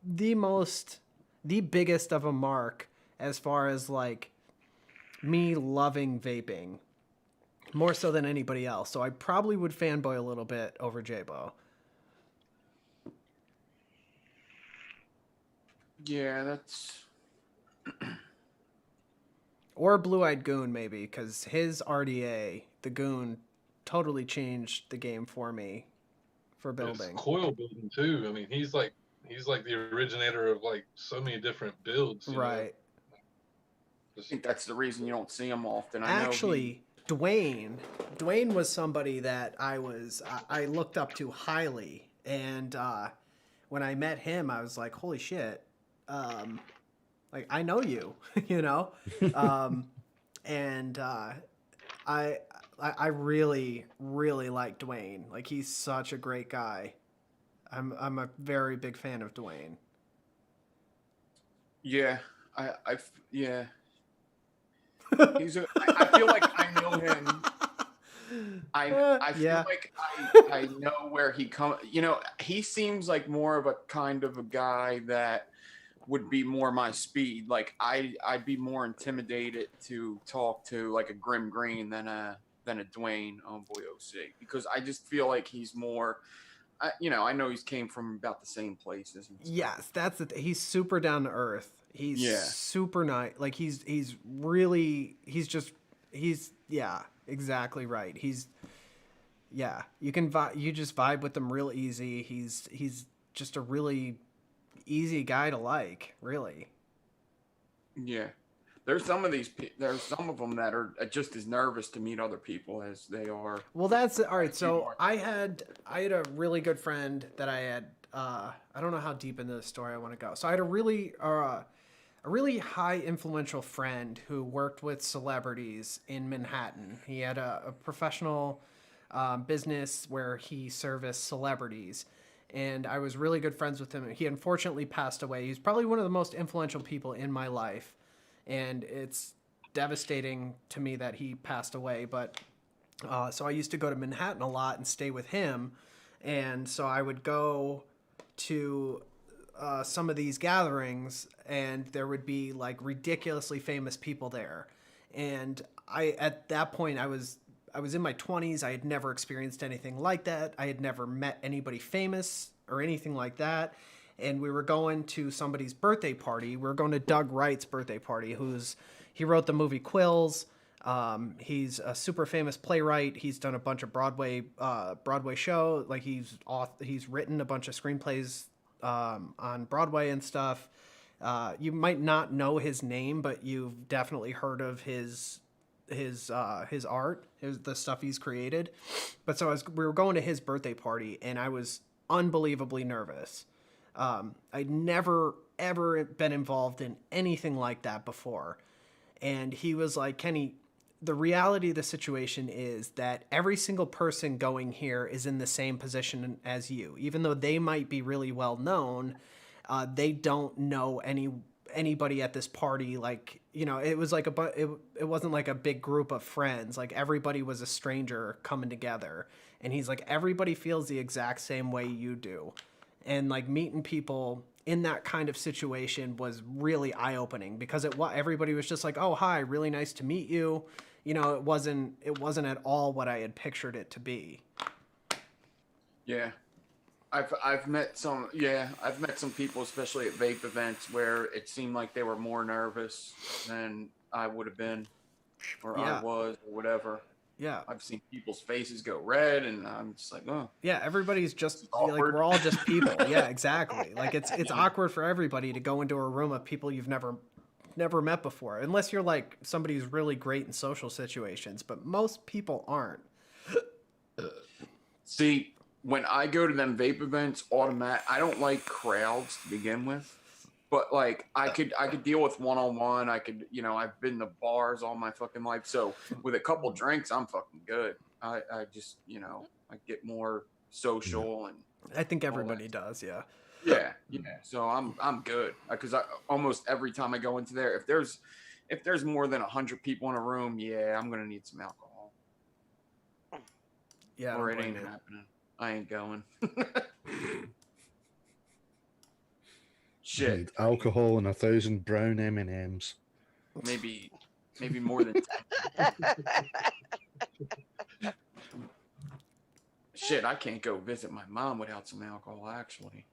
the biggest of a mark as far as like me loving vaping. More so than anybody else. So I probably would fanboy a little bit over J-Bo. Yeah, that's... Or Blue-Eyed Goon, maybe, because his RDA, the Goon, totally changed the game for me for building. It's Coil building, too. I mean, he's like the originator of, like, so many different builds. Right. I think that's the reason you don't see him often. Actually... Dwayne was somebody that I looked up to highly, and when I met him, I was like, holy shit, like, I know you, and I really, really like Dwayne. Like, he's such a great guy. I'm a very big fan of Dwayne. Yeah, yeah. I feel like I know him. I feel like I know where he comes. He seems like more of a kind of a guy that would be more my speed. Like I'd be more intimidated to talk to like a Grim Green than a Dwayne on Boy OC, because I just feel like he's more I know he's came from about the same places. And stuff. Yes, that's he's super down to earth. He's Yeah. super nice. Like he's exactly right. You can you just vibe with him real easy. He's just a really easy guy to like, really. Yeah. There's some of them that are just as nervous to meet other people as they are. Well, that's all right. So I had a really good friend that I had. I don't know how deep into the story I want to go. So I had a really high influential friend who worked with celebrities in Manhattan. He had a professional business where he serviced celebrities, and I was really good friends with him. He unfortunately passed away. He's probably one of the most influential people in my life, and it's devastating to me that he passed away. But so I used to go to Manhattan a lot and stay with him, and so I would go to some of these gatherings, and there would be like ridiculously famous people there. And at that point, I was in my 20s. I had never experienced anything like that. I had never met anybody famous or anything like that. And we were going to somebody's birthday party. We were going to Doug Wright's birthday party, he wrote the movie Quills. He's a super famous playwright. He's done a bunch of Broadway show. Like he's written a bunch of screenplays on Broadway and stuff. You might not know his name, but you've definitely heard of his art, the stuff he's created. But so we were going to his birthday party, and I was unbelievably nervous. I'd never ever been involved in anything like that before. And he was like, Kenny, the reality of the situation is that every single person going here is in the same position as you. Even though they might be really well known, they don't know anybody at this party. Like, it was like it wasn't like a big group of friends. Like everybody was a stranger coming together. And he's like, everybody feels the exact same way you do. And like meeting people in that kind of situation was really eye-opening, because everybody was just like, oh, hi, really nice to meet you. It wasn't at all what I had pictured it to be. Yeah. I've met some people, especially at vape events, where it seemed like they were more nervous than I would have been, or I was, or whatever. Yeah. I've seen people's faces go red, and I'm just like, oh. Yeah, everybody's just like, we're all just people. Yeah, exactly. Like it's awkward for everybody to go into a room of people you've never met before, unless you're like somebody who's really great in social situations, but most people aren't. See, when I go to them vape events, I don't like crowds to begin with. But like I could deal with one-on-one. I could, I've been to bars all my fucking life. So with a couple drinks, I'm fucking good. I just, I get more social, and I think everybody does. Yeah. Yeah. So I'm good, because almost every time I go into there, if there's more than 100 people in a room, I'm gonna need some alcohol. Yeah. Or it ain't happening. I ain't going. Shit. Alcohol and 1,000 brown M&Ms. Maybe more than 10. Shit, I can't go visit my mom without some alcohol, actually.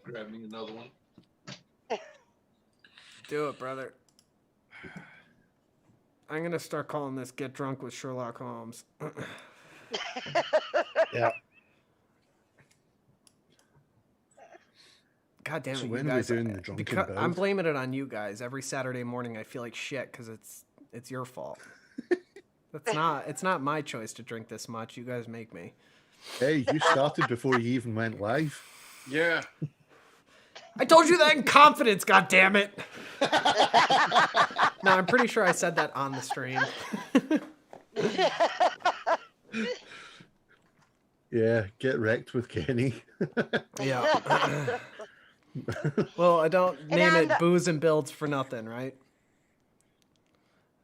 Grab me another one. Do it, brother. I'm going to start calling this Get Drunk with Sherlock Holmes. Yeah. God damn it, So you when guys. are we doing the drunken build? I'm blaming it on you guys. Every Saturday morning I feel like shit because it's your fault. It's not my choice to drink this much. You guys make me. Hey, you started before you even went live. Yeah. I told you that in confidence, god damn it. No, I'm pretty sure I said that on the stream. Yeah, get wrecked with Kenny. Yeah. Well, I don't name it Booze and Builds for nothing, right?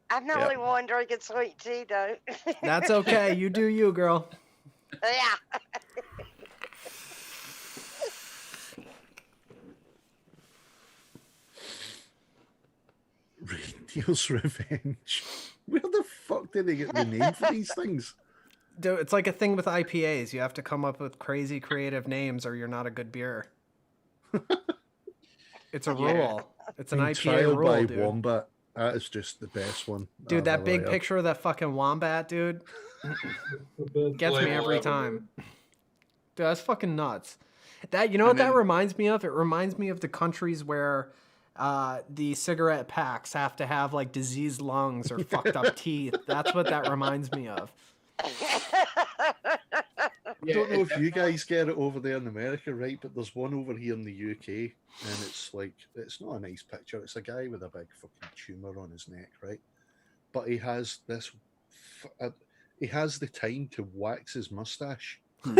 I'm the only one drinking sweet tea, though. That's okay. You do you, girl. Yeah. Daniel's Revenge. Where the fuck did they get the name for these things? Dude, it's like a thing with IPAs. You have to come up with crazy creative names or you're not a good beer. It's a rule. It's an IPA Trial rule, by dude. Wombat. That is just the best one. Dude, that big heard. picture of that fucking wombat, dude, gets me every time. Dude, that's fucking nuts. That, you know what that reminds me of? It reminds me of the countries where the cigarette packs have to have like diseased lungs or fucked up teeth. That's what that reminds me of. I don't know if you guys get it over there in America, right? But there's one over here in the UK, and it's like, it's not a nice picture. It's a guy with a big fucking tumor on his neck, right? But he has this, he has the time to wax his mustache. You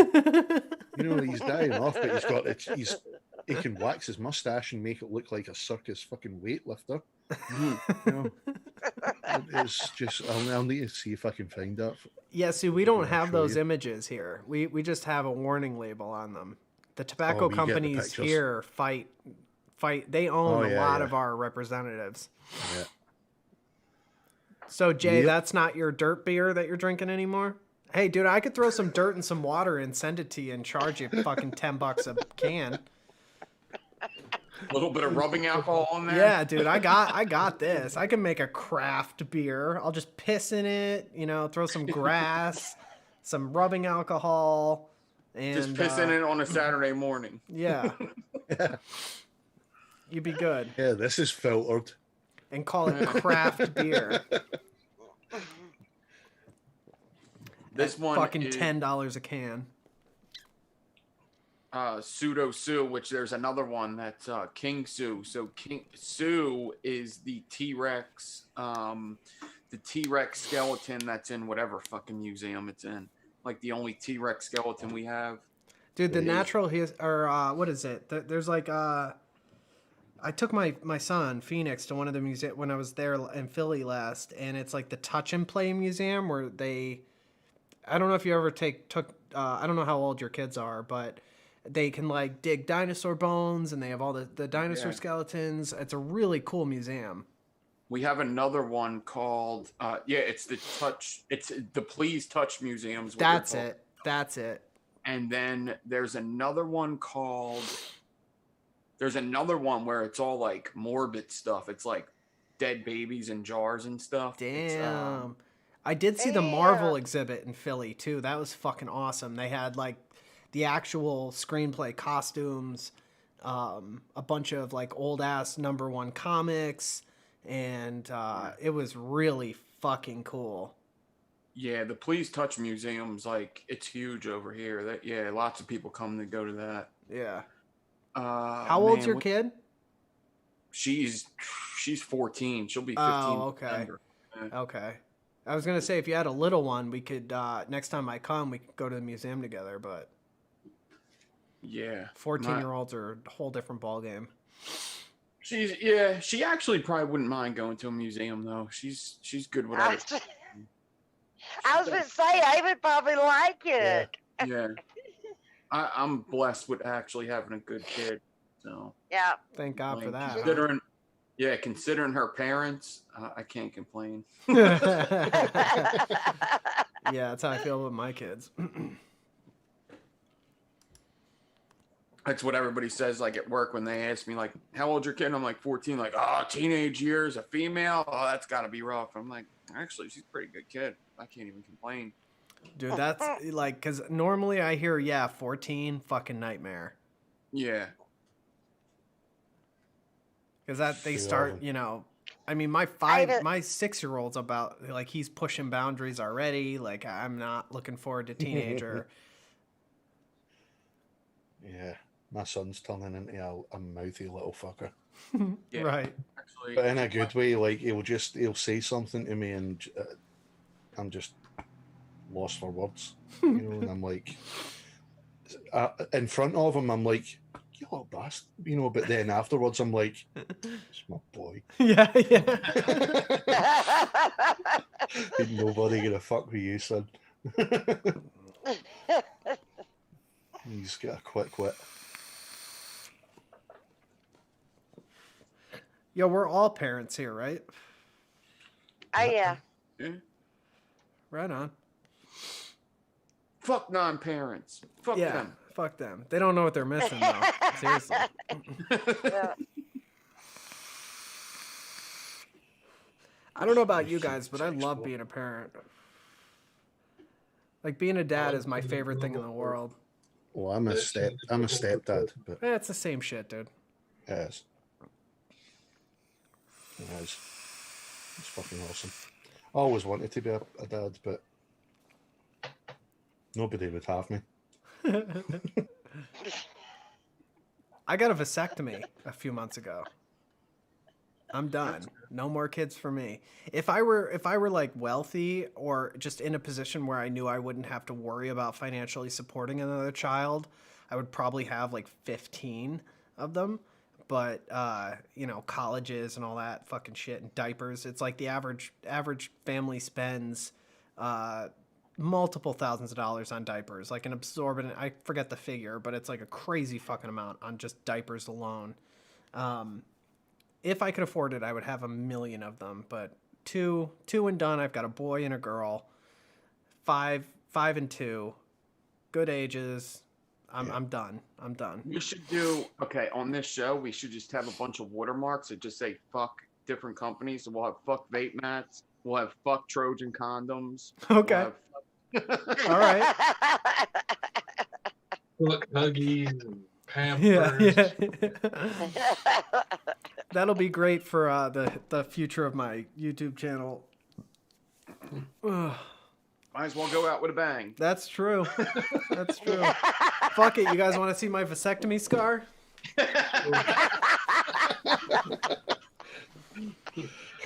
know, he's dying off, but he's got it. He can wax his mustache and make it look like a circus fucking weightlifter. You know, it's just, I'll need to see if I can find that. Yeah, see, we don't have those images here. We just have a warning label on them. The tobacco companies here fight. They own a lot of our representatives. Yeah. So, Jay, that's not your dirt beer that you're drinking anymore? Hey, dude, I could throw some dirt and some water and send it to you and charge you fucking $10 a can. A little bit of rubbing alcohol on there. Yeah, dude, I got this. I can make a craft beer. I'll just piss in it, you know, throw some grass, some rubbing alcohol, and just piss in it on a Saturday morning. Yeah. You'd be good. Yeah, this is filtered. And call it craft beer. This one fucking is $10 a can. Pseudo Sue, which there's another one that's King Sue. So King Sue is the T-Rex skeleton that's in whatever fucking museum it's in. Like the only T-Rex skeleton we have. Dude, the natural what is it? There's like I took my son Phoenix to one of the museums when I was there in Philly last, and it's like the Touch and Play Museum where I don't know if you ever took I don't know how old your kids are, but they can like dig dinosaur bones and they have all the dinosaur skeletons. It's a really cool museum. We have another one called it's the Please Touch Museums. That's it. And then there's another one where it's all like morbid stuff. It's like dead babies in jars and stuff. Damn. I did see the Marvel exhibit in Philly too. That was fucking awesome. They had like the actual screenplay costumes, a bunch of like old ass #1 comics, and it was really fucking cool. Yeah, the Please Touch Museum's like, it's huge over here. Lots of people come to go to that. Yeah. How old's your kid? She's 14. She'll be 15. Oh, okay. Okay. I was gonna say if you had a little one, we could next time I come, we could go to the museum together. But yeah, 14-year-olds are a whole different ballgame. She actually probably wouldn't mind going to a museum though. She's good with it. I was gonna say I would probably like it. Yeah. I'm blessed with actually having a good kid. So yeah, thank God for that. Considering her parents, I can't complain. Yeah, that's how I feel with my kids. That's what everybody says, like at work when they ask me, like, "How old's your kid?" And I'm like 14. Like, teenage years, a female. Oh, that's got to be rough. I'm like, actually, she's a pretty good kid. I can't even complain. Dude, that's like, because normally I hear, 14, fucking nightmare. Yeah. Because they start, I mean, my 6-year-old's about, like, he's pushing boundaries already. Like, I'm not looking forward to teenager. Yeah, my son's turning into a mouthy little fucker. Yeah, right. Actually, but in a good way. Like, he'll say something to me and I'm just lost for words. And I'm like, in front of him, I'm like, you little bastard, but then afterwards I'm like, it's my boy. Yeah. Ain't nobody gonna fuck with you, son. He's got a quick wit. Yo, we're all parents here, right? Oh yeah. Yeah. Right on. Fuck non-parents. Fuck Yeah, them. fuck them. They don't know what they're missing, though. Seriously. Yeah. I don't know about you guys, but I love being a parent. Like, being a dad is my favorite thing in the world. Well, I'm a stepdad, but It's the same shit, dude. yes, it is. It's fucking awesome. I always wanted to be a dad, but nobody would have me. I got a vasectomy a few months ago. I'm done. No more kids for me. If I were like wealthy or just in a position where I knew I wouldn't have to worry about financially supporting another child, I would probably have like 15 of them. But you know, colleges and all that fucking shit and diapers. It's like the average family spends multiple thousands of dollars on diapers, like an absorbent. I forget the figure, but it's like a crazy fucking amount on just diapers alone. If I could afford it, I would have 1 million of them, but two and done. I've got a boy and a girl, 5 and 2, good ages. I'm done. I'm done. We should do, okay, on this show, we should just have a bunch of watermarks that just say fuck different companies. So we'll have fuck vape mats. We'll have fuck Trojan condoms. Okay. All right. Fuck Huggies and Pampers. Yeah. That'll be great for the future of my YouTube channel. Might as well go out with a bang. That's true. That's true. Fuck it. You guys want to see my vasectomy scar?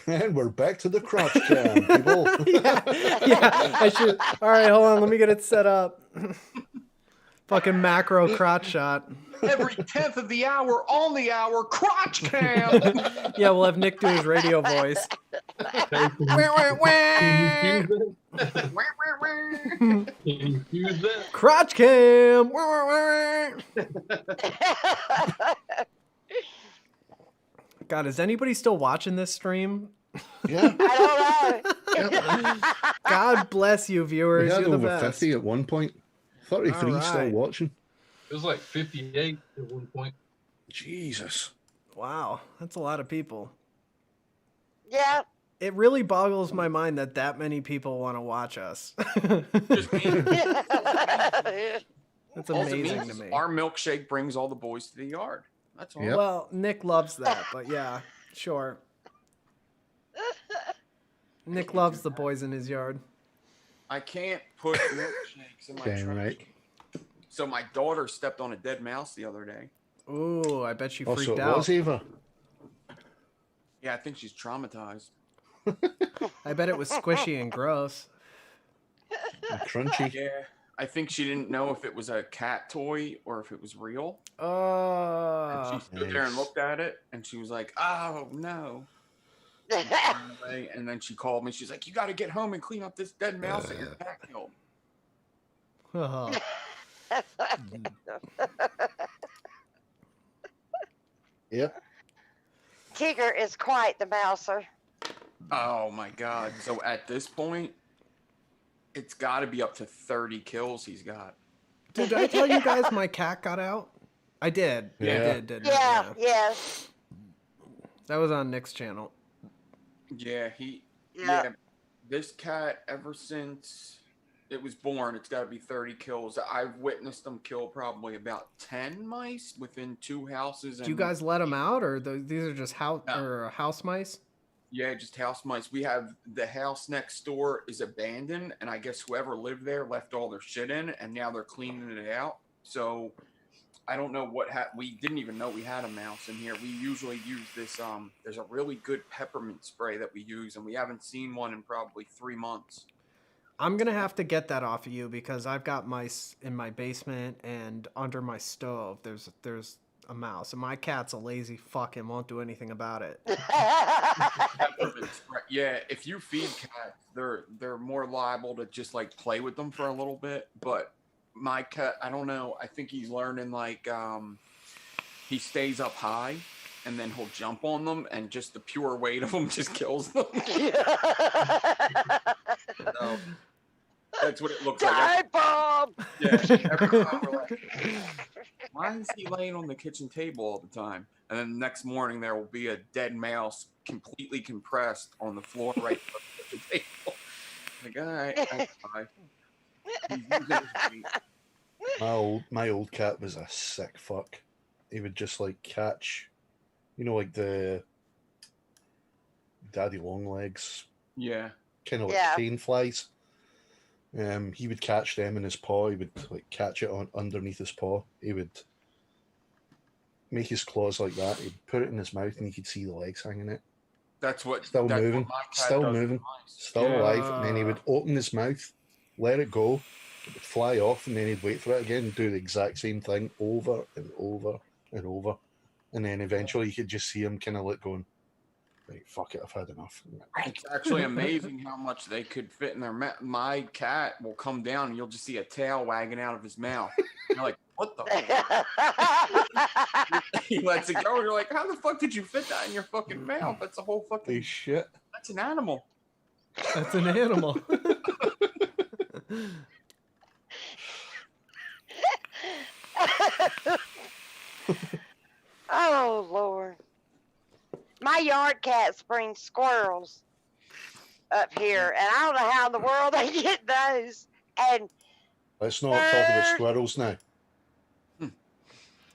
And we're back to the crotch cam, people. yeah, I should. All right, hold on. Let me get it set up. Fucking macro crotch shot. Every 10th of the hour, on the hour, crotch cam. Yeah, we'll have Nick do his radio voice. Can you use that? Crotch cam. God, is anybody still watching this stream? Yeah. I don't know. God bless you, viewers. We had You're the over best. 50 at one point. 33 All still right. watching. It was like 58 at one point. Jesus. Wow, that's a lot of people. Yeah. It really boggles my mind that many people want to watch us. Just mean, That's all it amazing means to is me. our milkshake brings all the boys to the yard. That's all. Yep. Well, Nick loves that, but yeah, sure. Nick loves the boys in his yard. I can't put milkshakes in my Damn trash. right. So my daughter stepped on a dead mouse the other day. Ooh, I bet she freaked Also, it out. was Ava. Yeah, I think she's traumatized. I bet it was squishy and gross. And crunchy. Yeah, I think she didn't know if it was a cat toy or if it was real. And Oh, she stood there and looked at it, and she was like, "Oh no!" And then she called me. She's like, "You got to get home and clean up this dead mouse that your cat killed." oh. Yep. Tigger is quite the mouser. Oh my god! So at this point, it's got to be up to 30 kills he's got. Did I tell you guys my cat got out? I did. I Yeah. did, didn't Yeah, I? yes. That was on Nick's channel. Yeah, Yeah. This cat, ever since it was born, it's got to be 30 kills. I've witnessed them kill probably about 10 mice within 2 houses. Do you guys let them out, or these are just No. house mice? Yeah, just house mice. We have the house next door is abandoned, and I guess whoever lived there left all their shit in, and now they're cleaning it out. So I don't know what we didn't even know we had a mouse in here. We usually use this. There's a really good peppermint spray that we use, and we haven't seen one in probably 3 months. I'm gonna have to get that off of you because I've got mice in my basement and under my stove. There's a mouse, and my cat's a lazy fuck and won't do anything about it. Peppermint spray. Yeah, if you feed cats, they're more liable to just like play with them for a little bit. But my cat, I don't know. I think he's learning like he stays up high, and then he'll jump on them, and just the pure weight of them just kills them. So, that's what it looks like. Dive bomb. Yeah. Every time we're like, why is he laying on the kitchen table all the time? And then the next morning there will be a dead mouse completely compressed on the floor right next to the table. Like, all right, that's fine. He's using his weight. My old cat was a sick fuck. He would just like catch, like the daddy long legs, Yeah. kind of like cane flies. He would catch them in his paw. He would like catch it on underneath his paw. He would make his claws like that. He'd put it in his mouth, and you could see the legs hanging out. That's what. Still that's moving, what my cat still does moving, to mine. still alive. And then he would open his mouth, let it go, it would fly off, and then he'd wait for it again and do the exact same thing over and over and over. And then eventually you could just see him kind of like going, right, fuck it, I've had enough. It's actually amazing how much they could fit in their mouth. My cat will come down, and you'll just see a tail wagging out of his mouth. You're like, what the fuck? He lets it go, and you're like, how the fuck did you fit that in your fucking mouth? That's a whole fucking Holy shit. That's an animal. That's an animal. Oh, Lord. My yard cats bring squirrels up here, and I don't know how in the world they get those. And Let's not talk about squirrels now.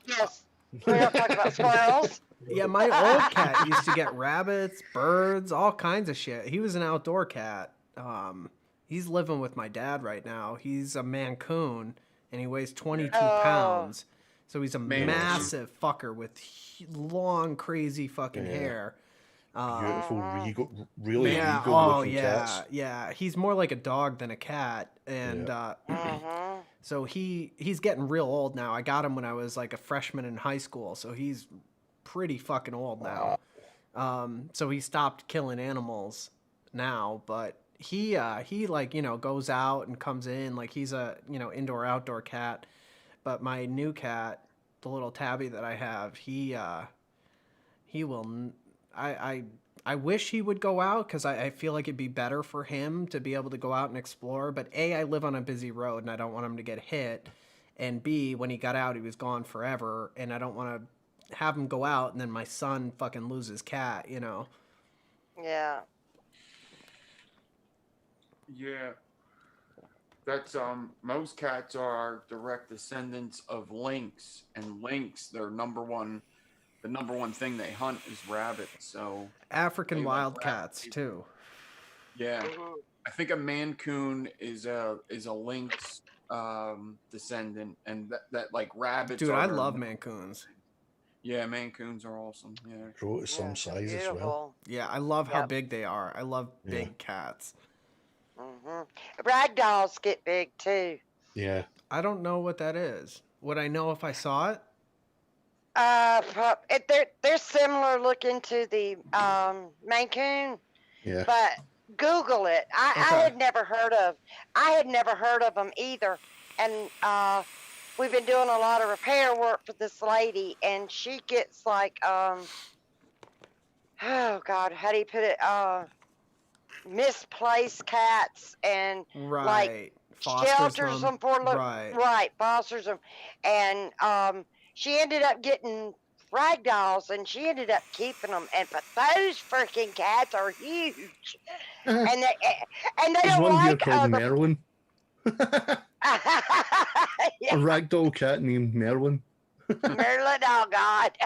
yes, we're not talking about squirrels. Yeah, my old cat used to get rabbits, birds, all kinds of shit. He was an outdoor cat. He's living with my dad right now. He's a Mancoon, and he weighs 22 pounds. So he's a massive fucker with long, crazy fucking hair. Beautiful, really yeah, regal looking cats. Yeah. He's more like a dog than a cat, and so he's getting real old now. I got him when I was like a freshman in high school, so he's pretty fucking old now. So he stopped killing animals now, but he like goes out and comes in like he's a indoor outdoor cat. But my new cat, the little tabby that I have, he will. I wish he would go out because I feel like it'd be better for him to be able to go out and explore. But A, I live on a busy road and I don't want him to get hit. And B, when he got out, he was gone forever. And I don't want to have him go out and then my son fucking lose his cat, Yeah. Yeah. That's most cats are direct descendants of lynx, and lynx, the number one thing they hunt is rabbits. So African wild cats too. Yeah, I think a Mancoon is a lynx descendant, and that like rabbits. Dude, I love Mancoons. Yeah, Mancoons are awesome. Yeah, grow to some size as well. Yeah, I love how big they are. I love big cats. Ragdolls get big too. Yeah. I don't know what that is. Would I know if I saw it? They're similar looking to the Mancoon. Yeah. But Google it. I had never heard of them either. And we've been doing a lot of repair work for this lady, and she gets like oh God, how do you put it? Misplaced cats and like shelters them for fosters them, and she ended up getting ragdolls, and she ended up keeping them. And but those freaking cats are huge, and they There's don't one like here called Merlin. A ragdoll cat named Merlin. Merlin, oh God!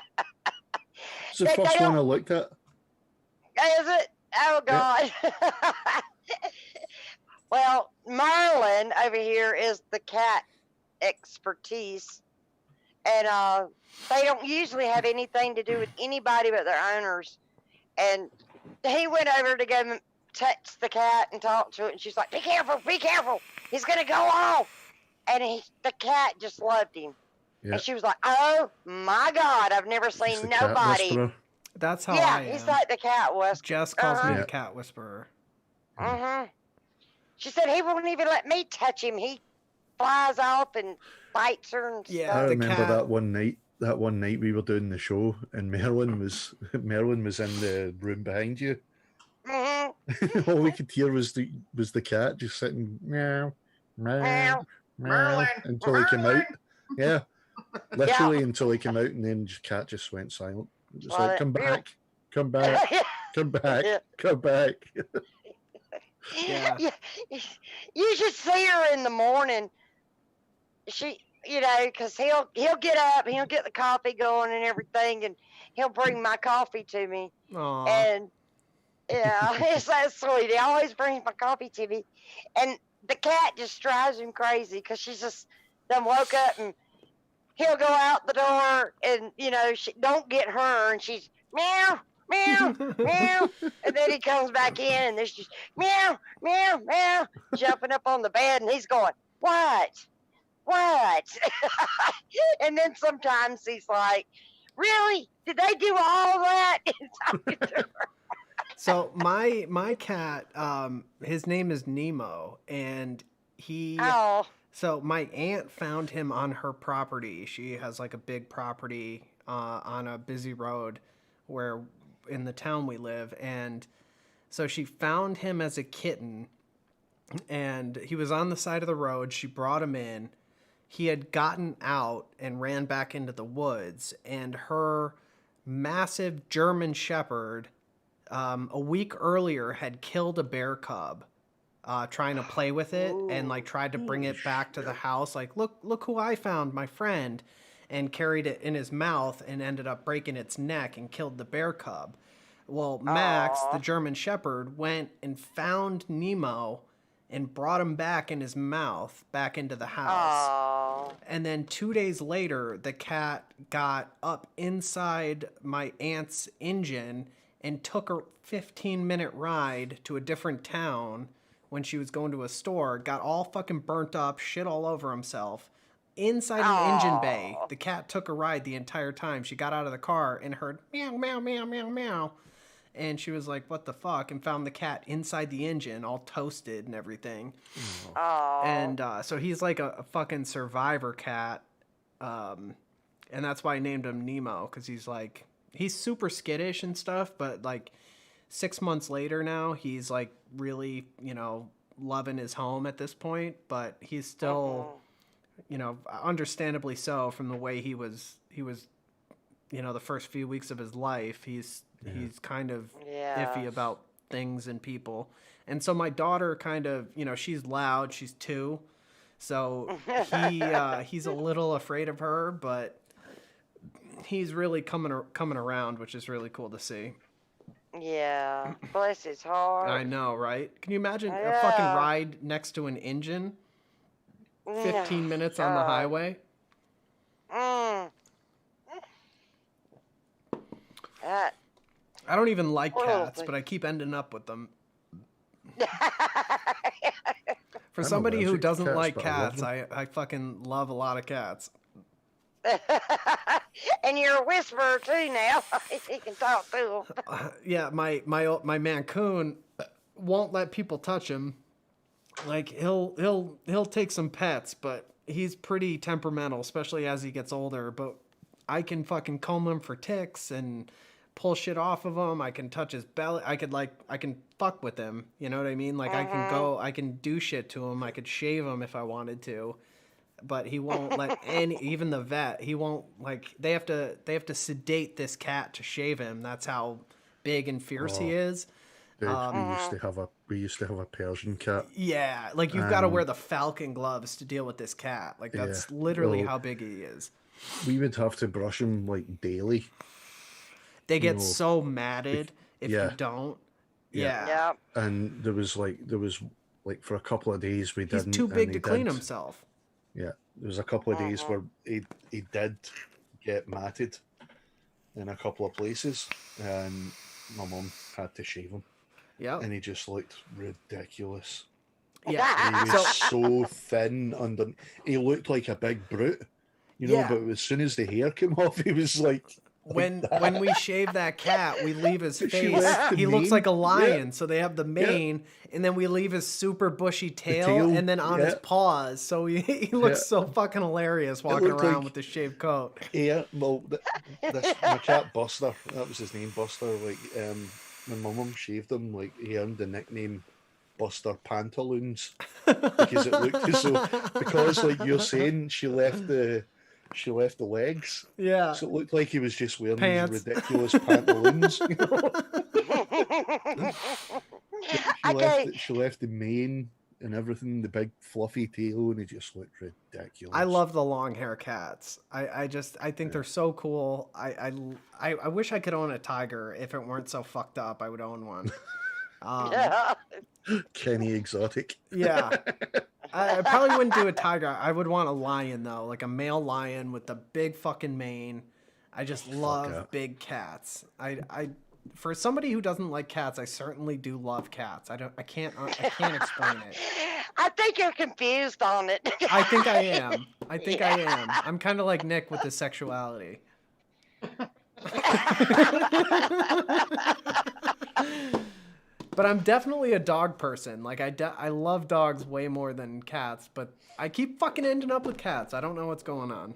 It's the first one I looked at. Is it? Oh God. Well, Marlin over here is the cat expertise, and they don't usually have anything to do with anybody but their owners. And he went over to go touch the cat and talk to it, and she's like, be careful, he's gonna go off. And the cat just loved him. Yeah. And she was like, oh my God, I've never seen nobody. That's how I am. Yeah, he's like the cat whisperer. Jess calls me the cat whisperer. She said he won't even let me touch him. He flies off and bites her and stuff. I remember that one night. that one night we were doing the show, and Merlin was in the room behind you. Mm-hmm. All we could hear was the cat just sitting meow, meow, meow until he came out. Yeah, literally until he came out, and then the cat just went silent. It was like, come back, come back, come back, come back. Yeah. You should see her in the morning. She, because he'll get up, he'll get the coffee going and everything, and he'll bring my coffee to me. Aww. And yeah, it's that sweet. He always brings my coffee to me, and the cat just drives him crazy because she's just done woke up, and he'll go out the door, and she don't get her, and she's meow, meow, meow, and then he comes back in, and there's just meow, meow, meow, jumping up on the bed, and he's going, what? And then sometimes he's like, really? Did they do all that? So my cat, his name is Nemo, and so my aunt found him on her property. She has like a big property on a busy road where in the town we live, and so she found him as a kitten, and he was on the side of the road. She brought him in. He had gotten out and ran back into the woods, and her massive German Shepherd a week earlier had killed a bear cub trying to play with it and like tried to bring it back to the house. Like, look who I found, my friend, and carried it in his mouth and ended up breaking its neck and killed the bear cub. Well, Max, the German Shepherd, went and found Nemo and brought him back in his mouth, back into the house. Aww. And then 2 days later, the cat got up inside my aunt's engine and took a 15-minute ride to a different town when she was going to a store, got all fucking burnt up, shit all over himself. Inside an engine bay, the cat took a ride the entire time. She got out of the car and heard meow, meow, meow, meow, meow. And she was like, what the fuck? And found the cat inside the engine, all toasted and everything. Aww. And so he's like a fucking survivor cat. And that's why I named him Nemo, because he's super skittish and stuff, but like 6 months later now, he's like really, loving his home at this point, but he's still, understandably so from the way he was, the first few weeks of his life, he's kind of iffy about things and people. And so my daughter kind of, she's loud, she's 2. So he's a little afraid of her, but he's really coming around, which is really cool to see. Yeah, bless his heart. I know, right? Can you imagine a fucking ride next to an engine? 15 minutes on the highway? I don't even like cats, but I keep ending up with them. For somebody who doesn't like cats, I fucking love a lot of cats. And you're a whisperer too now. You can talk to them. Yeah, my Mancoon won't let people touch him. Like he'll take some pets, but he's pretty temperamental, especially as he gets older. But I can fucking comb him for ticks and pull shit off of him. I can touch his belly. I can fuck with him. You know what I mean? Like I can do shit to him. I could shave him if I wanted to. But he won't let even the vet, he won't, like, they have to sedate this cat to shave him. That's how big and fierce he is. Dude, we used to have a Persian cat. Yeah, like you've got to wear the falcon gloves to deal with this cat. Like that's literally how big he is. We would have to brush him like daily. They get so matted if you don't. Yeah. And there was like for a couple of days we didn't. He's too big to clean himself. Yeah, there was a couple of days where he did get matted in a couple of places, and my mum had to shave him. Yeah, and he just looked ridiculous. Yeah, he was so thin he looked like a big brute, but as soon as the hair came off, he was like when we shave that cat, we leave his face. He looks like a lion, so they have the mane, and then we leave his super bushy tail, and then on his paws. So he looks so fucking hilarious walking around with the shaved coat. Yeah, well, my cat Buster, that was his name, Buster. Like, when my mum shaved him, like he earned the nickname Buster Pantaloons because it looked as though, because like you're saying, she left the legs. Yeah. So it looked like he was just wearing Pants. these ridiculous pantaloons. You know? She left the mane and everything, the big fluffy tail, and it just looked ridiculous. I love the long hair cats. I think they're so cool. I wish I could own a tiger. If it weren't so fucked up, I would own one. Kenny Exotic. Yeah. I probably wouldn't do a tiger. I would want a lion, though, like a male lion with the big fucking mane. I just love big cats. For somebody who doesn't like cats, I certainly do love cats. I can't explain it. I think you're confused on it. I think I am. I'm kind of like Nick with his sexuality. But I'm definitely a dog person. Like I love dogs way more than cats, but I keep fucking ending up with cats. I don't know what's going on.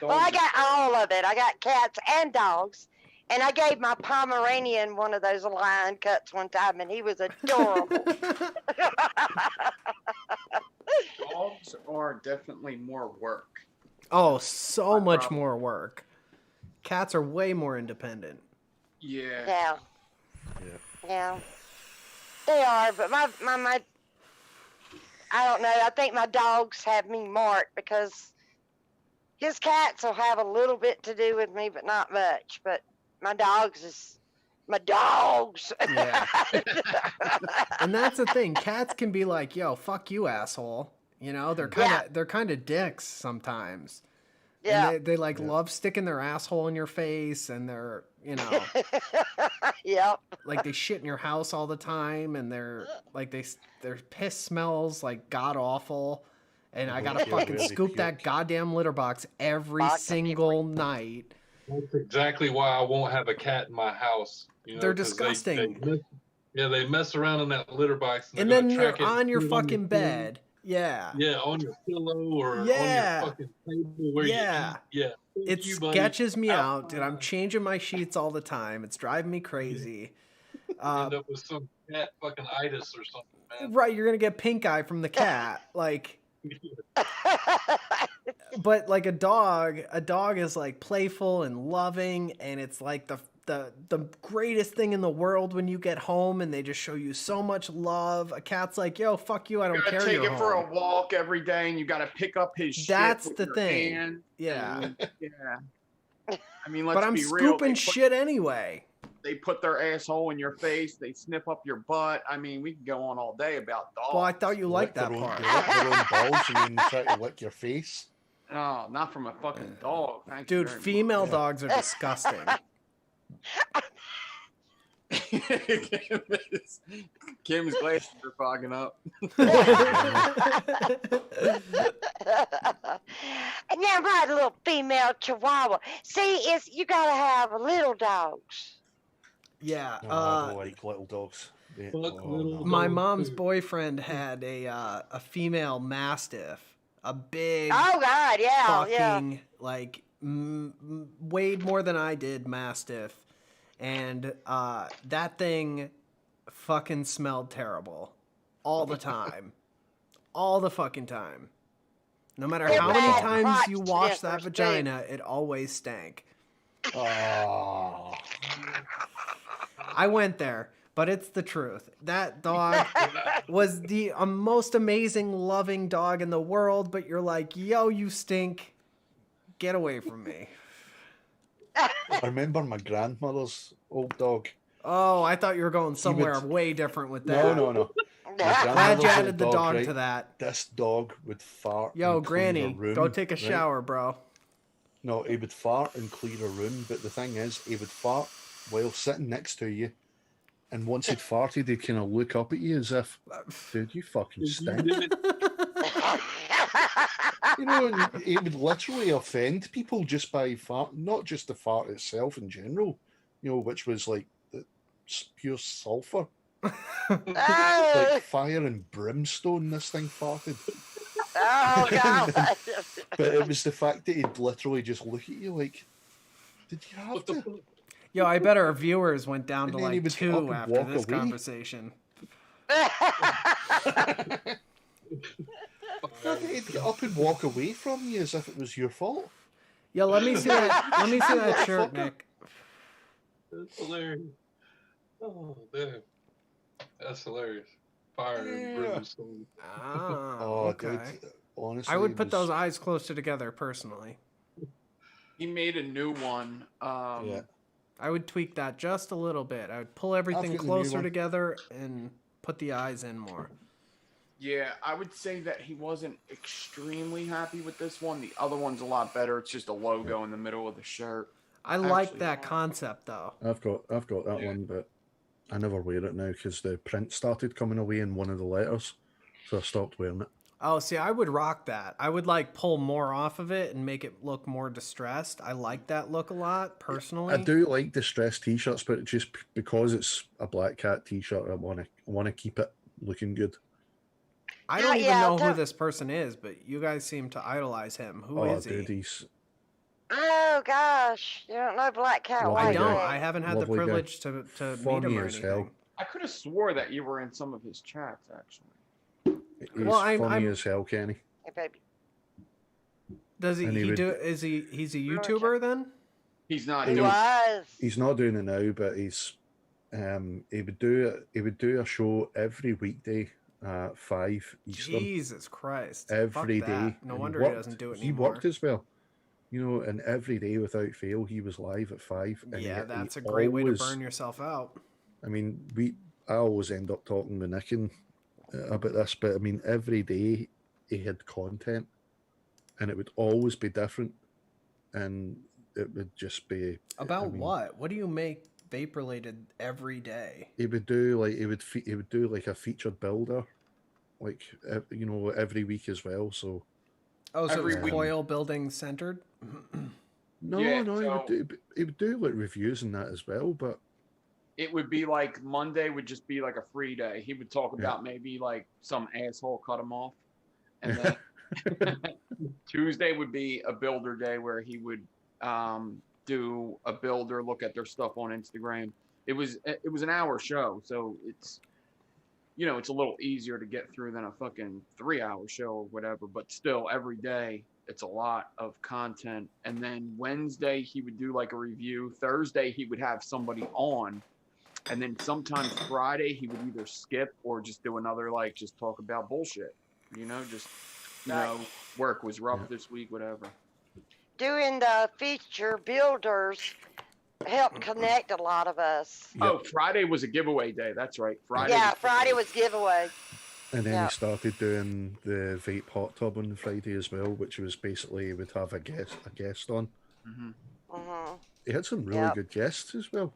Well, I got all of it. I got cats and dogs. And I gave my Pomeranian one of those line cuts one time, and he was adorable. Dogs are definitely more work. Oh, so much more work. Cats are way more independent. Yeah. Yeah. They are, but my I don't know. I think my dogs have me marked because his cats will have a little bit to do with me, but not much. But my dogs. Yeah. And that's the thing. Cats can be like, "Yo, fuck you, asshole." You know, they're kind of dicks sometimes. Yeah. And they love sticking their asshole in your face, and they're, you know, yep. Like they shit in your house all the time, and their piss smells like god awful, and I gotta fucking scoop that goddamn litter box every single night. That's exactly why I won't have a cat in my house. You know, they're disgusting. They mess around in that litter box, and then they're on your fucking bed. Yeah. Yeah, on your pillow or on your fucking table where you eat. Yeah. It sketches me out, and I'm changing my sheets all the time. It's driving me crazy. End up with some cat fucking itis or something, man. Right, you're gonna get pink eye from the cat, like. But like a dog is like playful and loving, and it's like the greatest thing in the world when you get home and they just show you so much love. A cat's like, yo, fuck you, I don't care. You gotta take it for a walk every day, and you gotta pick up his shit. That's with the your thing. hand. Yeah. I mean, let's but I'm be real. scooping shit anyway. They put their asshole in your face. They sniff up your butt. I mean, we can go on all day about dogs. Well, I thought you liked that part. They lick their own balls and then try to lick your face. Oh, not from a fucking dog. Dude, female dogs are disgusting. Kim's glasses are fogging up. And now my little female chihuahua. See, you gotta have little dogs. Yeah. I don't like little dogs. My mom's boyfriend had a female mastiff, a big. Oh God, yeah, fucking, like weighed more than I did mastiff, and that thing fucking smelled terrible all the time, all the fucking time. No matter how many times you wash that vagina, it always stank. Oh. I went there, but it's the truth. That dog was the most amazing, loving dog in the world, but you're like, yo, you stink. Get away from me. I remember my grandmother's old dog. Oh, I thought you were going somewhere way different with that. No. Glad you added the dog to that. This dog would fart. Yo, and Granny, clean a room, go take a shower, bro. No, he would fart and clear a room, but the thing is, he would fart while sitting next to you, and once he'd farted, he'd kind of look up at you as if, dude, you fucking stink. You know, and it would literally offend people just by fart, not just the fart itself in general, you know, which was like pure sulfur. Like fire and brimstone, this thing farted. Oh, God. But it was the fact that he'd literally just look at you like, did you have to? Yo, I bet our viewers went down to And then he like would 2 up and after walk this away. conversation. He'd get up and walk away from you as if it was your fault. Yo, let me see that. Let me see that shirt, Motherfucker. Nick. That's hilarious. Oh, damn. That's hilarious. Fire and brimstone. Ah, Oh, okay. dude, honestly, I would it put was- those eyes closer together personally. He made a new one. Yeah. I would tweak that just a little bit. I would pull everything got the new closer one. together and put the eyes in more. Yeah, I would say that he wasn't extremely happy with this one. The other one's a lot better. It's just a logo in the middle of the shirt. I like Actually, that concept though. I've got that one, but I never wear it now because the print started coming away in one of the letters, so I stopped wearing it. Oh, see, I would rock that. I would like pull more off of it and make it look more distressed. I like that look a lot personally. I do like distressed t-shirts, but just because it's a Black Cat t-shirt, I want to keep it looking good. I don't even Yeah, know who don't- this person is, but you guys seem to idolize him. Who is dude, he? he's Oh, gosh. You don't know Black Cat Lovely I White don't. guy. Cat. I haven't had the Lovely guy. privilege to meet funny him or as anything. hell. I could have swore that you were in some of his chats, actually. He's Well, funny I'm- as hell, Kenny. Hey, baby. Does he, And he he would- do? Is he's a Really? YouTuber then? He's not He doing was. He's not doing it now, but he's he would do a show every weekday at 5 Eastern Jesus Christ! every Fuck day. that. No And wonder he he doesn't do it He anymore. worked as well, you know, and every day without fail he was live at 5. And Yeah, he that's a great way to always- burn yourself out. I mean, I always end up talking with Nick about this, but I mean, every day he had content, and it would always be different, and it would just be About I mean, what? What do you make vape related every day? He would do like he would do like a featured builder, like you know, every week as well. So Oh, so Every it's week. Coil building centered. no, Yeah, no, so- he would do like reviews and that as well. But it would be like Monday would just be like a free day. He would talk about maybe like some asshole cut him off. And then Tuesday would be a builder day where he would do a builder, look at their stuff on Instagram. It was an hour show, so it's it's a little easier to get through than a fucking 3-hour show or whatever, but still every day it's a lot of content. And then Wednesday he would do like a review. Thursday he would have somebody on. And then sometimes Friday he would either skip or just do another like just talk about bullshit. Just work was rough this week, whatever. Doing the feature builders helped connect a lot of us. Yep. Oh, Friday was a giveaway day. That's right. Friday. Yeah, was Friday was giveaway. and then Yeah. he started doing the vape hot tub on Friday as well, which was basically he would have a guest on. hmm Hmm. He had some really Yep. good guests as well.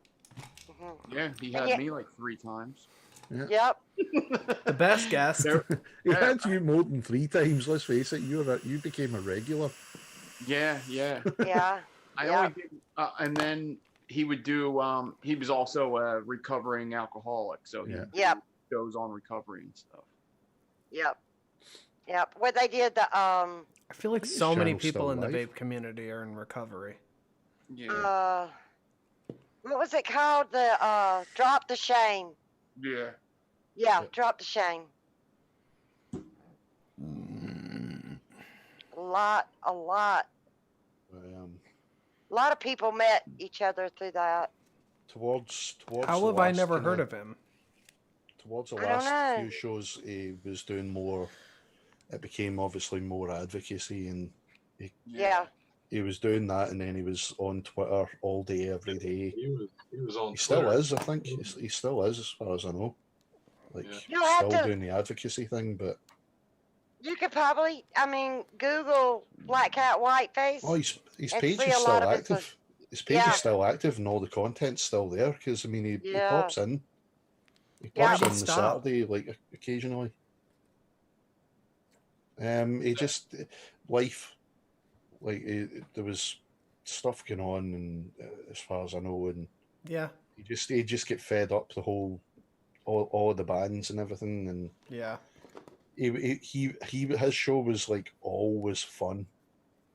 Hmm. Yeah, he had Yeah. me like 3 times. Yep. The best guest. He had you more than 3 times. Let's face it, you became a regular. Yeah. Yeah. I Yeah. only did, and then he would do. He was also a recovering alcoholic, so he Yep. goes on recovery and stuff. Yep. Yep. What they did the I feel like think so many Cheryl's people still in the alive. vape community are in recovery. Yeah. What was it called? The drop the shame. Yeah. Yeah, drop the shame. A lot. A lot of people met each other through that. Towards How the have I last never kinda- heard of him? Towards the I don't last know. few shows, he was doing more. It became obviously more advocacy, and Yeah. he was doing that, and then he was on Twitter all day, every day. He was on He still Twitter. is, I think. He still is, as far as I know. Like, Yeah. You'll have still to- doing the advocacy thing, but You could probably, Google Black Cat Whiteface. his And page see is a still lot of his active. His page Yeah. is still active, and all the content's still there. Because he Yeah. pops in. He Yeah. pops Why in did he the stop? Saturday, like occasionally. He just life, like there was stuff going on, and as far as I know, and Yeah. he just get fed up the whole all the bands and everything, and Yeah. his show was like always fun.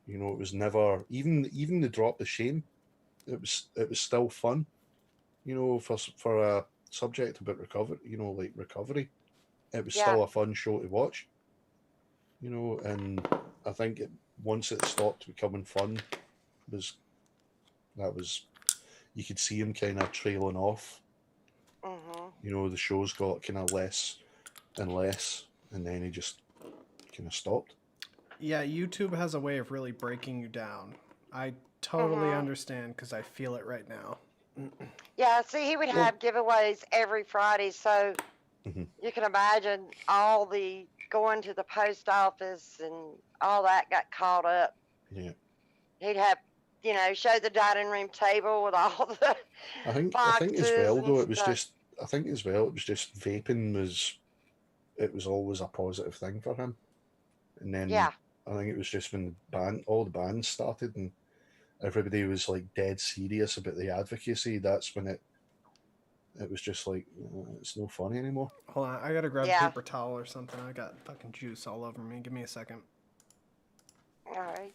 You know, it was never even the drop the shame. It was still fun. You know, for a subject about recovery, you know, like recovery, it was Yeah. still a fun show to watch. You know, and I think once it stopped becoming fun, was that was you could see him kind of trailing off. Mhm. You know, the shows got kind of less and less, and then he just kind of stopped. Yeah, YouTube has a way of really breaking you down. I totally Mhm. understand because I feel it right now. Yeah. See, he would Well, have giveaways every Friday, so mhm. you can imagine all the going to the post office and all that got caught up. Yeah, He'd have, show the dining room table with all the I think as boxes well and though it was stuff. just I think as well it was just vaping was it was always a positive thing for him, and then Yeah. I think it was just when all the bands started and everybody was like dead serious about the advocacy. That's when it was just like it's no funny anymore. Hold on, I gotta grab a Yeah. paper towel or something. I got fucking juice all over me. Give me a second. All right.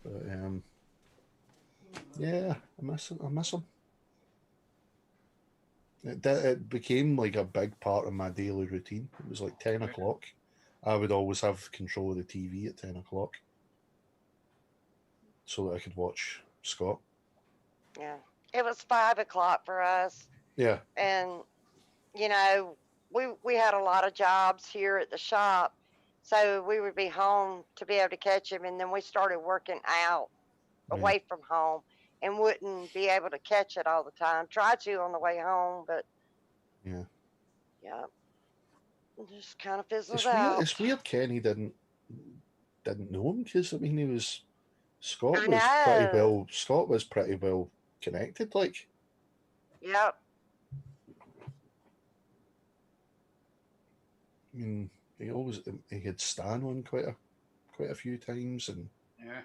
But yeah, I miss him. It became like a big part of my daily routine. It was like 10 o'clock. I would always have control of the TV at 10 o'clock so that I could watch Scott. Yeah. It was 5 o'clock for us, Yeah, and you know, we had a lot of jobs here at the shop, so we would be home to be able to catch him, and then we started working out yeah, away from home and wouldn't be able to catch it all the time. Tried to on the way home, but yeah. yeah, it just kind of fizzled It's weird. out. It's weird. Kenny didn't know him because I mean he was I know. Scott was pretty well connected. Like Yep. I mean he had Stan on quite a few times and Yeah.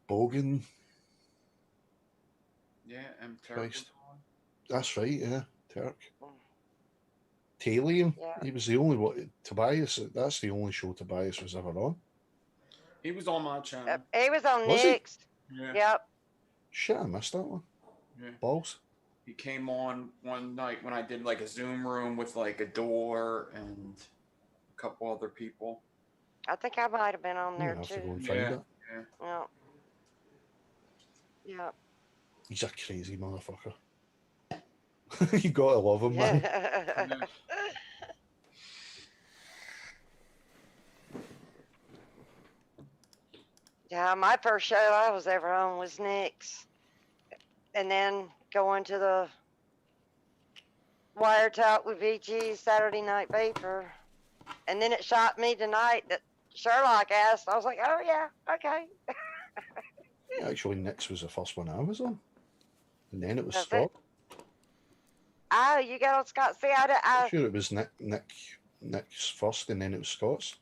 Bogan. Yeah, and Christ. That's right. Yeah, Turk. Mm. Talium. Yeah. He was the only one. Tobias. That's the only show Tobias was ever on. He was on my channel. He was on Was he? Nick's. Yeah. Yep. Shit, I missed that one. Yeah. Balls. He came on one night when I did like a Zoom room with like a door and a couple other people. I think I might have been on there I have to go too. and find it. Yeah. Yeah. Yep. He's a crazy motherfucker. You gotta love him, man. Yeah. Yeah, my first show I was ever on was Nick's. And then going to the Wire Talk with VG Saturday Night Vapor. And then it shot me tonight that Sherlock asked. I was like, oh, yeah, okay. Actually, Nick's was the first one I was on. And then it was That's Scott. Oh, you got on Scott. See, I'm sure it was Nick's first and then it was Scott's.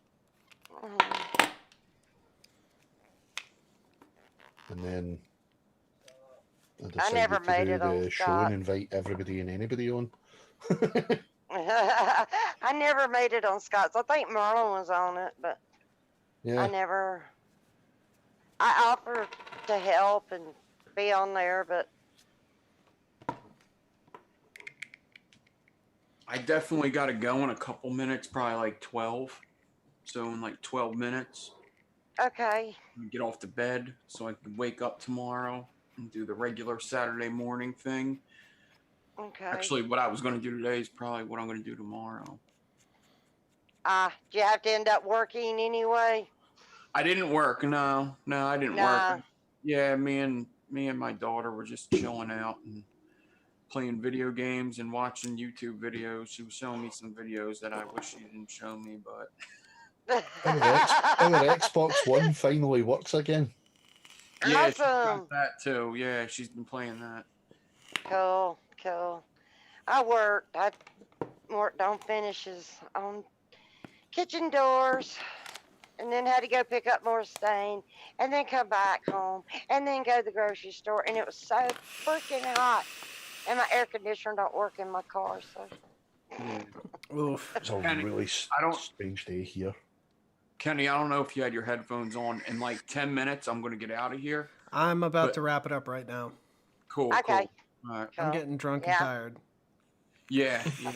Mhm. And then I I decided never to made do it on the show Scott. and invite everybody and anybody on. I never made it on Scott's. I think Merlin was on it, but Yeah. I offered to help and be on there, but I definitely got to go in a couple minutes, probably like 12. So in like 12 minutes, okay. I'm gonna get off to bed so I can wake up tomorrow and do the regular Saturday morning thing. Okay. Actually, what I was going to do today is probably what I'm going to do tomorrow. Do you have to end up working anyway? I didn't work. No, I didn't work. Yeah, me and my daughter were just chilling out and playing video games and watching YouTube videos. She was showing me some videos that I wish she didn't show me, but Our Xbox One finally works again. yeah, Awesome. she's got that too. Yeah, she's been playing that. Cool. I worked on finishes on kitchen doors, and then had to go pick up more stain, and then come back home, and then go to the grocery store. And it was so freaking hot, and my air conditioner don't work in my car. So, Oof. It's a Kenny, really I don't- strange day here. Kenny, I don't know if you had your headphones on. In like 10 minutes, I'm going to get out of here. I'm about to wrap it up right now. Cool. okay. Cool. All right. I'm getting drunk and tired. Yeah. I'm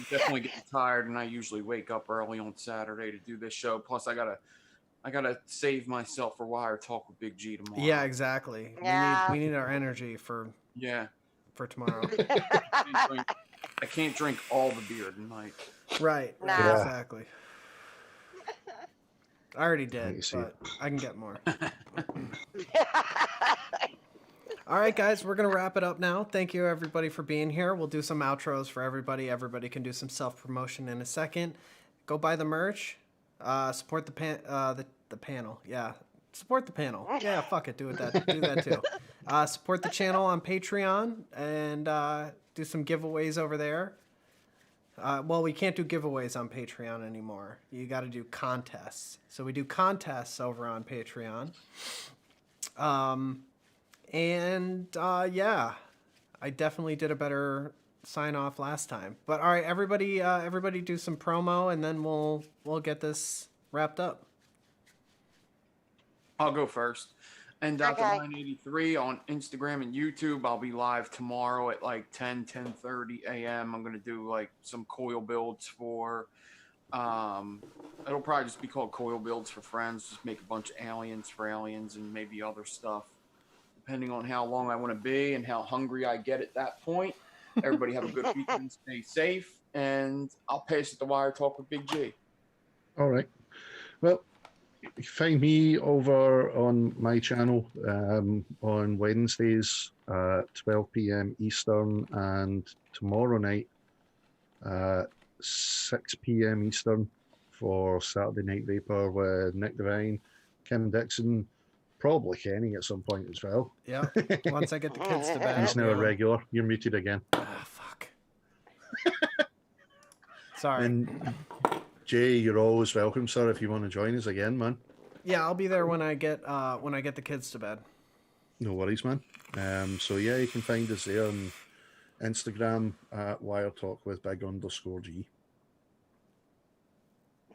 definitely getting tired, and I usually wake up early on Saturday to do this show. Plus, I gotta save myself for Wire Talk with Big G tomorrow. Yeah, exactly. Yeah. We need our energy for tomorrow. I can't drink all the beer tonight. Right. No. Yeah. Exactly. I already Let me did, see. but I can get more. All right, guys, we're going to wrap it up now. Thank you, everybody, for being here. We'll do some outros for everybody. Everybody can do some self-promotion in a second. Go buy the merch. Support the panel. Yeah, support the panel. Yeah, fuck it. Do that too. Support the channel on Patreon and do some giveaways over there. Well, we can't do giveaways on Patreon anymore. You got to do contests. So we do contests over on Patreon. Yeah, I definitely did a better sign off last time. But all right, everybody do some promo, and then we'll get this wrapped up. I'll go first. N.devine83 on Instagram and YouTube. I'll be live tomorrow at like 10:30 a.m. I'm gonna do like some coil builds for. It'll probably just be called Coil Builds for Friends. Just make a bunch of aliens for aliens and maybe other stuff, depending on how long I want to be and how hungry I get at that point. Everybody have a good weekend, stay safe, and I'll pass it to Wire Talk with Big G. All right. Well, you can find me over on my channel on Wednesdays at 12 p.m. Eastern, and tomorrow night 6 p.m. Eastern for Saturday Night Vapor with Nick Devine, Kim Dixon, probably Kenny at some point as well. Yeah, once I get the kids to bed. He's now a regular. You're muted again. Ah, fuck. Sorry. And Jay, you're always welcome, sir, if you want to join us again, man. Yeah, I'll be there when I get the kids to bed. No worries, man. So yeah, you can find us there on Instagram at Wire Talk with Big_G.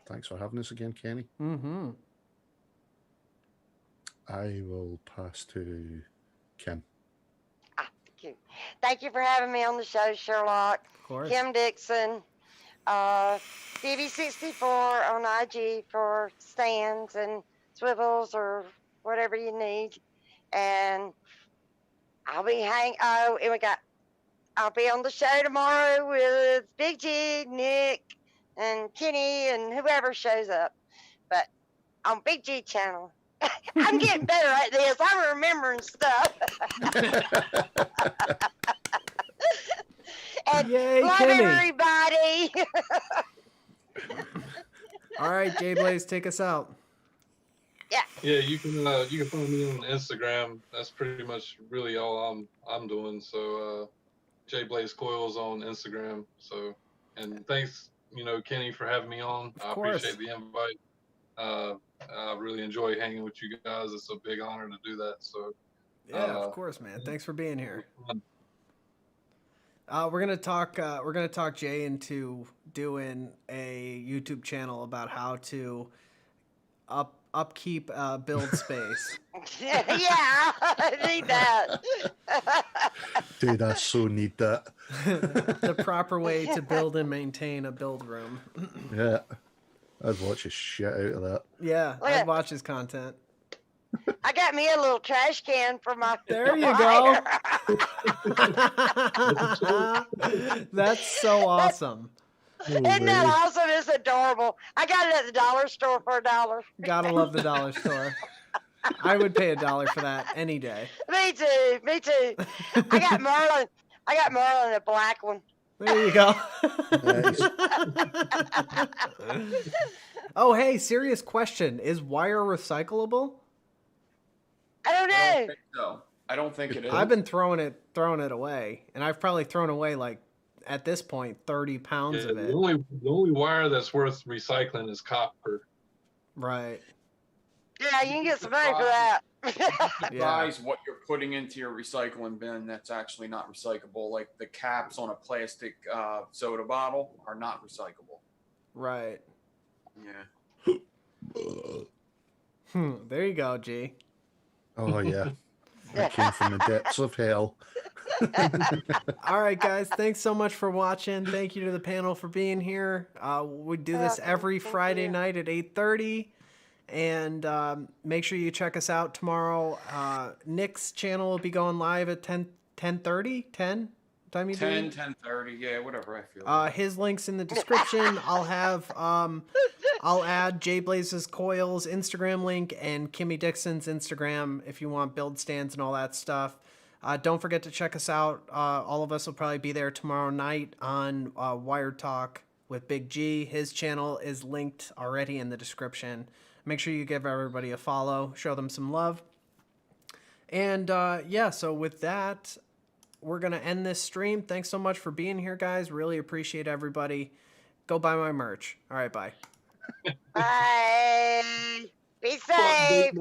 Thanks for having us again, Kenny. Mm-hmm. I will pass to Kim. Thank you for having me on the show, Sherlock. Of course. Kim Dixon, DV64 on IG for stands and swivels or whatever you need. And I'll be I'll be on the show tomorrow with Big G, Nick, and Kenny, and whoever shows up. But on Big G channel. I'm getting better at this. I'm remembering stuff. And yay, love Kenny. everybody. All right, Jay Blaze, take us out. Yeah, you can find me on Instagram. That's pretty much really all I'm doing. So Jay Blaze Coils on Instagram. So, and thanks, Kenny, for having me on. I appreciate the invite. I really enjoy hanging with you guys. It's a big honor to do that. So yeah, of course, man. Thanks for being here. We're gonna talk Jay into doing a YouTube channel about how to upkeep build space. Yeah, I need that. Dude, I so need that. The proper way to build and maintain a build room. Yeah. I'd watch the shit out of that. Yeah, I'd watch his content. I got me a little trash can for my There you go. That's so awesome. Isn't that awesome? It's adorable. I got it at the dollar store for $1. Gotta love the dollar store. I would pay $1 for that any day. Me too. I got Merlin, a black one. There you go. Nice. Oh, hey, serious question. Is wire recyclable? I don't I know. don't think so. I don't think it is. I've been throwing it away, and I've probably thrown away like at this point 30 pounds of it. The only wire that's worth recycling is copper. Right. Yeah, you can get some money for that. Surprise what you're putting into your recycling bin that's actually not recyclable. Like the caps on a plastic soda bottle are not recyclable. Right. Yeah. There you go, G. Oh yeah. I came from the depths of hell. All right, guys. Thanks so much for watching. Thank you to the panel for being here. We do this every Friday night at 8:30. And make sure you check us out tomorrow. Nick's channel will be going live at 10:30. 10? What time you doing? 10:30. Yeah, whatever I feel. His link's in the description. I'll add Jay Blaze's Coil's Instagram link and Kimmy Dixon's Instagram if you want build stands and all that stuff. Don't forget to check us out. All of us will probably be there tomorrow night on Wired Talk with Big G. His channel is linked already in the description. Make sure you give everybody a follow. Show them some love. And yeah, so with that, we're going to end this stream. Thanks so much for being here, guys. Really appreciate everybody. Go buy my merch. All right, bye. Bye. Be safe.